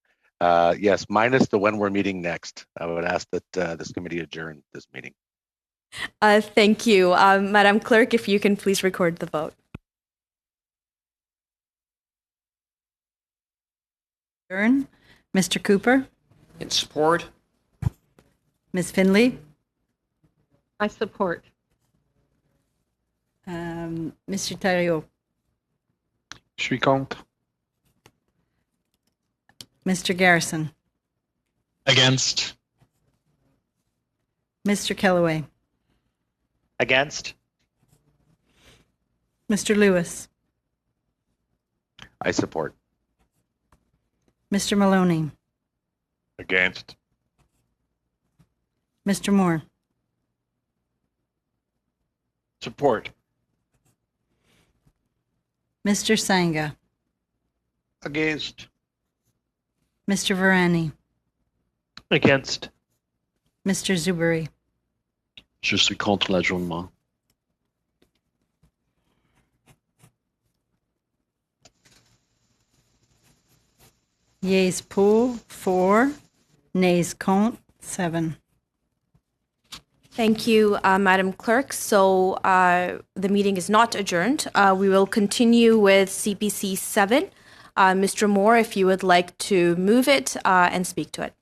[SPEAKER 7] Yes, minus the when we're meeting next. I would ask that this committee adjourn this meeting.
[SPEAKER 1] Thank you. Madam Clerk, if you can please record the vote.
[SPEAKER 10] Mr. Cooper?
[SPEAKER 2] In support.
[SPEAKER 10] Ms. Finley?
[SPEAKER 6] I support.
[SPEAKER 10] Mr. Thériault?
[SPEAKER 14] Je suis contre.
[SPEAKER 10] Mr. Garrison?
[SPEAKER 9] Against.
[SPEAKER 10] Mr. Kellaway?
[SPEAKER 11] Against.
[SPEAKER 10] Mr. Lewis?
[SPEAKER 7] I support.
[SPEAKER 10] Mr. Maloney?
[SPEAKER 5] Against.
[SPEAKER 10] Mr. Moore?
[SPEAKER 3] Support.
[SPEAKER 10] Mr. Sanga?
[SPEAKER 12] Against.
[SPEAKER 10] Mr. Varani?
[SPEAKER 4] Against.
[SPEAKER 10] Mr. Zuberi?
[SPEAKER 16] Je suis contre l'adjournement.
[SPEAKER 10] Yeas pour 4, nays contre 7.
[SPEAKER 1] Thank you, Madam Clerk. So the meeting is not adjourned. We will continue with CPC 7. Mr. Moore, if you would like to move it and speak to it.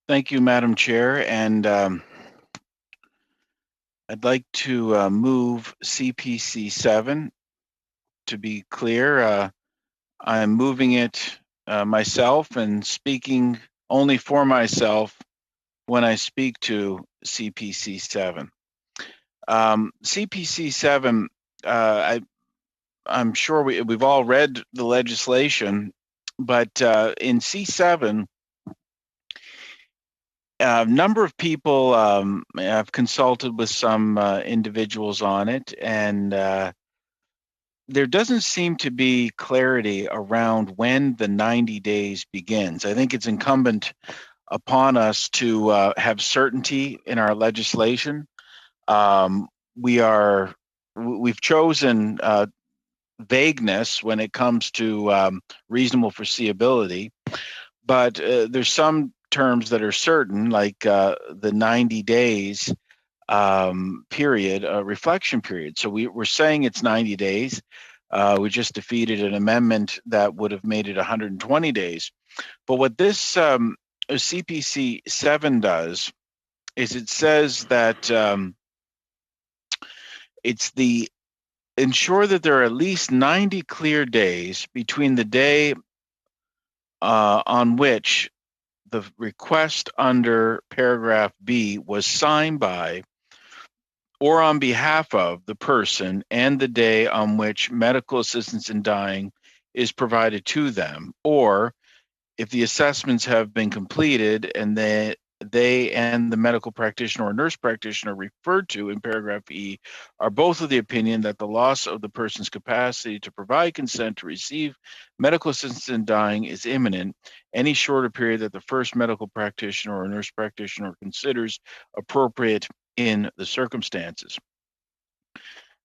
[SPEAKER 3] Thank you, Madam Chair. And I'd like to move CPC 7. To be clear, I'm moving it myself and speaking only for myself when I speak to CPC 7. CPC 7, I'm sure we've all read the legislation, but in C7, a number of people have consulted with some individuals on it, and there doesn't seem to be clarity around when the 90 days begins. I think it's incumbent upon us to have certainty in our legislation. We've chosen vagueness when it comes to reasonable foreseeability, but there's some terms that are certain, like the 90 days period, reflection period. So we're saying it's 90 days. We just defeated an amendment that would have made it 120 days. But what this CPC 7 does is it says that it's the ensure that there are at least 90 clear days between the day on which the request under paragraph B was signed by or on behalf of the person and the day on which medical assistance in dying is provided to them, or if the assessments have been completed and they and the medical practitioner or nurse practitioner referred to in paragraph E are both of the opinion that the loss of the person's capacity to provide consent to receive medical assistance in dying is imminent, any shorter period that the first medical practitioner or nurse practitioner considers appropriate in the circumstances.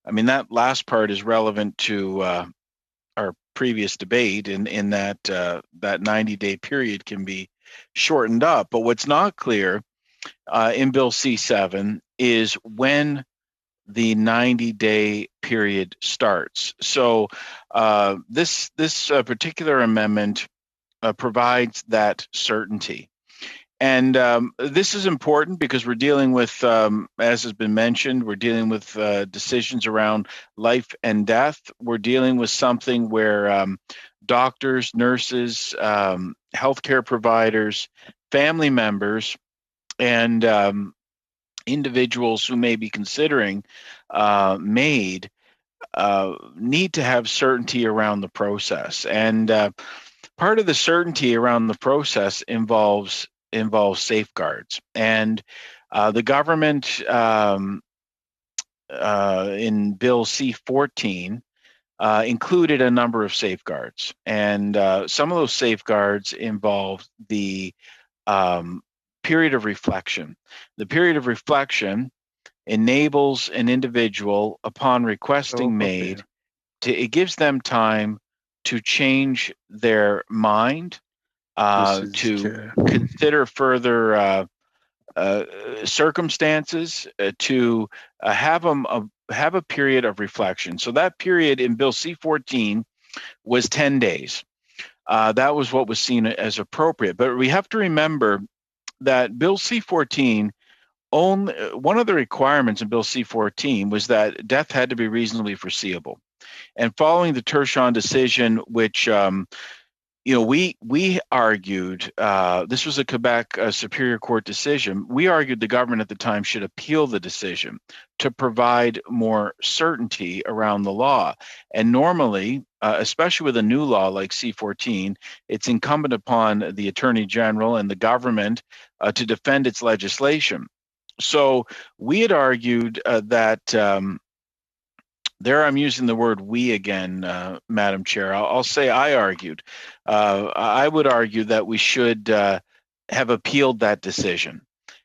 [SPEAKER 3] I mean, that last part is relevant to our previous debate in that that 90-day period can be shortened up. But what's not clear in Bill C7 is when the 90-day period starts. So this particular amendment provides that certainty. And this is important because we're dealing with, as has been mentioned, we're dealing with decisions around life and death. We're dealing with something where doctors, nurses, healthcare providers, family members, and individuals who may be considering MAID need to have certainty around the process. And part of the certainty around the process involves safeguards. And the government in Bill C-14 included a number of safeguards, and some of those safeguards involved the period of reflection. The period of reflection enables an individual, upon requesting made, it gives them time to change their mind, to consider further circumstances, to have a period of reflection. So that period in Bill C-14 was 10 days. That was what was seen as appropriate. But we have to remember that Bill C-14, one of the requirements in Bill C-14 was that death had to be reasonably foreseeable. And following the Turchon decision, which we argued, this was a Quebec Superior Court decision. We argued the government at the time should appeal the decision to provide more certainty around the law. And normally, especially with a new law like C-14, it's incumbent upon the Attorney General and the government to defend its legislation. So we had argued that there I'm using the word we again, Madam Chair. I'll say I argued. I would argue that we should have appealed that decision,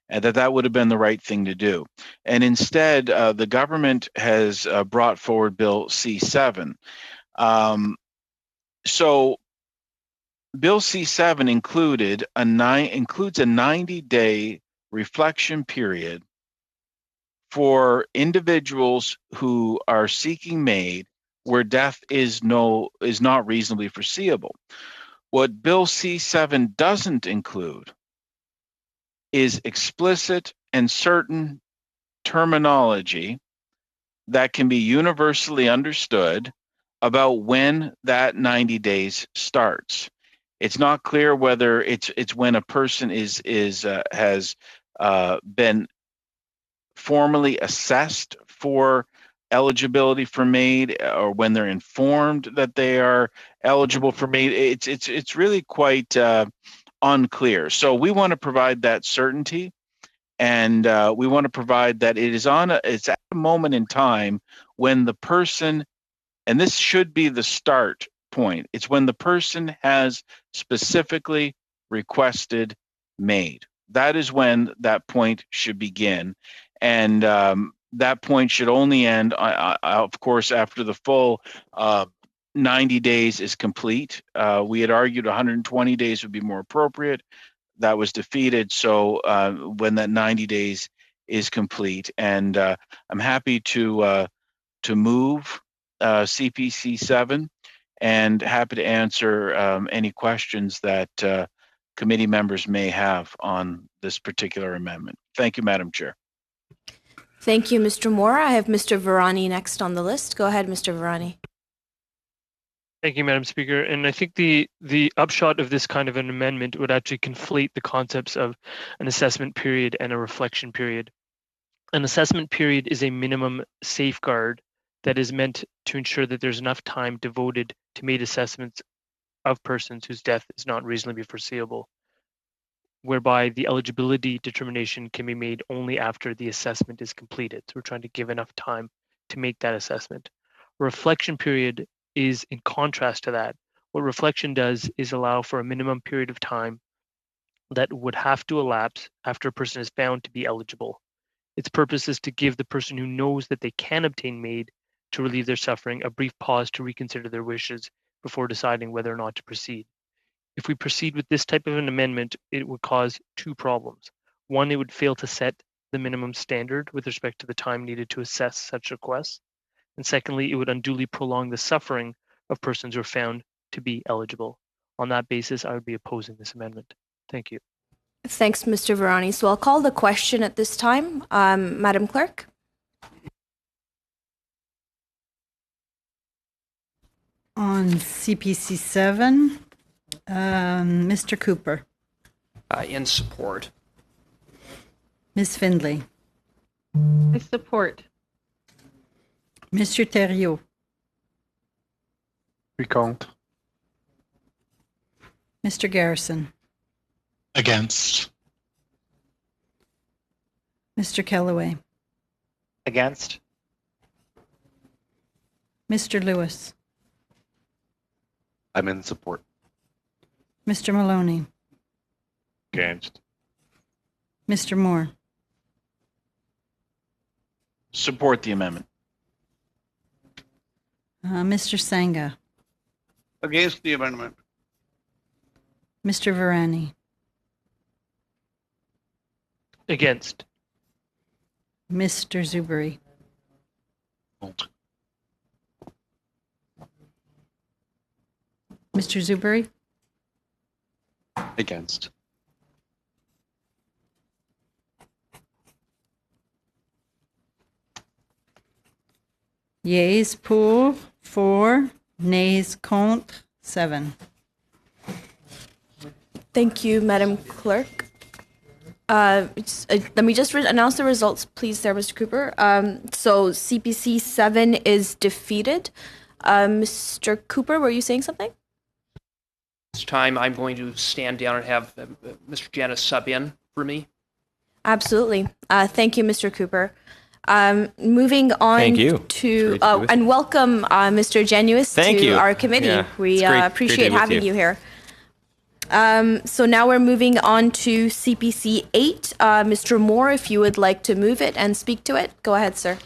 [SPEAKER 3] and that would have been the right thing to do. And instead, the government has brought forward Bill C-7. So Bill C-7 includes a 90-day reflection period for individuals who are seeking MAID where death is not reasonably foreseeable. What Bill C-7 doesn't include is explicit and certain terminology that can be universally understood about when that 90 days starts. It's not clear whether it's when a person has been formally assessed for eligibility for MAID, or when they're informed that they are eligible for MAID. It's really quite unclear. So we want to provide that certainty, and we want to provide that it's at a moment in time when the person, and this should be the start point, it's when the person has specifically requested MAID. That is when that point should begin. And that point should only end, of course, after the full 90 days is complete. We had argued 120 days would be more appropriate. That was defeated. So when that 90 days is complete, and I'm happy to move CPC 7, and happy to answer any questions that committee members may have on this particular amendment. Thank you, Madam Chair.
[SPEAKER 1] Thank you, Mr. Moore. I have Mr. Virani next on the list. Go ahead, Mr. Virani.
[SPEAKER 4] Thank you, Madam Speaker. And I think the upshot of this kind of an amendment would actually conflate the concepts of an assessment period and a reflection period. An assessment period is a minimum safeguard that is meant to ensure that there's enough time devoted to MAID assessments of persons whose death is not reasonably foreseeable, whereby the eligibility determination can be made only after the assessment is completed. So we're trying to give enough time to make that assessment. A reflection period is in contrast to that. What reflection does is allow for a minimum period of time that would have to elapse after a person is found to be eligible. Its purpose is to give the person who knows that they can obtain MAID to relieve their suffering a brief pause to reconsider their wishes before deciding whether or not to proceed. If we proceed with this type of an amendment, it would cause two problems. One, it would fail to set the minimum standard with respect to the time needed to assess such requests. And secondly, it would unduly prolong the suffering of persons who are found to be eligible. On that basis, I would be opposing this amendment. Thank you.
[SPEAKER 1] Thanks, Mr. Virani. So I'll call the question at this time. Madam Clerk.
[SPEAKER 10] On CPC 7, Mr. Cooper.
[SPEAKER 2] In support.
[SPEAKER 10] Ms. Findlay.
[SPEAKER 6] I support.
[SPEAKER 10] Mr. Thériault.
[SPEAKER 14] Contre.
[SPEAKER 10] Mr. Garrison.
[SPEAKER 9] Against.
[SPEAKER 10] Mr. Kellaway.
[SPEAKER 11] Against.
[SPEAKER 10] Mr. Lewis,
[SPEAKER 7] I'm in support.
[SPEAKER 10] Mr. Maloney,
[SPEAKER 5] Against.
[SPEAKER 10] Mr. Moore,
[SPEAKER 3] Support the amendment.
[SPEAKER 10] Mr. Sangha,
[SPEAKER 12] Against the amendment.
[SPEAKER 10] Mr. Virani,
[SPEAKER 4] Against.
[SPEAKER 10] Mr. Zuberi,
[SPEAKER 16] Contre.
[SPEAKER 10] Mr. Zuberi,
[SPEAKER 16] Against.
[SPEAKER 10] Yeas pour 4, nays contre 7.
[SPEAKER 1] Thank you, Madam Clerk. Let me just announce the results, please, there, Mr. Cooper. So CPC 7 is defeated. Mr. Cooper, were you saying something?
[SPEAKER 2] This time I'm going to stand down and have Mr. Janus sub in for me.
[SPEAKER 1] Absolutely. Thank you, Mr. Cooper. Moving on
[SPEAKER 17] Thank you.
[SPEAKER 1] to and welcome Mr. Genuis
[SPEAKER 17] Thank
[SPEAKER 1] to
[SPEAKER 17] you.
[SPEAKER 1] our committee.
[SPEAKER 17] Yeah,
[SPEAKER 1] We
[SPEAKER 17] it's great
[SPEAKER 1] appreciate
[SPEAKER 17] to be with
[SPEAKER 1] having
[SPEAKER 17] you.
[SPEAKER 1] you here. So now we're moving on to CPC 8. Mr. Moore, if you would like to move it and speak to it, go ahead, sir.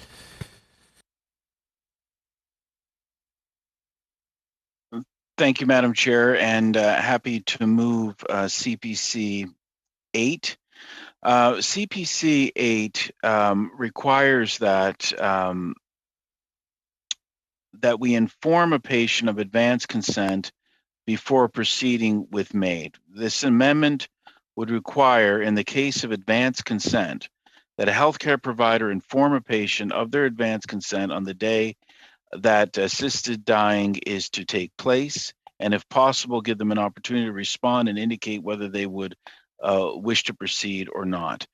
[SPEAKER 3] Thank you, Madam Chair, and happy to move CPC 8. CPC 8 requires that that we inform a patient of advance consent before proceeding with MAID. This amendment would require, in the case of advance consent, that a healthcare provider inform a patient of their advance consent on the day that assisted dying is to take place, and if possible, give them an opportunity to respond and indicate whether they would wish to proceed or not.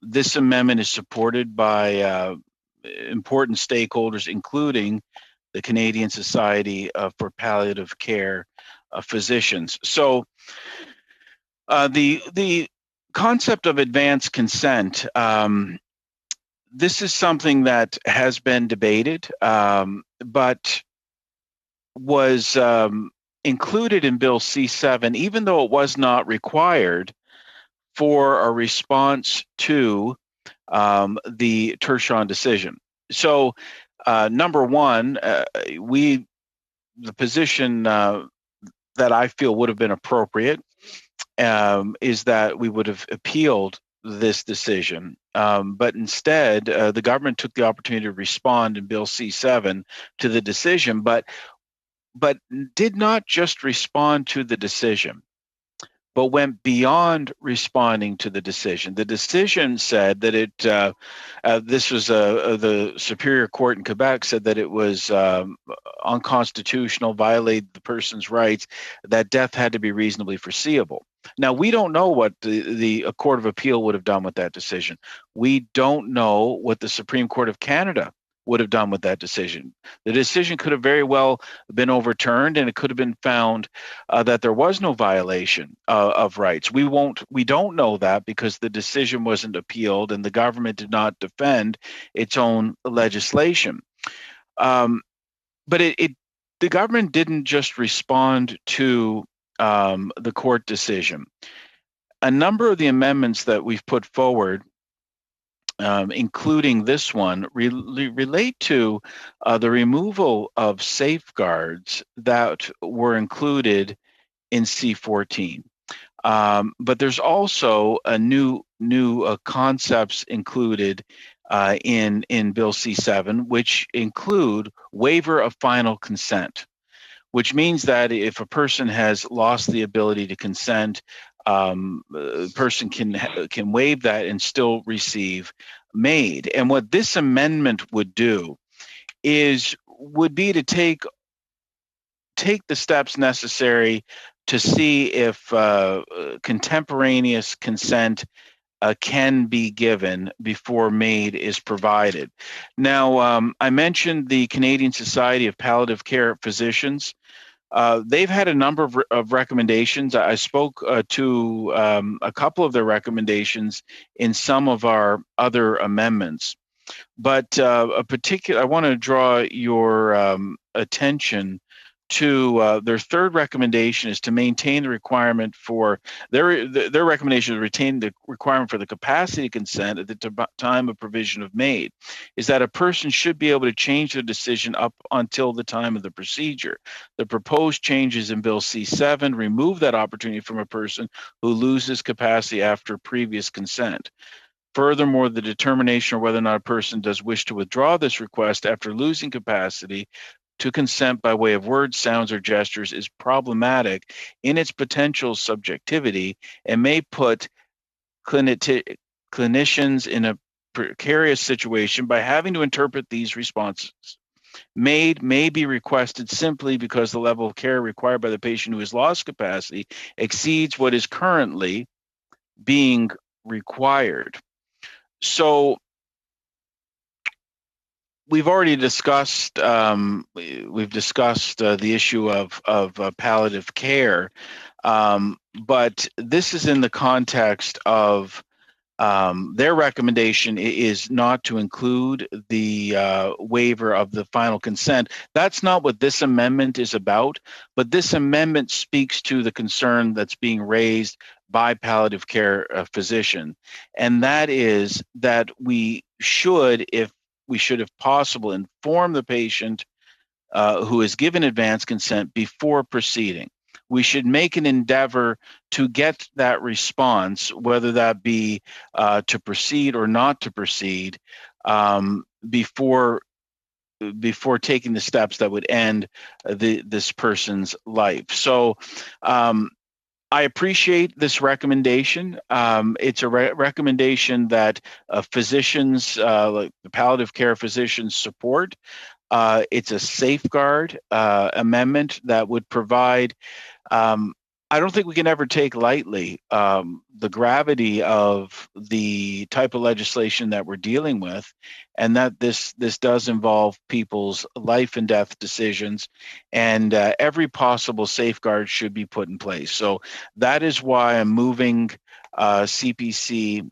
[SPEAKER 3] This amendment is supported by important stakeholders, including the Canadian Society for Palliative Care Physicians. So the concept of advance consent, this is something that has been debated, but was included in Bill C7, even though it was not required for a response to the Turchon decision. So, number one, the position that I feel would have been appropriate is that we would have appealed this decision. But instead, the government took the opportunity to respond in Bill C7 to the decision, but did not just respond to the decision, but went beyond responding to the decision. The decision said that this was the Superior Court in Quebec said that it was unconstitutional, violated the person's rights, that death had to be reasonably foreseeable. Now, we don't know what the Court of Appeal would have done with that decision. We don't know what the Supreme Court of Canada would have done with that decision. The decision could have very well been overturned, and it could have been found that there was no violation of rights. We don't know that because the decision wasn't appealed and the government did not defend its own legislation. But the government didn't just respond to the court decision. A number of the amendments that we've put forward, including this one, relate to the removal of safeguards that were included in C14. But there's also a new concepts included in Bill C7, which include waiver of final consent, which means that if a person has lost the ability to consent, a person can waive that and still receive MAID. And what this amendment would do would be to take the steps necessary to see if contemporaneous consent can be given before MAID is provided. Now, I mentioned the Canadian Society of Palliative Care Physicians. They've had a number of recommendations. I spoke to a couple of their recommendations in some of our other amendments. But I want to draw your attention to their third recommendation is to maintain the requirement for their recommendation to retain the requirement for the capacity consent at the time of provision of MAID, is that a person should be able to change their decision up until the time of the procedure. The proposed changes in Bill C7 remove that opportunity from a person who loses capacity after previous consent. Furthermore, the determination of whether or not a person does wish to withdraw this request after losing capacity to consent by way of words, sounds, or gestures is problematic in its potential subjectivity and may put clinicians in a precarious situation by having to interpret these responses. MAID may be requested simply because the level of care required by the patient who has lost capacity exceeds what is currently being required. So we've already discussed the issue of palliative care, but this is in the context of their recommendation is not to include the waiver of the final consent. That's not what this amendment is about, but this amendment speaks to the concern that's being raised by palliative care physician, and that is that we should, if possible, inform the patient who is given advance consent before proceeding. We should make an endeavor to get that response, whether that be to proceed or not to proceed, before taking the steps that would end this person's life. So I appreciate this recommendation. It's a recommendation that physicians, like the palliative care physicians, support. It's a safeguard amendment that would provide. I don't think we can ever take lightly the gravity of the type of legislation that we're dealing with, and that this does involve people's life and death decisions, and every possible safeguard should be put in place. So that is why I'm moving CPC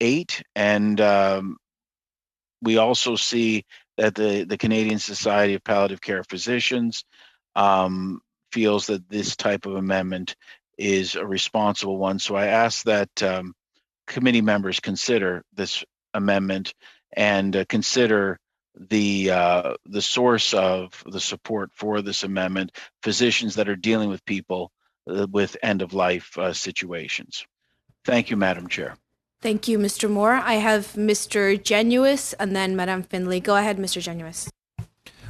[SPEAKER 3] 8, and we also see that the Canadian Society of Palliative Care Physicians feels that this type of amendment is a responsible one. So I ask that committee members consider this amendment and consider the source of the support for this amendment, physicians that are dealing with people with end-of-life situations. Thank you, Madam Chair.
[SPEAKER 1] Thank you, Mr. Moore. I have Mr. Genuis and then Madam Finley. Go ahead, Mr. Genuis.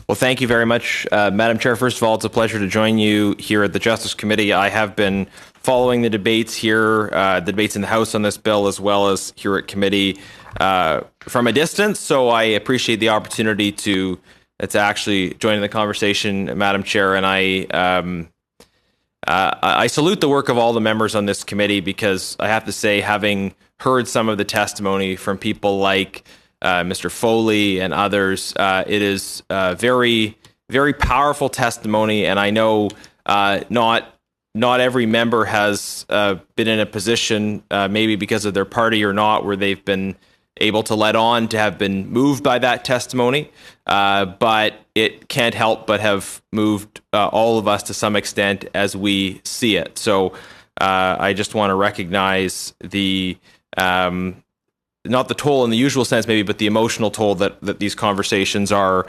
[SPEAKER 17] Well, thank you very much, Madam Chair. First of all, it's a pleasure to join you here at the Justice Committee. I have been following the debates here, the debates in the House on this bill, as well as here at committee from a distance. So I appreciate the opportunity to actually join in the conversation, Madam Chair. And I salute the work of all the members on this committee, because I have to say, having heard some of the testimony from people like Mr. Foley and others, it is very, very powerful testimony. And I know not every member has been in a position, maybe because of their party or not, where they've been able to let on to have been moved by that testimony. But it can't help but have moved all of us to some extent as we see it. So I just want to recognize the not the toll in the usual sense, maybe, but the emotional toll that these conversations are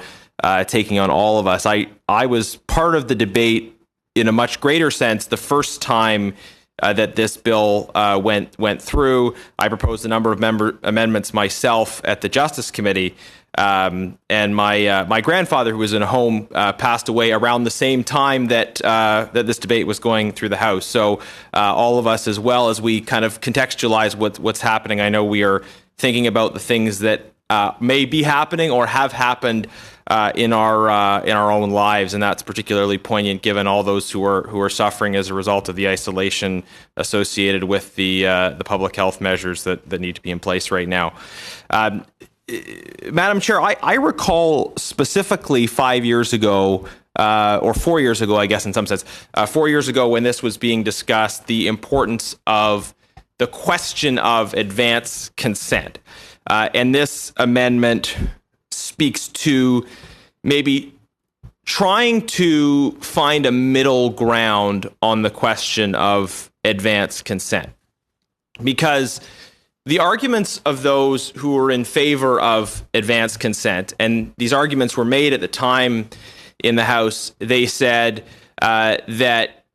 [SPEAKER 17] taking on all of us. I was part of the debate in a much greater sense the first time that this bill went through. I proposed a number of amendments myself at the Justice Committee, and my grandfather, who was in a home, passed away around the same time that this debate was going through the House. So all of us, as well as we kind of contextualize what's happening, I know we are thinking about the things that may be happening or have happened in our own lives, and that's particularly poignant given all those who are suffering as a result of the isolation associated with the public health measures that need to be in place right now. Madam Chair, I recall specifically 5 years ago, or 4 years ago, I guess in some sense, 4 years ago when this was being discussed, the importance of the question of advance consent. And this amendment speaks to maybe trying to find a middle ground on the question of advance consent. Because the arguments of those who were in favor of advance consent, and these arguments were made at the time in the House, they said that,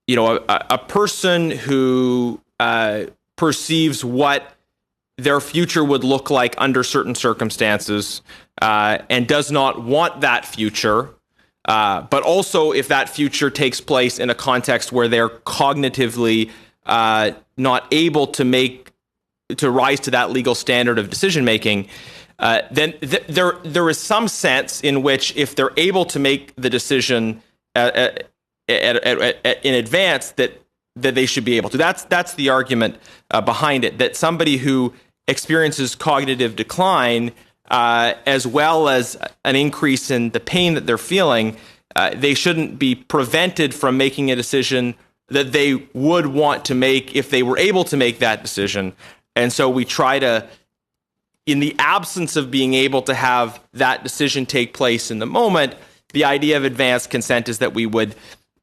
[SPEAKER 17] you know, a person who perceives what their future would look like under certain circumstances and does not want that future, but also if that future takes place in a context where they're cognitively not able to rise to that legal standard of decision making, then there is some sense in which if they're able to make the decision in advance, that they should be able to. That's the argument behind it. That somebody who experiences cognitive decline, as well as an increase in the pain that they're feeling, they shouldn't be prevented from making a decision that they would want to make if they were able to make that decision. And so we try to, in the absence of being able to have that decision take place in the moment, the idea of advanced consent is that we would,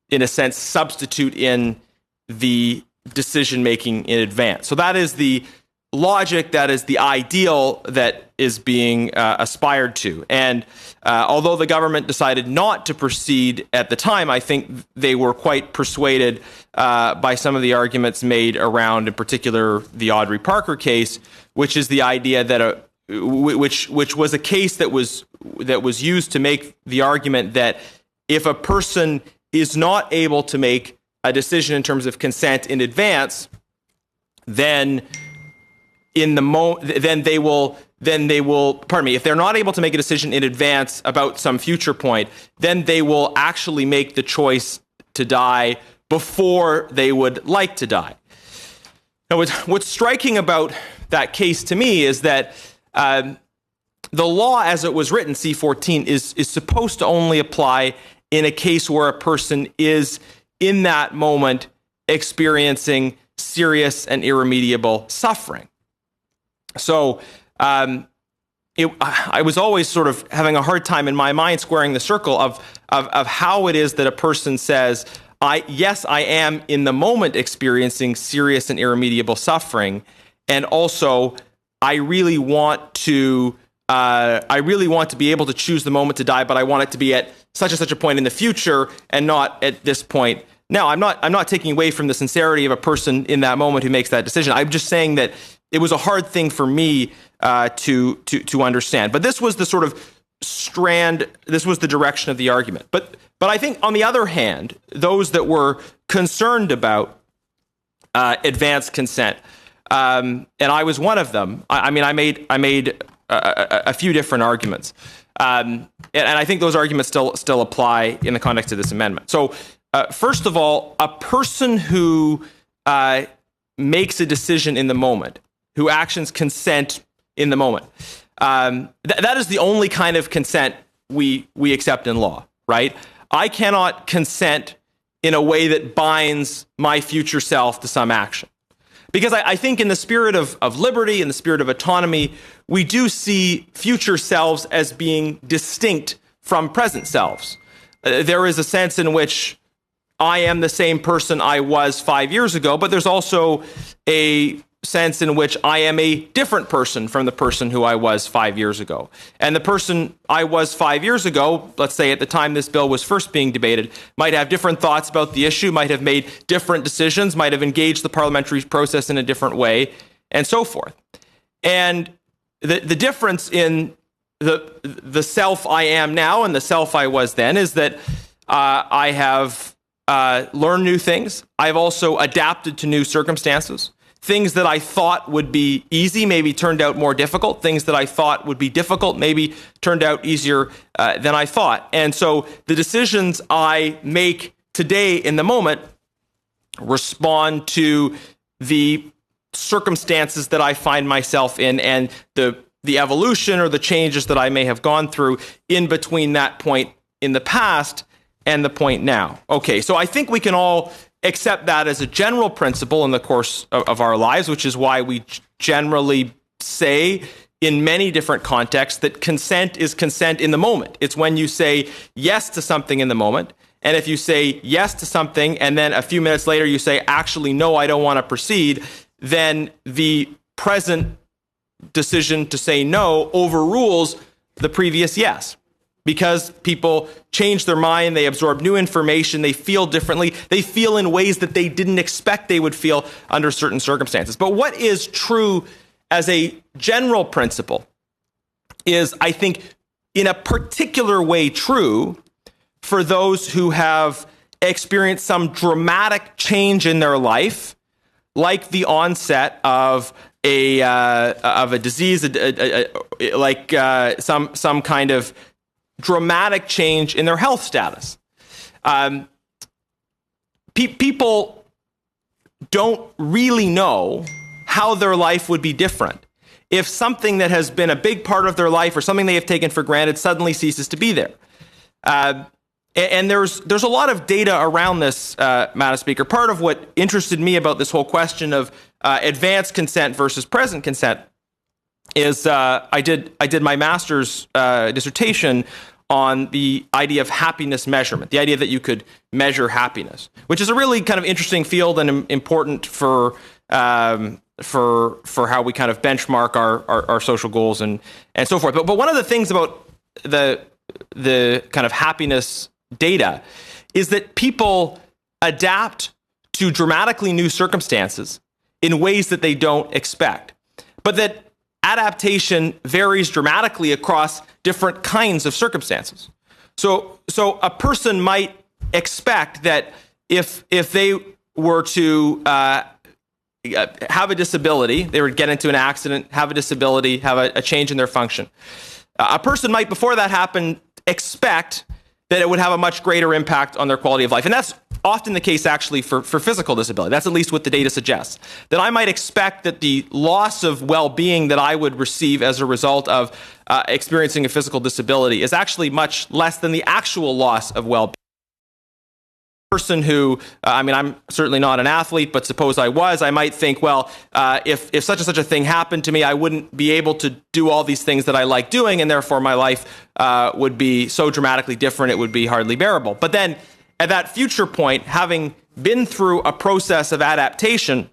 [SPEAKER 17] in a sense, substitute in the decision-making in advance. So that is the logic, that is the ideal that is being aspired to. And although the government decided not to proceed at the time, I think they were quite persuaded by some of the arguments made around, in particular, the Audrey Parker case, which is the idea that which was a case that was used to make the argument that if a person is not able to make a decision in terms of consent in advance, then they will, if they're not able to make a decision in advance about some future point, then they will actually make the choice to die before they would like to die. Now, what's striking about that case to me is that the law as it was written, C-14, is supposed to only apply in a case where a person is in that moment experiencing serious and irremediable suffering. So I was always sort of having a hard time in my mind squaring the circle of how it is that a person says, yes, I am in the moment experiencing serious and irremediable suffering, and also I really want to be able to choose the moment to die, but I want it to be at such and such a point in the future and not at this point. Now, I'm not taking away from the sincerity of a person in that moment who makes that decision. I'm just saying that it was a hard thing for me to understand. But this was the sort of strand. This was the direction of the argument. But I think, on the other hand, those that were concerned about advanced consent, and I was one of them. I made a few different arguments, and I think those arguments still apply in the context of this amendment. So, first of all, a person who makes a decision in the moment, who actions consent in the moment, that is the only kind of consent we accept in law, right? I cannot consent in a way that binds my future self to some action. Because I think in the spirit of liberty, in the spirit of autonomy, we do see future selves as being distinct from present selves. There is a sense in which I am the same person I was 5 years ago, but there's also a sense in which I am a different person from the person who I was 5 years ago. And the person I was 5 years ago, let's say at the time this bill was first being debated, might have different thoughts about the issue, might have made different decisions, might have engaged the parliamentary process in a different way, and so forth. And the difference in the self I am now and the self I was then is that I have learned new things. I've also adapted to new circumstances. Things that I thought would be easy maybe turned out more difficult. Things that I thought would be difficult maybe turned out easier than I thought. And so the decisions I make today in the moment respond to the circumstances that I find myself in and the evolution or the changes that I may have gone through in between that point in the past and the point now. Okay, so I think we can all accept that as a general principle in the course of our lives, which is why we generally say in many different contexts that consent is consent in the moment. It's when you say yes to something in the moment. And if you say yes to something and then a few minutes later you say, actually, no, I don't want to proceed, then the present decision to say no overrules the previous yes. Because people change their mind, they absorb new information, they feel differently, they feel in ways that they didn't expect they would feel under certain circumstances. But what is true as a general principle is, I think, in a particular way true for those who have experienced some dramatic change in their life, like the onset of a disease, like some kind of dramatic change in their health status. People don't really know how their life would be different if something that has been a big part of their life or something they have taken for granted suddenly ceases to be there. And there's a lot of data around this, Madam Speaker. Part of what interested me about this whole question of advanced consent versus present consent is I did my master's dissertation on the idea of happiness measurement, the idea that you could measure happiness, which is a really kind of interesting field and important for how we kind of benchmark our social goals and so forth. But one of the things about the kind of happiness data is that people adapt to dramatically new circumstances in ways that they don't expect, but that adaptation varies dramatically across different kinds of circumstances. So a person might expect that if they were to have a disability, they would get into an accident, have a disability, have a change in their function. A person might, before that happened, expect that it would have a much greater impact on their quality of life. And that's often the case, actually, for physical disability. That's at least what the data suggests. That I might expect that the loss of well-being that I would receive as a result of experiencing a physical disability is actually much less than the actual loss of well-being. Person who, I'm certainly not an athlete, but suppose I was, I might think, well, if such and such a thing happened to me, I wouldn't be able to do all these things that I like doing, and therefore my life would be so dramatically different, it would be hardly bearable. But then at that future point, having been through a process of adaptation,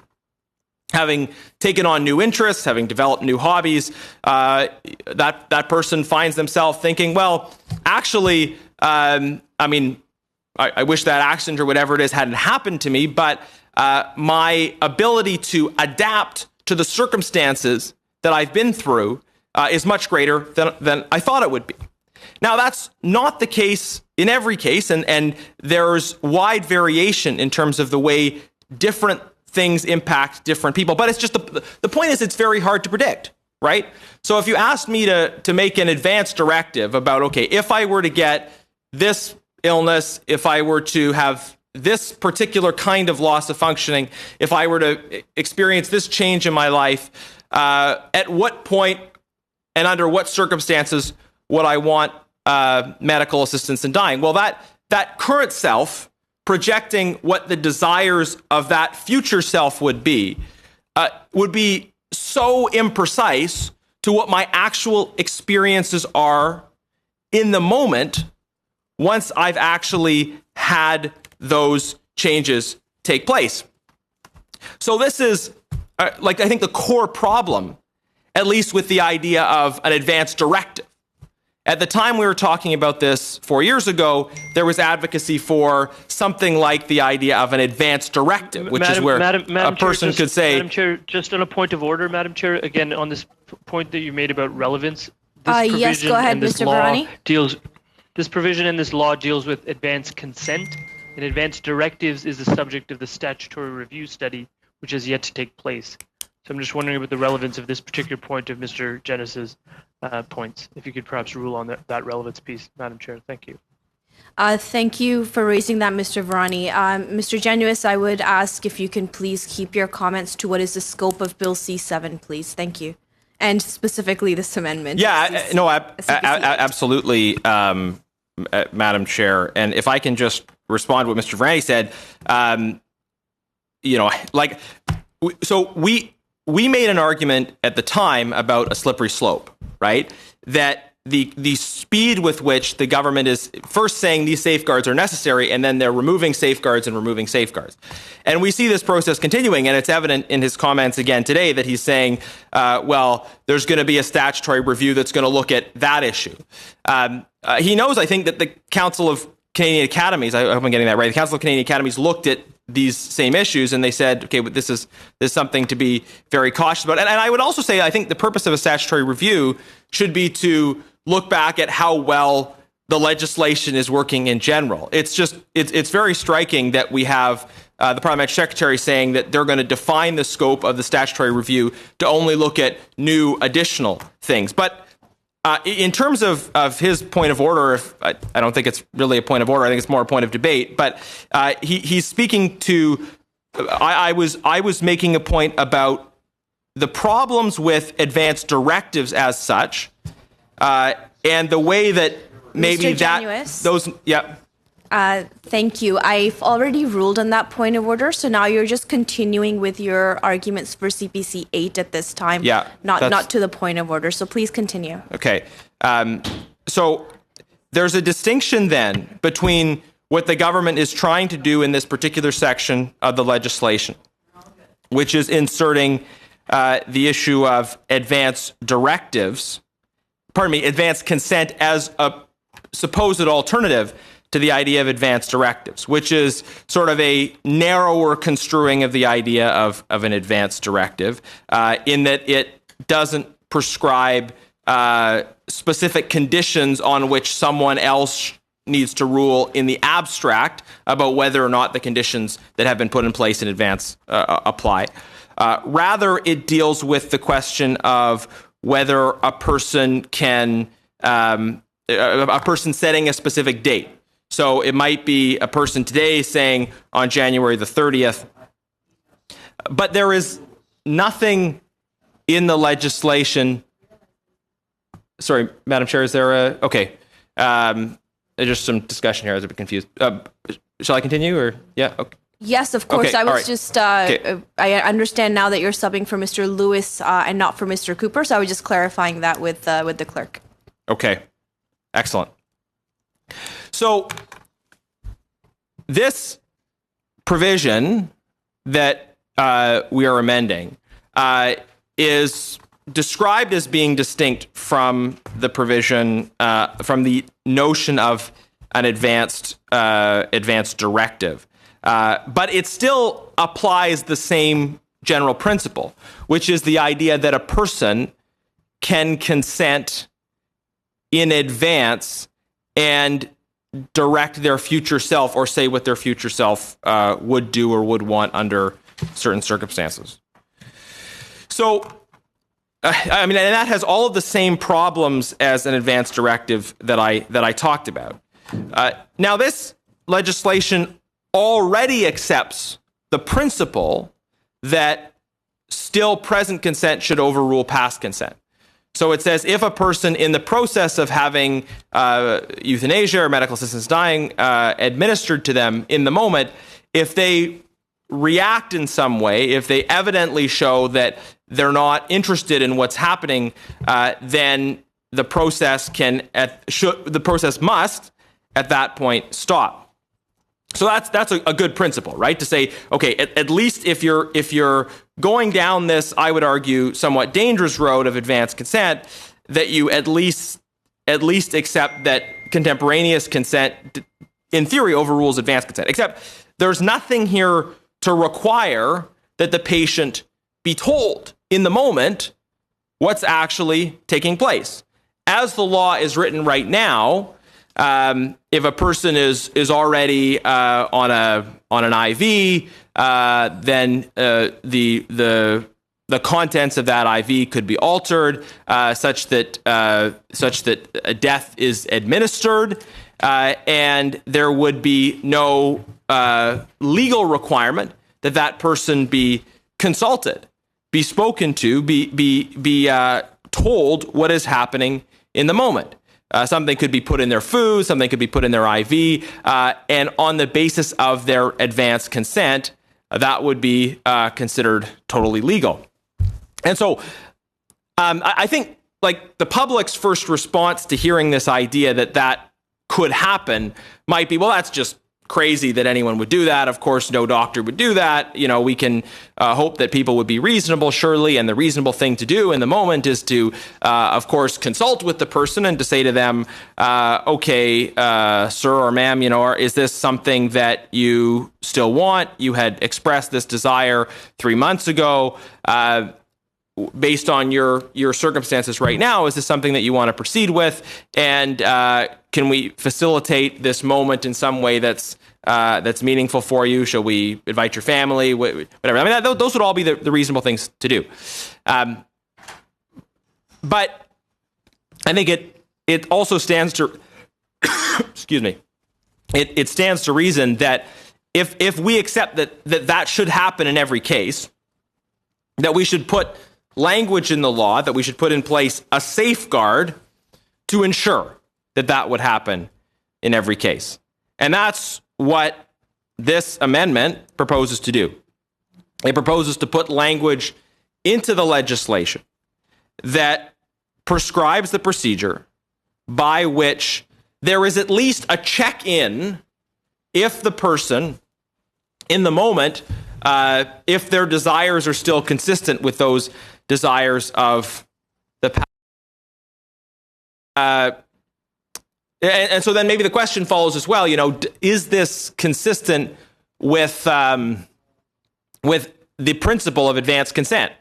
[SPEAKER 17] having taken on new interests, having developed new hobbies, that person finds themselves thinking, well, actually, I wish that accident or whatever it is hadn't happened to me, but my ability to adapt to the circumstances that I've been through is much greater than I thought it would be. Now, that's not the case in every case, and there's wide variation in terms of the way different things impact different people. But it's just the point is, it's very hard to predict, right? So if you asked me to make an advance directive about, okay, if I were to get this illness, if I were to have this particular kind of loss of functioning, if I were to experience this change in my life, at what point and under what circumstances would I want medical assistance in dying? Well, that current self, projecting what the desires of that future self would be so imprecise to what my actual experiences are in the moment once I've actually had those changes take place. So this is, I think, the core problem, at least with the idea of an advance directive. At the time we were talking about this 4 years ago, there was advocacy for something like the idea of an advance directive, which is where a person could say...
[SPEAKER 4] Madam Chair, just on a point of order, Madam Chair, again, on this point that you made about relevance, this
[SPEAKER 1] yes, go ahead, Mr. Virani.
[SPEAKER 4] This provision in this law deals with advance consent, and advance directives is the subject of the statutory review study, which has yet to take place. So I'm just wondering about the relevance of this particular point of Mr. Genis's points. If you could perhaps rule on that relevance piece, Madam Chair. Thank you.
[SPEAKER 1] Thank you for raising that, Mr. Virani. Mr. Genuis, I would ask if you can please keep your comments to what is the scope of Bill C7, please. Thank you. And specifically this amendment.
[SPEAKER 17] Yeah, no, absolutely. Madam Chair, and if I can just respond to what Mr. Virani said, we made an argument at the time about a slippery slope, right? That the speed with which the government is first saying these safeguards are necessary, and then they're removing safeguards and removing safeguards. And we see this process continuing, and it's evident in his comments again today that he's saying, well, there's going to be a statutory review that's going to look at that issue. He knows, I think, that the Council of Canadian Academies, I hope I'm getting that right, the Council of Canadian Academies looked at these same issues, and they said, okay, but this is something to be very cautious about. And I would also say, I think the purpose of a statutory review should be to look back at how well the legislation is working in general. It's very striking that we have the parliamentary secretary saying that they're going to define the scope of the statutory review to only look at new additional things. But in terms of his point of order, I don't think it's really a point of order. I think it's more a point of debate. But he's speaking to. I was making a point about the problems with advanced directives as such, and the way that maybe
[SPEAKER 1] Mr.
[SPEAKER 17] that
[SPEAKER 1] Januis?
[SPEAKER 17] those
[SPEAKER 1] Thank you. I've already ruled on that point of order, so now you're just continuing with your arguments for CPC 8 at this time.
[SPEAKER 17] Yeah,
[SPEAKER 1] not to the point of order. So please continue.
[SPEAKER 17] Okay. So there's a distinction then between what the government is trying to do in this particular section of the legislation, which is inserting the issue of advance consent as a supposed alternative to the idea of advance directives, which is sort of a narrower construing of the idea of an advance directive, in that it doesn't prescribe specific conditions on which someone else needs to rule in the abstract about whether or not the conditions that have been put in place in advance apply. Rather, it deals with the question of whether a person can, a person setting a specific date. So it might be a person today saying on January the 30th, but there is nothing in the legislation. Sorry, Madam Chair, is there a, okay. There's just some discussion here. I was a bit confused. Shall I continue or, yeah, okay.
[SPEAKER 1] Yes, of course.
[SPEAKER 17] Okay,
[SPEAKER 1] I was
[SPEAKER 17] all right.
[SPEAKER 1] just,
[SPEAKER 17] Okay.
[SPEAKER 1] I understand now that you're subbing for Mr. Lewis and not for Mr. Cooper. So I was just clarifying that with the clerk.
[SPEAKER 17] Okay, excellent. So this provision that we are amending is described as being distinct from the provision, from the notion of an advanced directive. But it still applies the same general principle, which is the idea that a person can consent in advance and direct their future self or say what their future self would do or would want under certain circumstances. So, I mean, and that has all of the same problems as an advance directive that I talked about. Now, this legislation already accepts the principle that still present consent should overrule past consent. So it says if a person in the process of having euthanasia or medical assistance dying administered to them in the moment, if they react in some way, if they evidently show that they're not interested in what's happening, then the process must at that point stop. So that's a good principle, right? To say, okay, at least if you're going down this, I would argue, somewhat dangerous road of advanced consent, that you at least accept that contemporaneous consent, in theory, overrules advanced consent. Except there's nothing here to require that the patient be told in the moment what's actually taking place. As the law is written right now, if a person is already on an IV, then the contents of that IV could be altered such that a death is administered, and there would be no legal requirement that person be consulted, be spoken to, be told what is happening in the moment. Something could be put in their food, something could be put in their IV, and on the basis of their advanced consent, that would be considered totally legal. And so I think like the public's first response to hearing this idea that could happen might be, well, that's just crazy that anyone would do that. Of course, no doctor would do that. We can hope that people would be reasonable, surely. And the reasonable thing to do in the moment is to, of course, consult with the person and to say to them, okay, sir or ma'am, is this something that you still want? You had expressed this desire 3 months ago. Based on your circumstances right now, is this something that you want to proceed with? And can we facilitate this moment in some way that's meaningful for you? Shall we invite your family? Whatever. I mean, those would all be the reasonable things to do. But I think it also stands to excuse me. It stands to reason that if we accept that should happen in every case, that we should put language in the law, that we should put in place a safeguard to ensure that would happen in every case. And that's what this amendment proposes to do. It proposes to put language into the legislation that prescribes the procedure by which there is at least a check-in if the person, in the moment, if their desires are still consistent with those desires of the past. And so then maybe the question follows as well, is this consistent with the principle of advanced consent?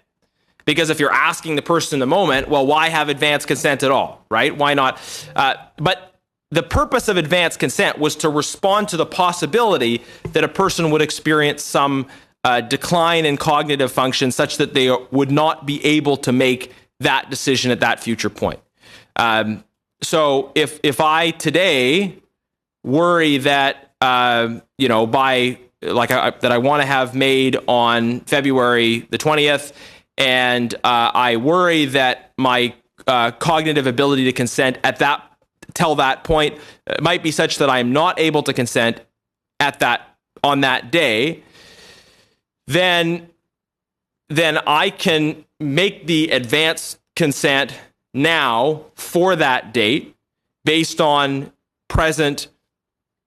[SPEAKER 17] Because if you're asking the person in the moment, well, why have advanced consent at all, right? Why not? But the purpose of advanced consent was to respond to the possibility that a person would experience some decline in cognitive function such that they would not be able to make that decision at that future point. So if I today worry that that I want to have made on February the 20th, and I worry that my cognitive ability to consent till that point might be such that I am not able to consent on that day, then I can make the advance consent now for that date based on present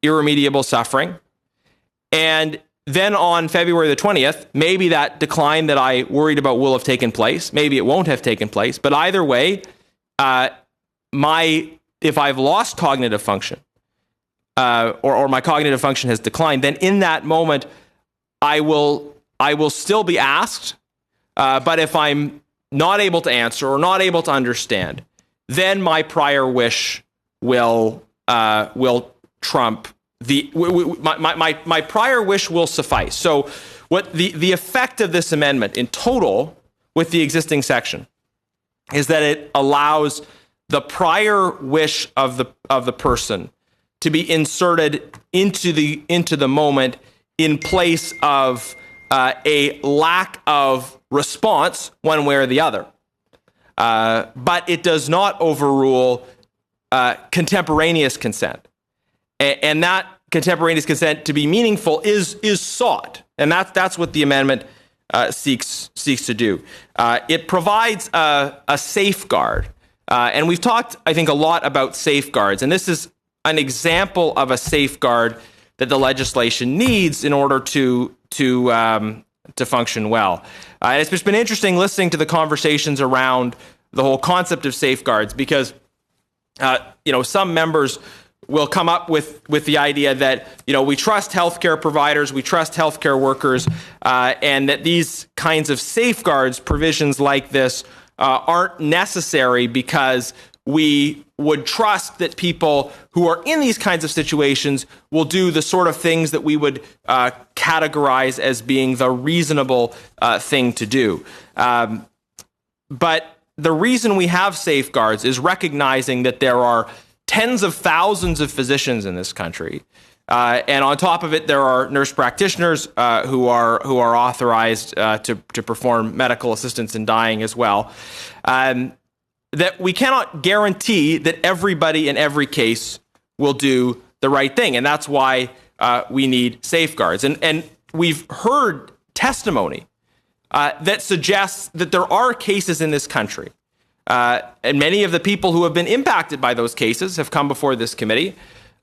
[SPEAKER 17] irremediable suffering. And then on February the 20th, maybe that decline that I worried about will have taken place. Maybe it won't have taken place. But either way, if I've lost cognitive function or my cognitive function has declined, then in that moment, I will still be asked, but if I'm not able to answer or not able to understand, then my prior wish will trump my prior wish will suffice. So, what the effect of this amendment in total with the existing section is that it allows the prior wish of the person to be inserted into the moment in place of a lack of response one way or the other. But it does not overrule contemporaneous consent. And that contemporaneous consent to be meaningful is sought. And that's what the amendment seeks to do. It provides a safeguard. And we've talked, I think, a lot about safeguards. And this is an example of a safeguard that the legislation needs in order to function well. And it's just been interesting listening to the conversations around the whole concept of safeguards because, some members will come up with the idea that, we trust healthcare providers, we trust healthcare workers, and that these kinds of safeguards, provisions like this, aren't necessary because we would trust that people who are in these kinds of situations will do the sort of things that we would categorize as being the reasonable thing to do. But the reason we have safeguards is recognizing that there are tens of thousands of physicians in this country. And on top of it, there are nurse practitioners who are authorized to perform medical assistance in dying as well. That we cannot guarantee that everybody in every case will do the right thing. And that's why we need safeguards. And we've heard testimony that suggests that there are cases in this country. And many of the people who have been impacted by those cases have come before this committee.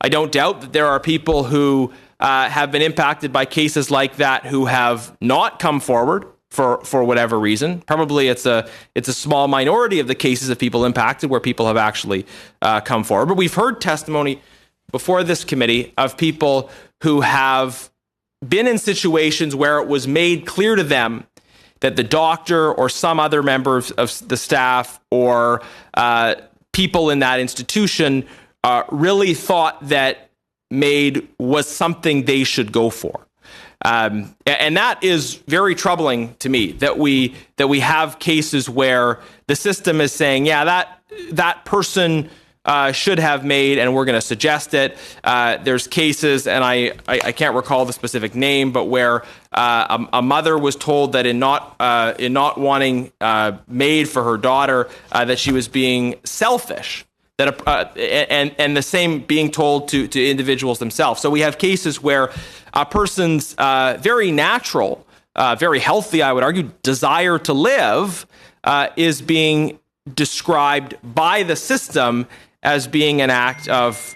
[SPEAKER 17] I don't doubt that there are people who have been impacted by cases like that who have not come forward for whatever reason. Probably it's a small minority of the cases of people impacted where people have actually come forward. But we've heard testimony before this committee of people who have been in situations where it was made clear to them that the doctor or some other member of the staff or people in that institution really thought that MAID was something they should go for. And that is very troubling to me, that we have cases where the system is saying, yeah, that person should have MAID, and we're going to suggest it. There's cases, and I can't recall the specific name, but where a mother was told that in not wanting MAID for her daughter, that she was being selfish. And the same being told to individuals themselves. So we have cases where a person's very natural, very healthy, I would argue, desire to live is being described by the system as being an act of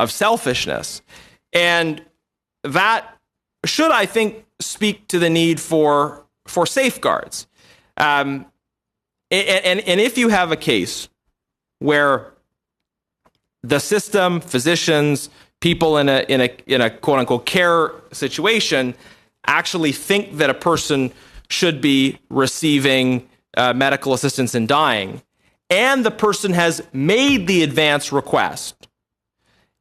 [SPEAKER 17] selfishness. And that should, I think, speak to the need for safeguards. And if you have a case where the system, physicians, people in a quote unquote care situation actually think that a person should be receiving medical assistance in dying, and the person has made the advance request,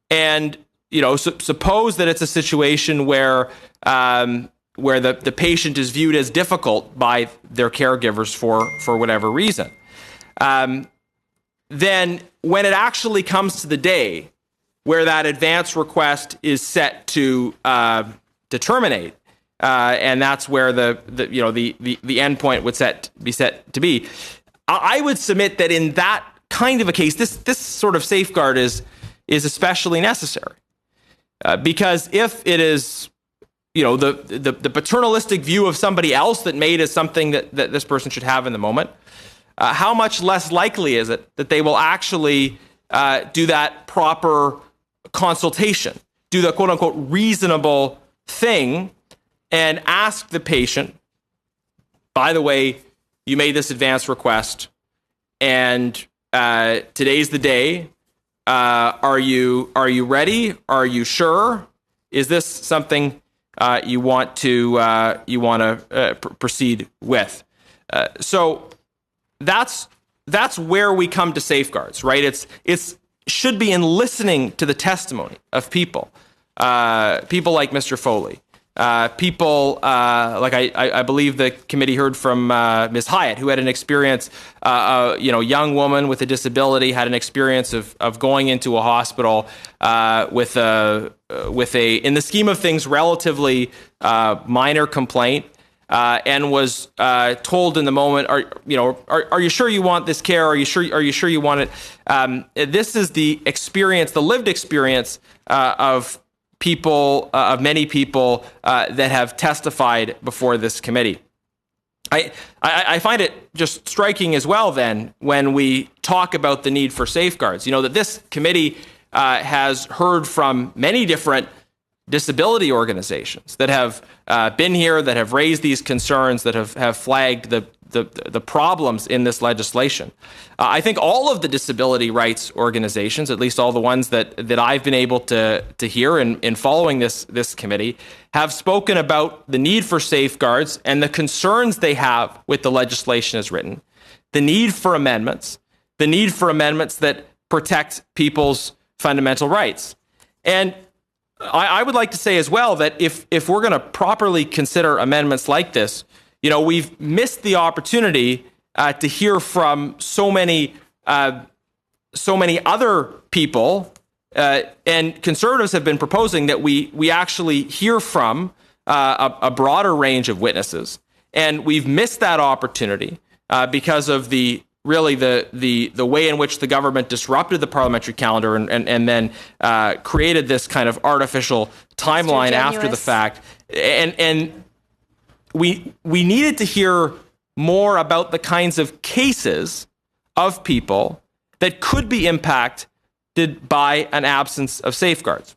[SPEAKER 17] and suppose that it's a situation where the patient is viewed as difficult by their caregivers for whatever reason. Then when it actually comes to the day where that advance request is set to terminate, and that's where the endpoint would be set to be, I would submit that in that kind of a case, this sort of safeguard is especially necessary, because if it is the paternalistic view of somebody else that MAID is something that this person should have in the moment, how much less likely is it that they will actually do that proper consultation, do the quote-unquote reasonable thing, and ask the patient, by the way, you made this advance request, and today's the day. Are you ready? Are you sure? Is this something you want to proceed with? So that's where we come to safeguards, right? It's should be in listening to the testimony of people like Mr. Foley, people like I believe the committee heard from Ms. Hyatt, who had an experience, young woman with a disability, had an experience of going into a hospital with a in the scheme of things relatively minor complaint. And was told in the moment, are you sure you want this care? Are you sure you want it? This is the experience, the lived experience of people, of many people that have testified before this committee. I find it just striking as well, then, when we talk about the need for safeguards, that this committee has heard from many different disability organizations that have been here, that have raised these concerns, that have flagged the problems in this legislation. I think all of the disability rights organizations, at least all the ones that I've been able to hear in following this committee, have spoken about the need for safeguards and the concerns they have with the legislation as written, the need for amendments that protect people's fundamental rights. And I would like to say as well that if we're going to properly consider amendments like this, we've missed the opportunity to hear from so many other people, and Conservatives have been proposing that we actually hear from a broader range of witnesses, and we've missed that opportunity because of the way in which the government disrupted the parliamentary calendar and then created this kind of artificial timeline after the fact. And we needed to hear more about the kinds of cases of people that could be impacted by an absence of safeguards.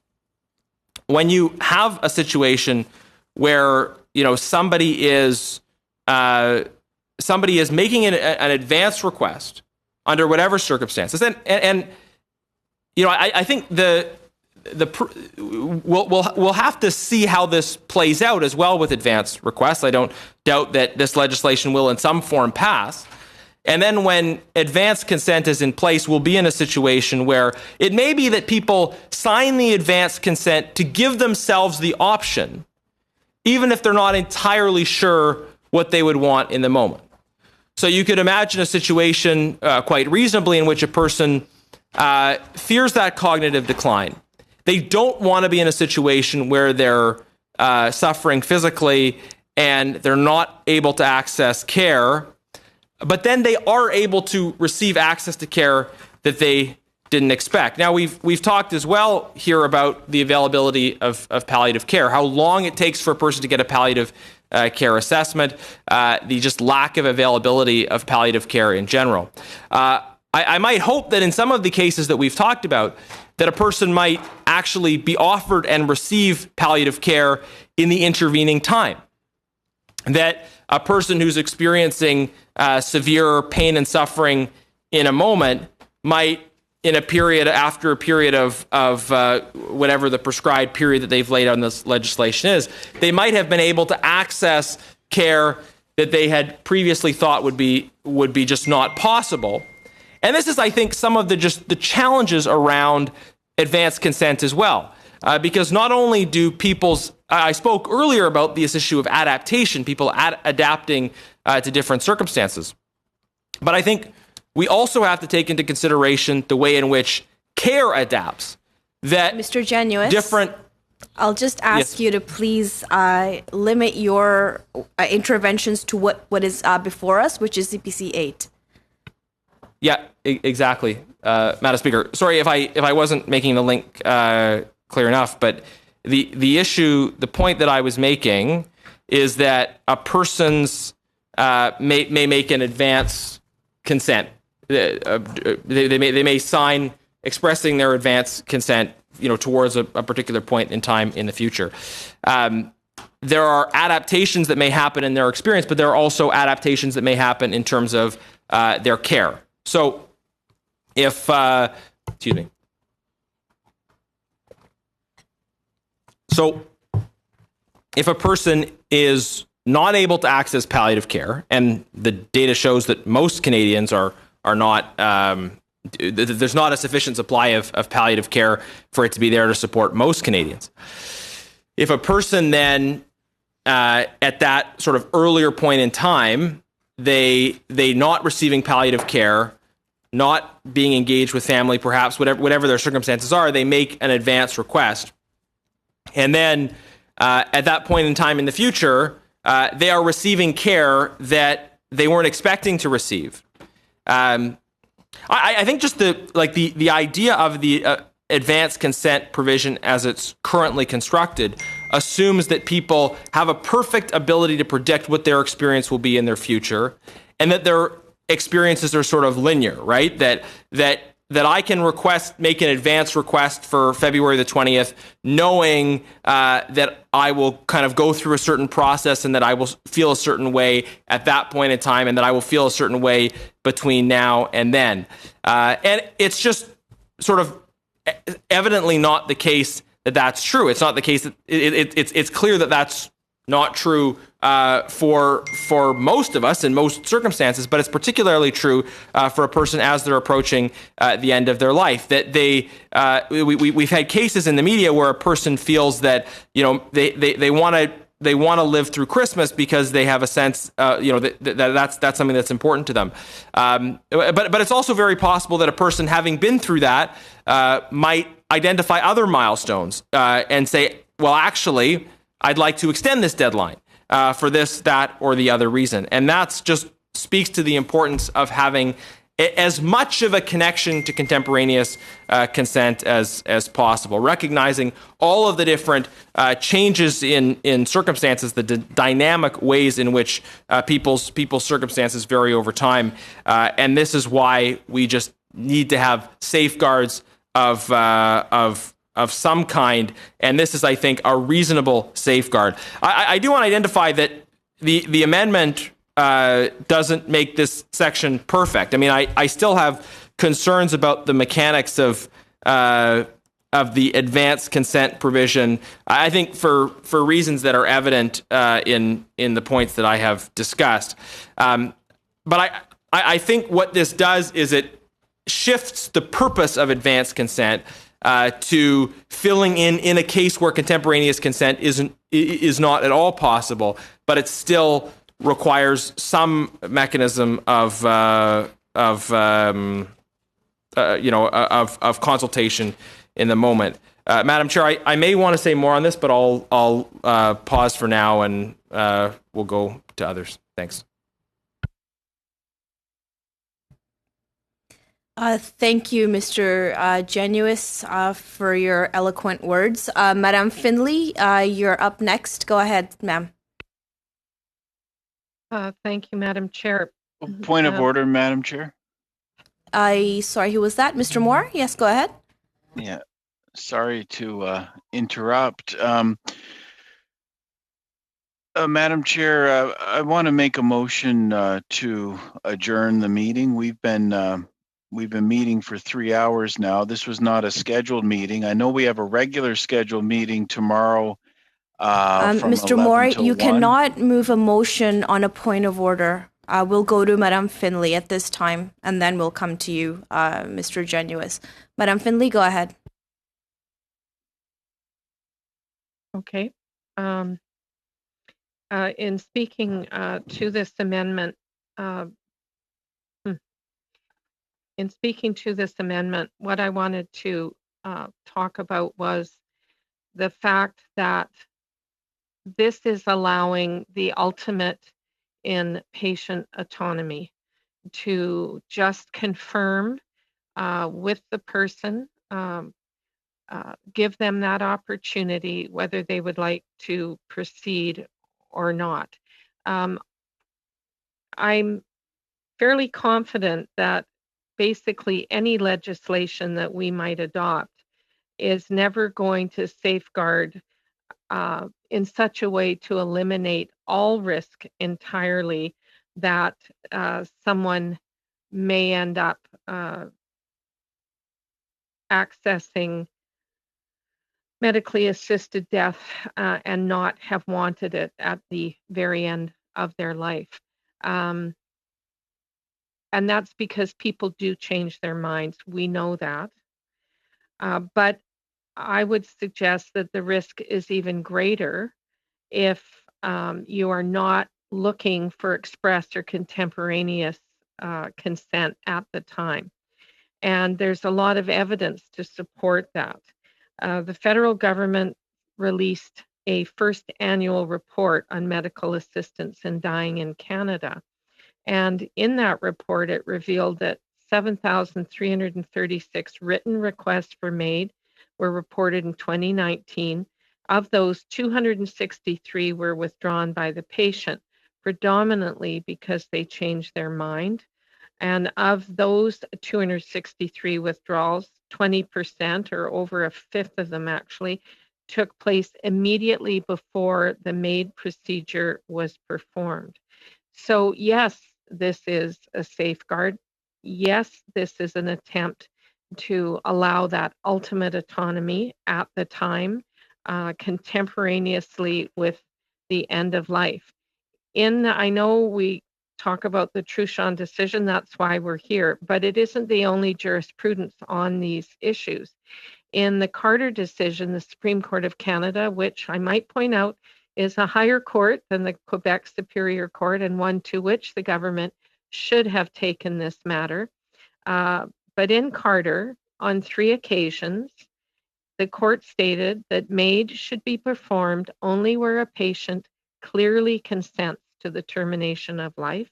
[SPEAKER 17] When you have a situation where somebody is making an advance request under whatever circumstances, and I think we'll have to see how this plays out as well with advance requests. I don't doubt that this legislation will in some form pass. And then when advance consent is in place, we'll be in a situation where it may be that people sign the advance consent to give themselves the option, even if they're not entirely sure what they would want in the moment. So you could imagine a situation quite reasonably in which a person fears that cognitive decline. They don't want to be in a situation where they're suffering physically and they're not able to access care, but then they are able to receive access to care that they didn't expect. Now, we've talked as well here about the availability of palliative care, how long it takes for a person to get a palliative care assessment, the just lack of availability of palliative care in general. I might hope that in some of the cases that we've talked about, that a person might actually be offered and receive palliative care in the intervening time. That a person who's experiencing severe pain and suffering in a moment might, after a period of whatever the prescribed period that they've laid on this legislation is, they might have been able to access care that they had previously thought would be just not possible. And this is, I think, some of the challenges around advanced consent as well. Because not only do I spoke earlier about this issue of adaptation, people adapting to different circumstances. But I think we also have to take into consideration the way in which care adapts. That
[SPEAKER 1] Mr. Genuis, I'll just ask you to please limit your interventions to what is before us, which is CPC 8.
[SPEAKER 17] Yeah, exactly, Madam Speaker. Sorry if I wasn't making the link clear enough, but the point that I was making is that a person's may make an advance consent. They may sign expressing their advance consent, towards a particular point in time in the future. There are adaptations that may happen in their experience, but there are also adaptations that may happen in terms of their care. So, if a person is not able to access palliative care, and the data shows that most Canadians are not, there's not a sufficient supply of palliative care for it to be there to support most Canadians. If a person then, at that sort of earlier point in time, they not receiving palliative care, not being engaged with family, perhaps whatever their circumstances are, they make an advance request. And then at that point in time in the future, they are receiving care that they weren't expecting to receive. I think just the idea of the advance consent provision as it's currently constructed assumes that people have a perfect ability to predict what their experience will be in their future, and that their experiences are sort of linear, right? That I can make an advance request for February the 20th, knowing that I will kind of go through a certain process and that I will feel a certain way at that point in time, and that I will feel a certain way between now and then. And it's just sort of evidently not the case that that's true. It's not the case that it's clear that that's not true for most of us in most circumstances, but it's particularly true for a person as they're approaching the end of their life. That we've had cases in the media where a person feels that they want to live through Christmas because they have a sense that's something that's important to them. But it's also very possible that a person having been through that might identify other milestones and say, well, actually, I'd like to extend this deadline for this, that, or the other reason. And that's just speaks to the importance of having as much of a connection to contemporaneous consent as possible, recognizing all of the different changes in circumstances, the dynamic ways in which people's circumstances vary over time, and this is why we just need to have safeguards of some kind, and this is, I think, a reasonable safeguard. I do want to identify that the amendment doesn't make this section perfect. I mean, I still have concerns about the mechanics of the advanced consent provision. I think for reasons that are evident in the points that I have discussed. But I think what this does is it shifts the purpose of advanced consent to filling in a case where contemporaneous consent is not at all possible, but it still requires some mechanism of consultation in the moment. Madam Chair, I may want to say more on this, but I'll pause for now and we'll go to others. Thanks.
[SPEAKER 1] Thank you, Mr. Genuis, for your eloquent words. Madam Finley, you're up next. Go ahead, ma'am.
[SPEAKER 6] Thank you, Madam Chair.
[SPEAKER 3] Point of order, Madam Chair.
[SPEAKER 1] Sorry, who was that? Mr. Moore? Yes, go ahead.
[SPEAKER 3] Yeah, sorry to interrupt. Madam Chair, I want to make a motion to adjourn the meeting. We've been meeting for 3 hours now. This was not a scheduled meeting. I know we have a regular scheduled meeting tomorrow.
[SPEAKER 1] Mr. Moore, you cannot move a motion on a point of order. We'll go to Madam Finley at this time, and then we'll come to you, Mr. Genuis. Madam Finley, go ahead.
[SPEAKER 6] Okay. In speaking to this amendment, what I wanted to talk about was the fact that this is allowing the ultimate in patient autonomy to just confirm with the person, give them that opportunity whether they would like to proceed or not. I'm fairly confident that basically any legislation that we might adopt is never going to safeguard in such a way to eliminate all risk entirely that someone may end up accessing medically assisted death and not have wanted it at the very end of their life. And that's because people do change their minds. We know that. But I would suggest that the risk is even greater if you are not looking for express or contemporaneous consent at the time. And there's a lot of evidence to support that. The federal government released a first annual report on medical assistance in dying in Canada. And in that report, it revealed that 7,336 written requests were made, were reported in 2019. Of those, 263 were withdrawn by the patient, predominantly because they changed their mind. And of those 263 withdrawals, 20%, or over a fifth of them actually, took place immediately before the MAID procedure was performed. So yes, this is a safeguard. Yes, this is an attempt to allow that ultimate autonomy at the time, contemporaneously with the end of life. I know we talk about the Truchon decision, that's why we're here, but it isn't the only jurisprudence on these issues. In the Carter decision, the Supreme Court of Canada, which I might point out is a higher court than the Quebec Superior Court and one to which the government should have taken this matter. But in Carter, on 3 occasions, the court stated that MAID should be performed only where a patient clearly consents to the termination of life.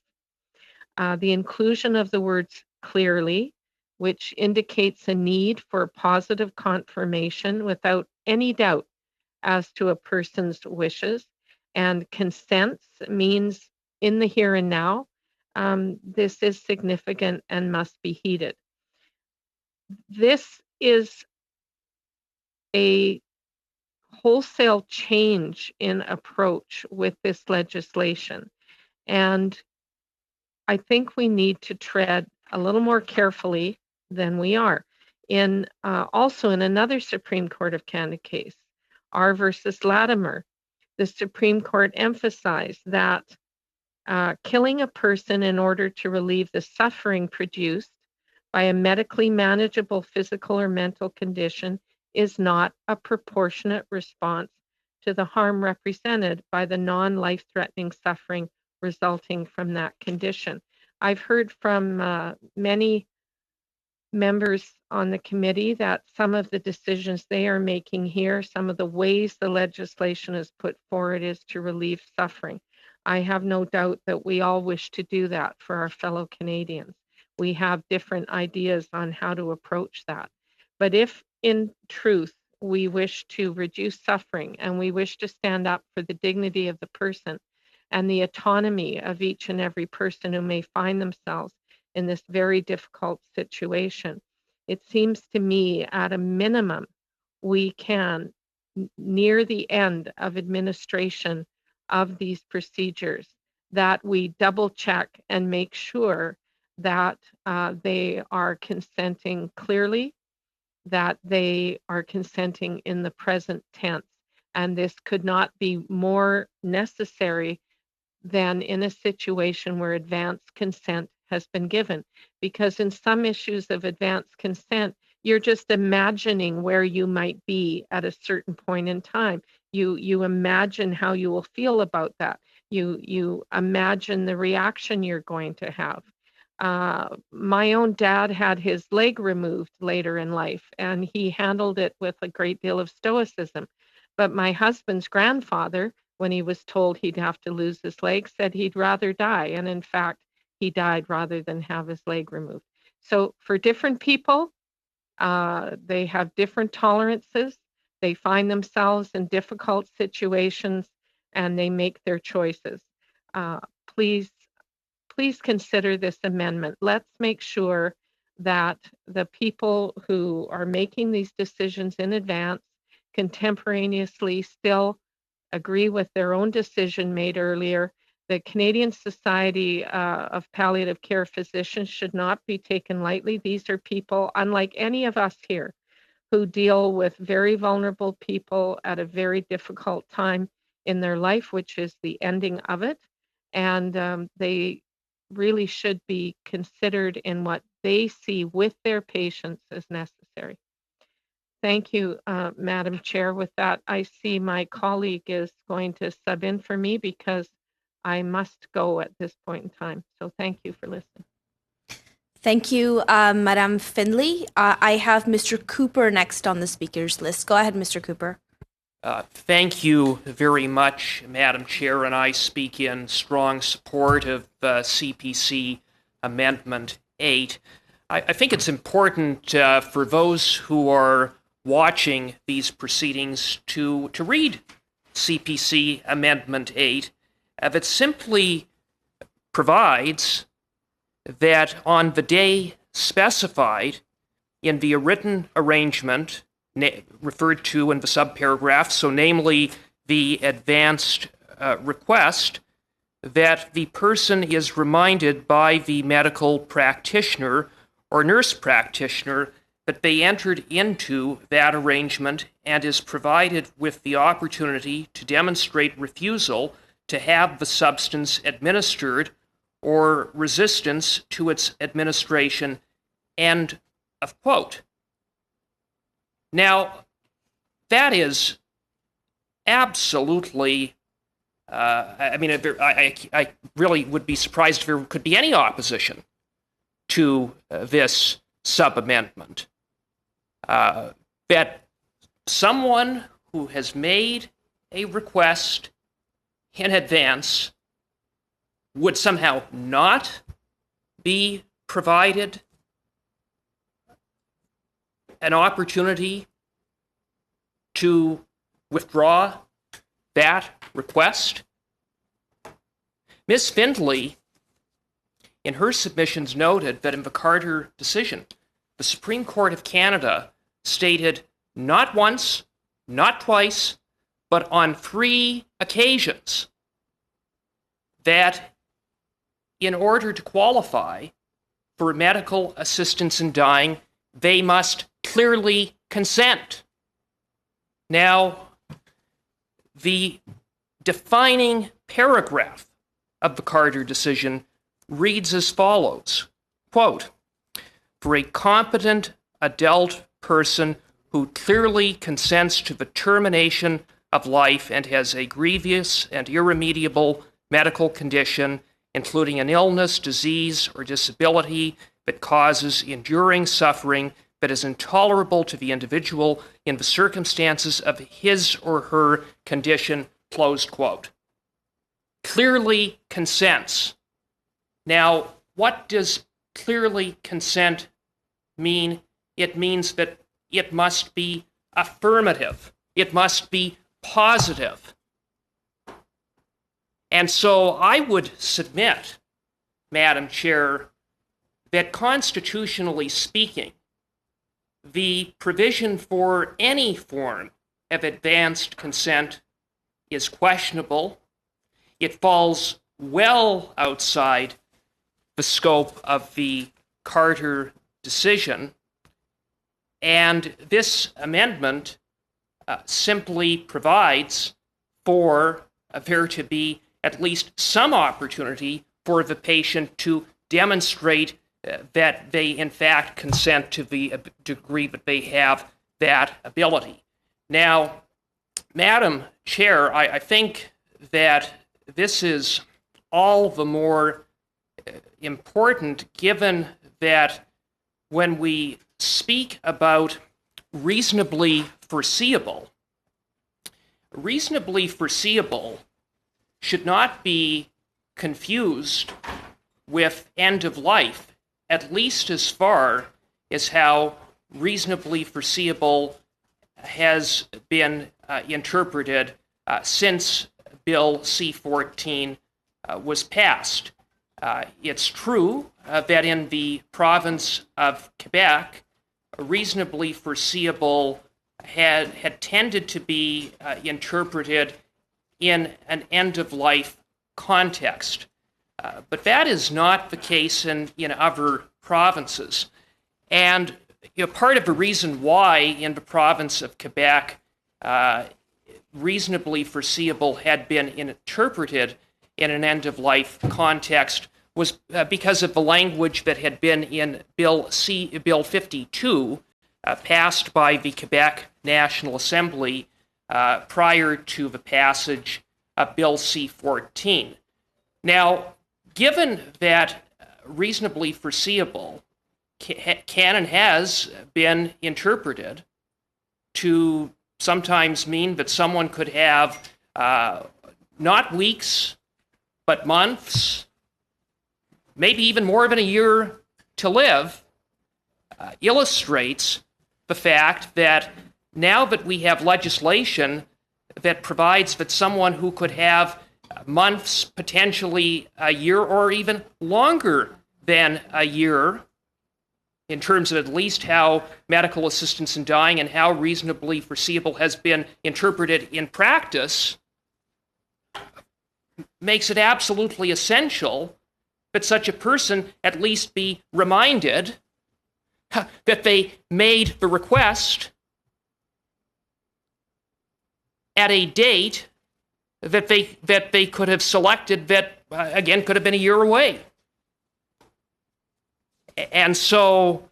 [SPEAKER 6] The inclusion of the words clearly, which indicates a need for positive confirmation without any doubt as to a person's wishes. And consent means in the here and now. This is significant and must be heeded. This is a wholesale change in approach with this legislation. And I think we need to tread a little more carefully than we are. Also in another Supreme Court of Canada case, R versus Latimer, the Supreme Court emphasized that killing a person in order to relieve the suffering produced by a medically manageable physical or mental condition is not a proportionate response to the harm represented by the non-life-threatening suffering resulting from that condition. I've heard from many members on the committee that some of the decisions they are making here, some of the ways the legislation is put forward is to relieve suffering. I have no doubt that we all wish to do that for our fellow Canadians. We have different ideas on how to approach that. But if in truth we wish to reduce suffering and we wish to stand up for the dignity of the person and the autonomy of each and every person who may find themselves in this very difficult situation, it seems to me at a minimum we can, near the end of administration of these procedures, that we double check and make sure that they are consenting clearly, that they are consenting in the present tense. And this could not be more necessary than in a situation where advance consent has been given. Because in some issues of advance consent, you're just imagining where you might be at a certain point in time. You imagine how you will feel about that. You imagine the reaction you're going to have. My own dad had his leg removed later in life, and he handled it with a great deal of stoicism. But my husband's grandfather, when he was told he'd have to lose his leg, said he'd rather die. And in fact, he died rather than have his leg removed. So for different people, they have different tolerances. They find themselves in difficult situations and they make their choices. Please consider this amendment. Let's make sure that the people who are making these decisions in advance contemporaneously still agree with their own decision made earlier. The Canadian Society of Palliative Care Physicians should not be taken lightly. These are people, unlike any of us here, who deal with very vulnerable people at a very difficult time in their life, which is the ending of it. And they really should be considered in what they see with their patients as necessary. Thank you, Madam Chair. With that, I see my colleague is going to sub in for me because I must go at this point in time. So thank you for listening.
[SPEAKER 1] Thank you, Madam Findlay. I have Mr. Cooper next on the speakers list. Go ahead, Mr. Cooper.
[SPEAKER 2] Thank you very much, Madam Chair, and I speak in strong support of CPC Amendment 8. I think it's important for those who are watching these proceedings to read CPC Amendment 8 that simply provides that on the day specified in the written arrangement referred to in the subparagraph, so namely the advanced request, that the person is reminded by the medical practitioner or nurse practitioner that they entered into that arrangement and is provided with the opportunity to demonstrate refusal to have the substance administered or resistance to its administration, end of quote. Now, that is absolutely, I really would be surprised if there could be any opposition to this sub-amendment. That someone who has made a request in advance would somehow not be provided an opportunity to withdraw that request? Ms. Findlay, in her submissions, noted that in the Carter decision, the Supreme Court of Canada stated not once, not twice, but on 3 occasions that in order to qualify for medical assistance in dying, they must clearly consent. Now, the defining paragraph of the Carter decision reads as follows, quote, "For a competent adult person who clearly consents to the termination of life and has a grievous and irremediable medical condition, including an illness, disease, or disability that causes enduring suffering that is intolerable to the individual in the circumstances of his or her condition," close quote. Clearly consents. Now, what does clearly consent mean? It means that it must be affirmative. It must be positive. And so I would submit, Madam Chair, that constitutionally speaking, the provision for any form of advanced consent is questionable. It falls well outside the scope of the Carter decision. And this amendment simply provides for there to be at least some opportunity for the patient to demonstrate that they in fact consent to the degree that they have that ability. Now, Madam Chair, I think that this is all the more important given that when we speak about reasonably foreseeable should not be confused with end of life, at least as far as how reasonably foreseeable has been interpreted since Bill C-14 was passed. It's true that in the province of Quebec, reasonably foreseeable had tended to be interpreted in an end-of-life context. But that is not the case in other provinces. And part of the reason why in the province of Quebec reasonably foreseeable had been interpreted in an end-of-life context was because of the language that had been in Bill 52, passed by the Quebec National Assembly prior to the passage of Bill C-14. Now, given that reasonably foreseeable can and has been interpreted to sometimes mean that someone could have not weeks, but months, maybe even more than a year to live, illustrates the fact that now that we have legislation that provides that someone who could have months, potentially a year, or even longer than a year, in terms of at least how medical assistance in dying and how reasonably foreseeable has been interpreted in practice, makes it absolutely essential that such a person at least be reminded that they made the request at a date that they could have selected that, again, could have been a year away. And so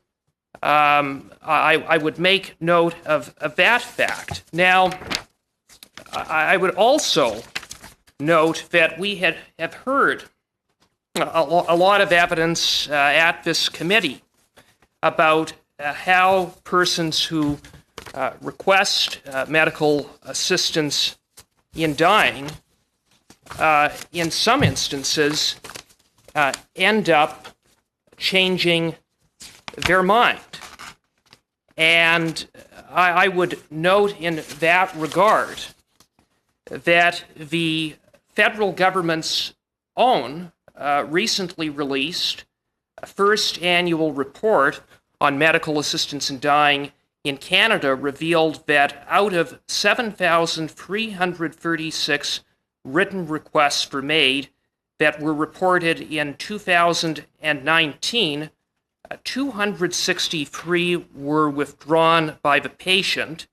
[SPEAKER 2] I would make note of that fact. Now, I would also note that we have heard a lot of evidence at this committee about how persons who request medical assistance in dying, in some instances, end up changing their mind. And I would note in that regard that the federal government's own recently released first annual report on medical assistance in dying in Canada revealed that out of 7,336 written requests were made that were reported in 2019, 263 were withdrawn by the patient,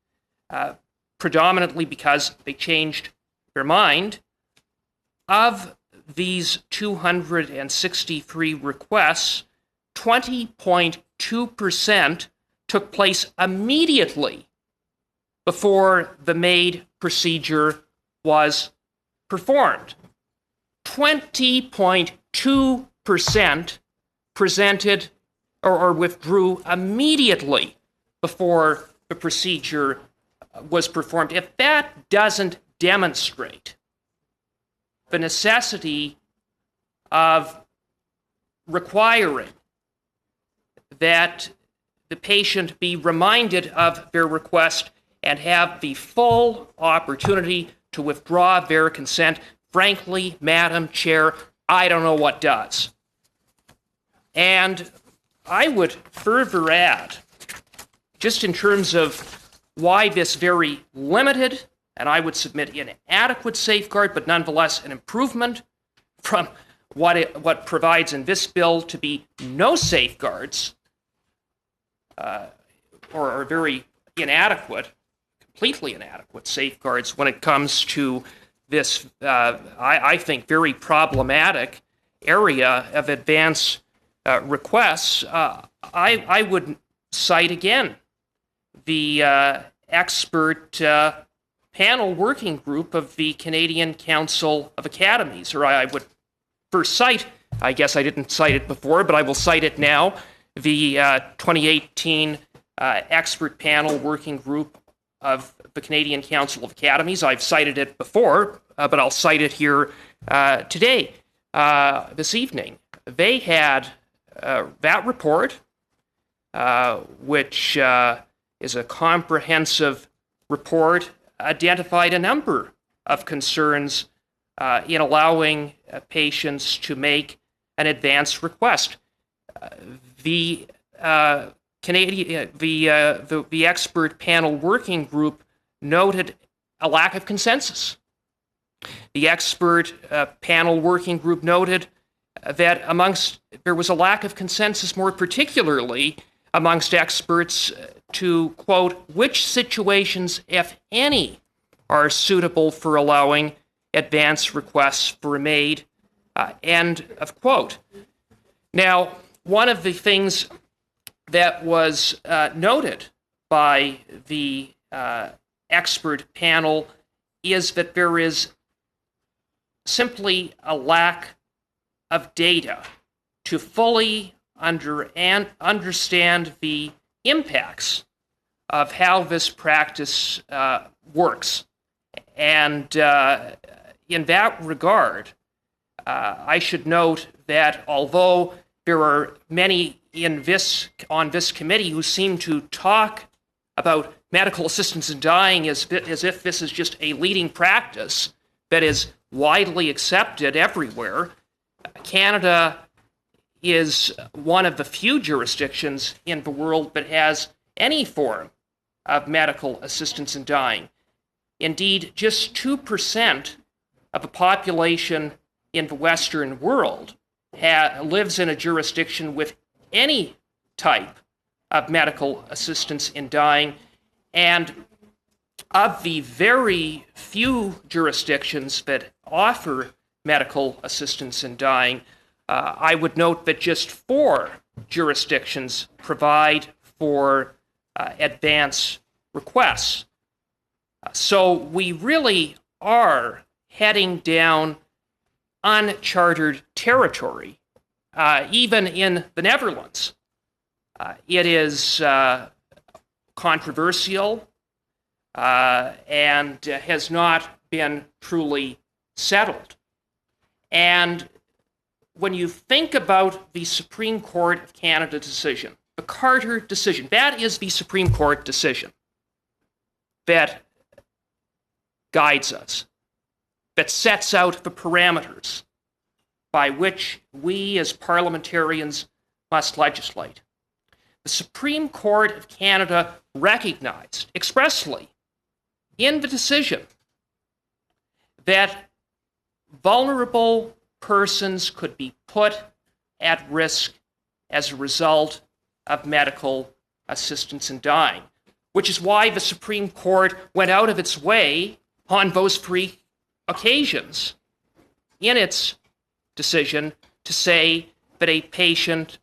[SPEAKER 2] predominantly because they changed their mind. Of these 263 requests, 20.2% took place immediately before the MAID procedure was performed. 20.2% presented or withdrew immediately before the procedure was performed. If that doesn't demonstrate the necessity of requiring that the patient be reminded of their request and have the full opportunity to withdraw their consent, frankly, Madam Chair, I don't know what does. And I would further add, just in terms of why this very limited, and I would submit inadequate safeguard, but nonetheless an improvement from what provides in this bill to be no safeguards, or very inadequate, completely inadequate safeguards when it comes to this, I think, very problematic area of advance requests. I would cite again the expert panel working group of the Canadian Council of Academies, or I would first cite, I guess I didn't cite it before, but I will cite it now, the 2018 expert panel working group of the Canadian Council of Academies. I've cited it before, but I'll cite it here today, this evening. They had that report, which is a comprehensive report, identified a number of concerns in allowing patients to make an advance request. The expert panel working group noted a lack of consensus. The expert panel working group noted that there was a lack of consensus, more particularly amongst experts, to, quote, which situations, if any, are suitable for allowing advance requests for MAID, end of quote. Now, one of the things that was noted by the expert panel is that there is simply a lack of data to fully understand the impacts of how this practice works. And in that regard, I should note that although there are many on this committee who seem to talk about medical assistance in dying as if this is just a leading practice that is widely accepted everywhere, Canada is one of the few jurisdictions in the world that has any form of medical assistance in dying. Indeed, just 2% of the population in the Western world lives in a jurisdiction with any type of medical assistance in dying, and of the very few jurisdictions that offer medical assistance in dying, I would note that just 4 jurisdictions provide for advance requests. So we really are heading down uncharted territory, even in the Netherlands. It is controversial and has not been truly settled. And when you think about the Supreme Court of Canada decision, the Carter decision. That is the Supreme Court decision that guides us, that sets out the parameters by which we as parliamentarians must legislate. The Supreme Court of Canada recognized expressly in the decision that vulnerable persons could be put at risk as a result of medical assistance in dying, which is why the Supreme Court went out of its way on those three occasions in its decision to say that a patient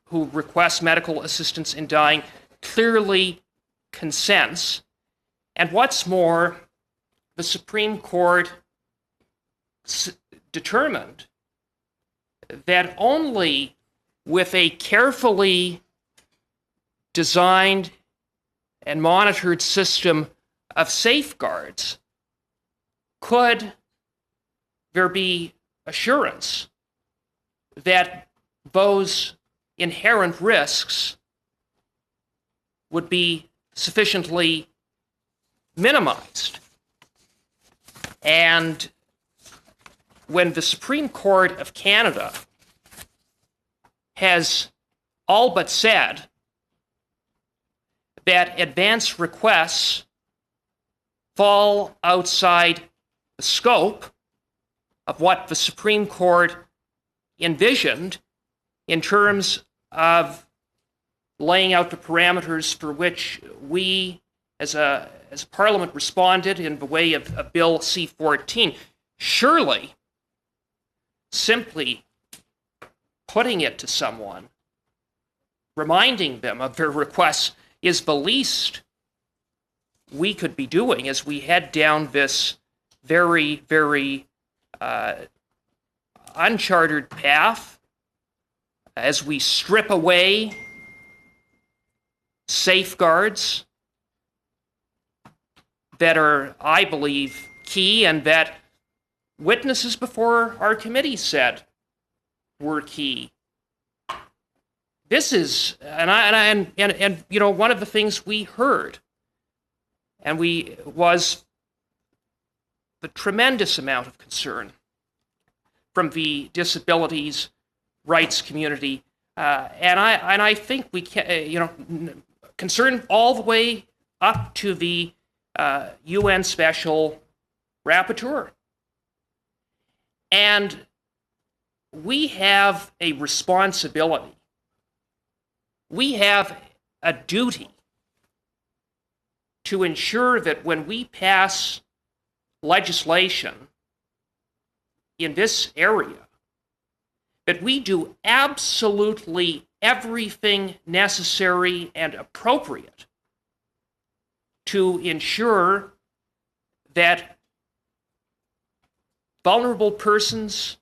[SPEAKER 2] who requests medical assistance in dying clearly consents. And what's more, the Supreme Court determined that only with a carefully designed and monitored system of safeguards could there be assurance that those inherent risks would be sufficiently minimized. And when the Supreme Court of Canada has all but said that advance requests fall outside the scope of what the Supreme Court envisioned in terms of laying out the parameters for which we as a Parliament responded in the way of Bill C-14. Surely, simply putting it to someone, reminding them of their requests, is the least we could be doing as we head down this very, very uncharted path, as we strip away safeguards that are, I believe, key and that witnesses before our committee said were key. This is, and you know, one of the things we heard, was the tremendous amount of concern from the disabilities rights community, and I think we can, concern all the way up to the UN Special Rapporteur. And we have a responsibility. We have a duty to ensure that when we pass legislation in this area, that we do absolutely everything necessary and appropriate to ensure that vulnerable persons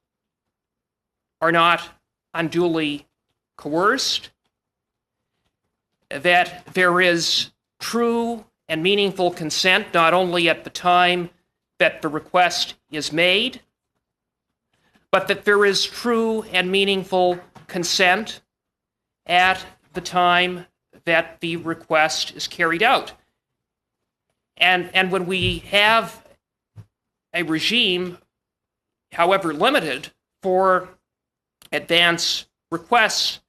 [SPEAKER 2] are not unduly coerced, that there is true and meaningful consent not only at the time that the request is made, but that there is true and meaningful consent at the time that the request is carried out. And when we have a regime, however limited, for advance requests,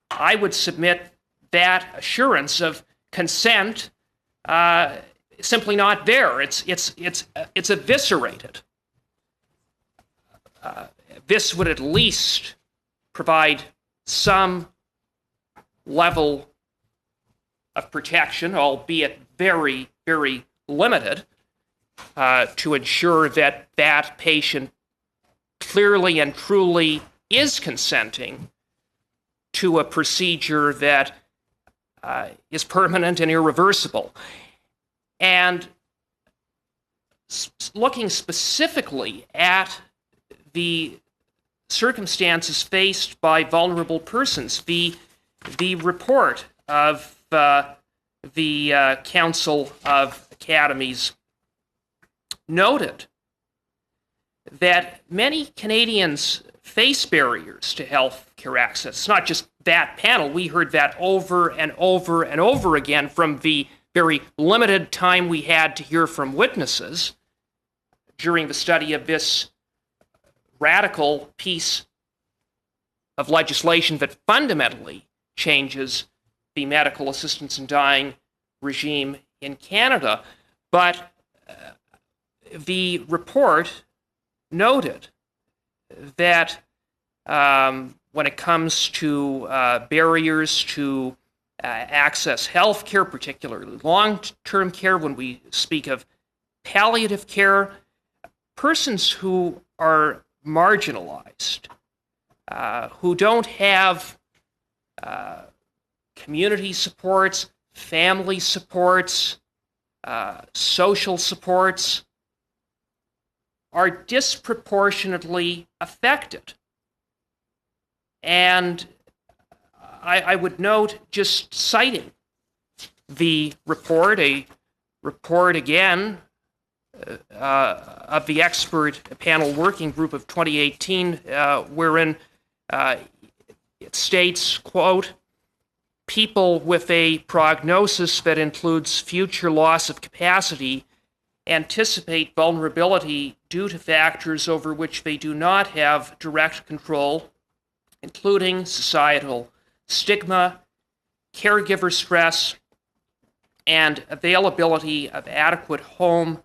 [SPEAKER 2] I would submit that assurance of consent simply not there. It's eviscerated. This would at least provide some level of protection, albeit very, very limited, to ensure that that patient clearly and truly is consenting to a procedure that is permanent and irreversible. And looking specifically at the circumstances faced by vulnerable persons, the report of the Council of Academies noted that many Canadians face barriers to health care access. It's not just that panel. We heard that over and over and over again from the very limited time we had to hear from witnesses during the study of this radical piece of legislation that fundamentally changes the medical assistance in dying regime in Canada. But the report noted that when it comes to barriers to access health care, particularly long-term care, when we speak of palliative care, persons who are marginalized, who don't have community supports, family supports, social supports, are disproportionately affected. And I would note, just citing the report, a report again of the expert panel working group of 2018, wherein it states, quote, people with a prognosis that includes future loss of capacity anticipate vulnerability due to factors over which they do not have direct control, including societal stigma, caregiver stress, and availability of adequate home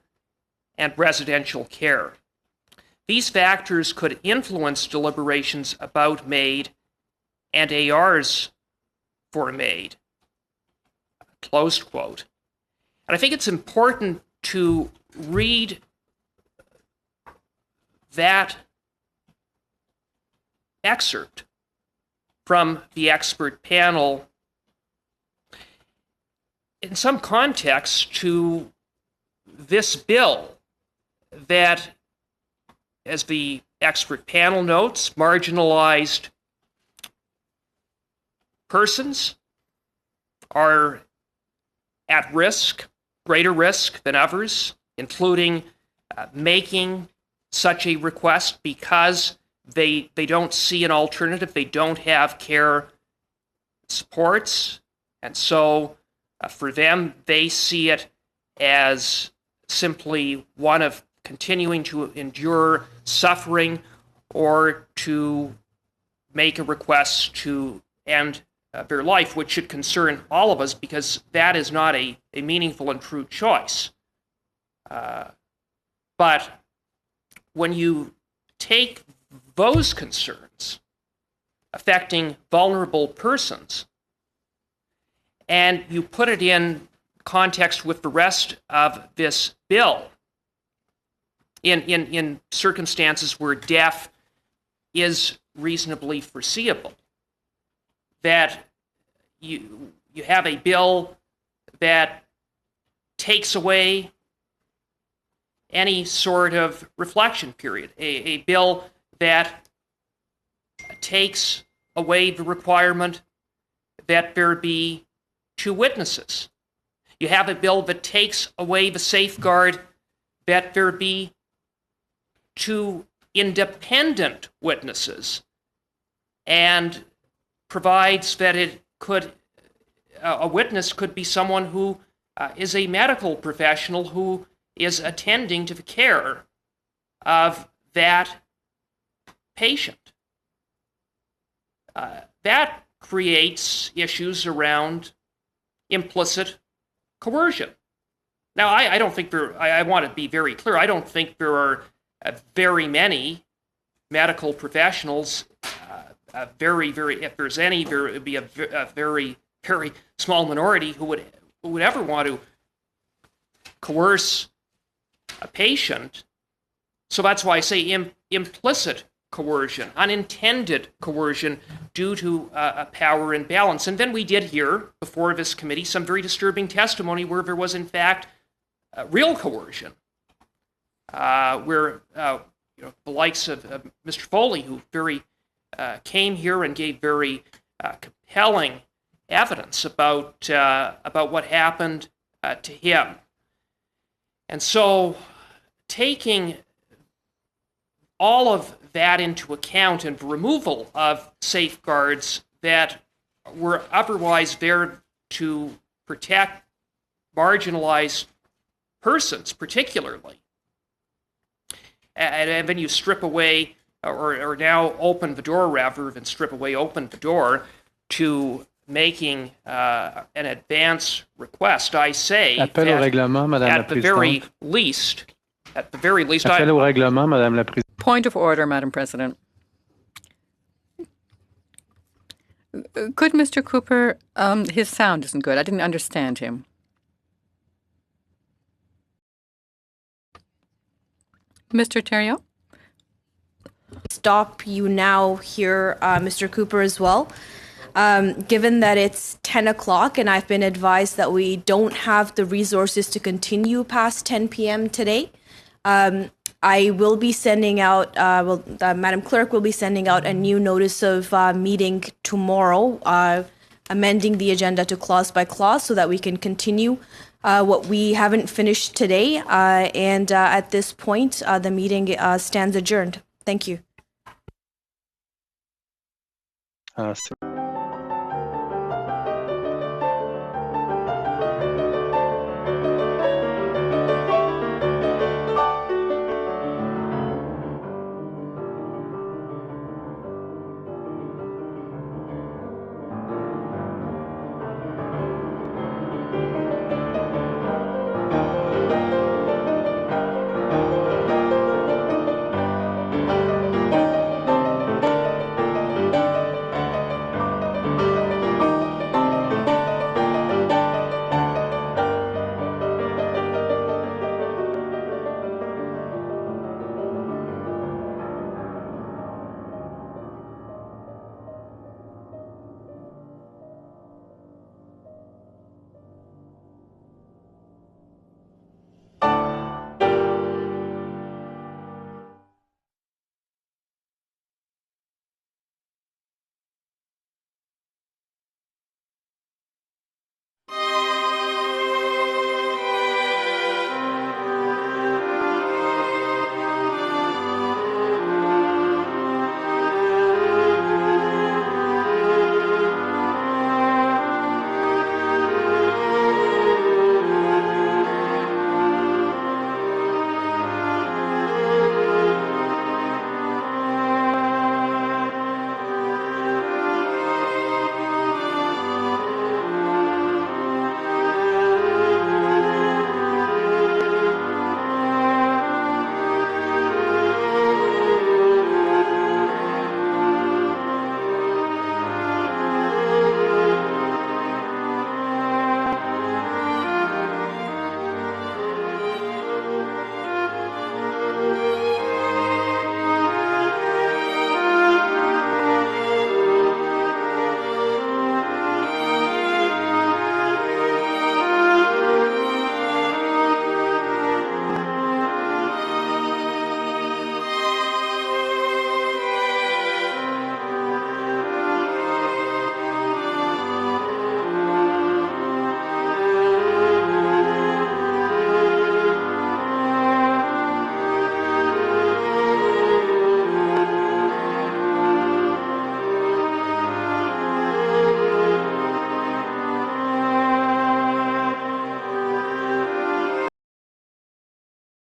[SPEAKER 2] and residential care. These factors could influence deliberations about MAID and ARs for MAID. Close quote. And I think it's important to read that excerpt from the expert panel in some context to this bill that, as the expert panel notes, marginalized persons are at risk, greater risk than others, including making such a request because they don't see an alternative, they don't have care supports, and so for them, they see it as simply one of continuing to endure suffering or to make a request to end their life, which should concern all of us because that is not a meaningful and true choice. But when you take those concerns affecting vulnerable persons and you put it in context with the rest of this bill, in circumstances where death is reasonably foreseeable, that you have a bill that takes away any sort of reflection period, a bill that takes away the requirement that there be two witnesses. You have a bill that takes away the safeguard that there be two independent witnesses and provides that a witness could be someone who is a medical professional who is attending to the care of that patient. That creates issues around implicit coercion. Now, I don't think I want to be very clear, I don't think there are very many medical professionals, if there's any, there would be a very, very small minority who would ever want to coerce a patient. So that's why I say implicit coercion, unintended coercion due to a power imbalance. And then we did hear before this committee some very disturbing testimony where there was in fact real coercion, where the likes of Mr. Foley, who came here and gave very compelling evidence about what happened to him. And so, taking all of that into account and the removal of safeguards that were otherwise there to protect marginalized persons, particularly. And then you strip away, or now open the door rather than strip away, open the door to making an advance request. I say
[SPEAKER 14] Appel au règlement, Madame la
[SPEAKER 2] at the very
[SPEAKER 14] Présidente.
[SPEAKER 2] least,
[SPEAKER 14] Appel au règlement, Madame la Présidente.
[SPEAKER 15] Point of order, Madam President. Could Mr. Cooper, his sound isn't good. I didn't understand him. Mr. Theriault?
[SPEAKER 1] Stop you now here, Mr. Cooper, as well. Given that it's 10 o'clock and I've been advised that we don't have the resources to continue past 10 p.m. today, I will be sending out, Madam Clerk will be sending out a new notice of meeting tomorrow, amending the agenda to clause by clause so that we can continue what we haven't finished today. And at this point, the meeting stands adjourned. Thank you.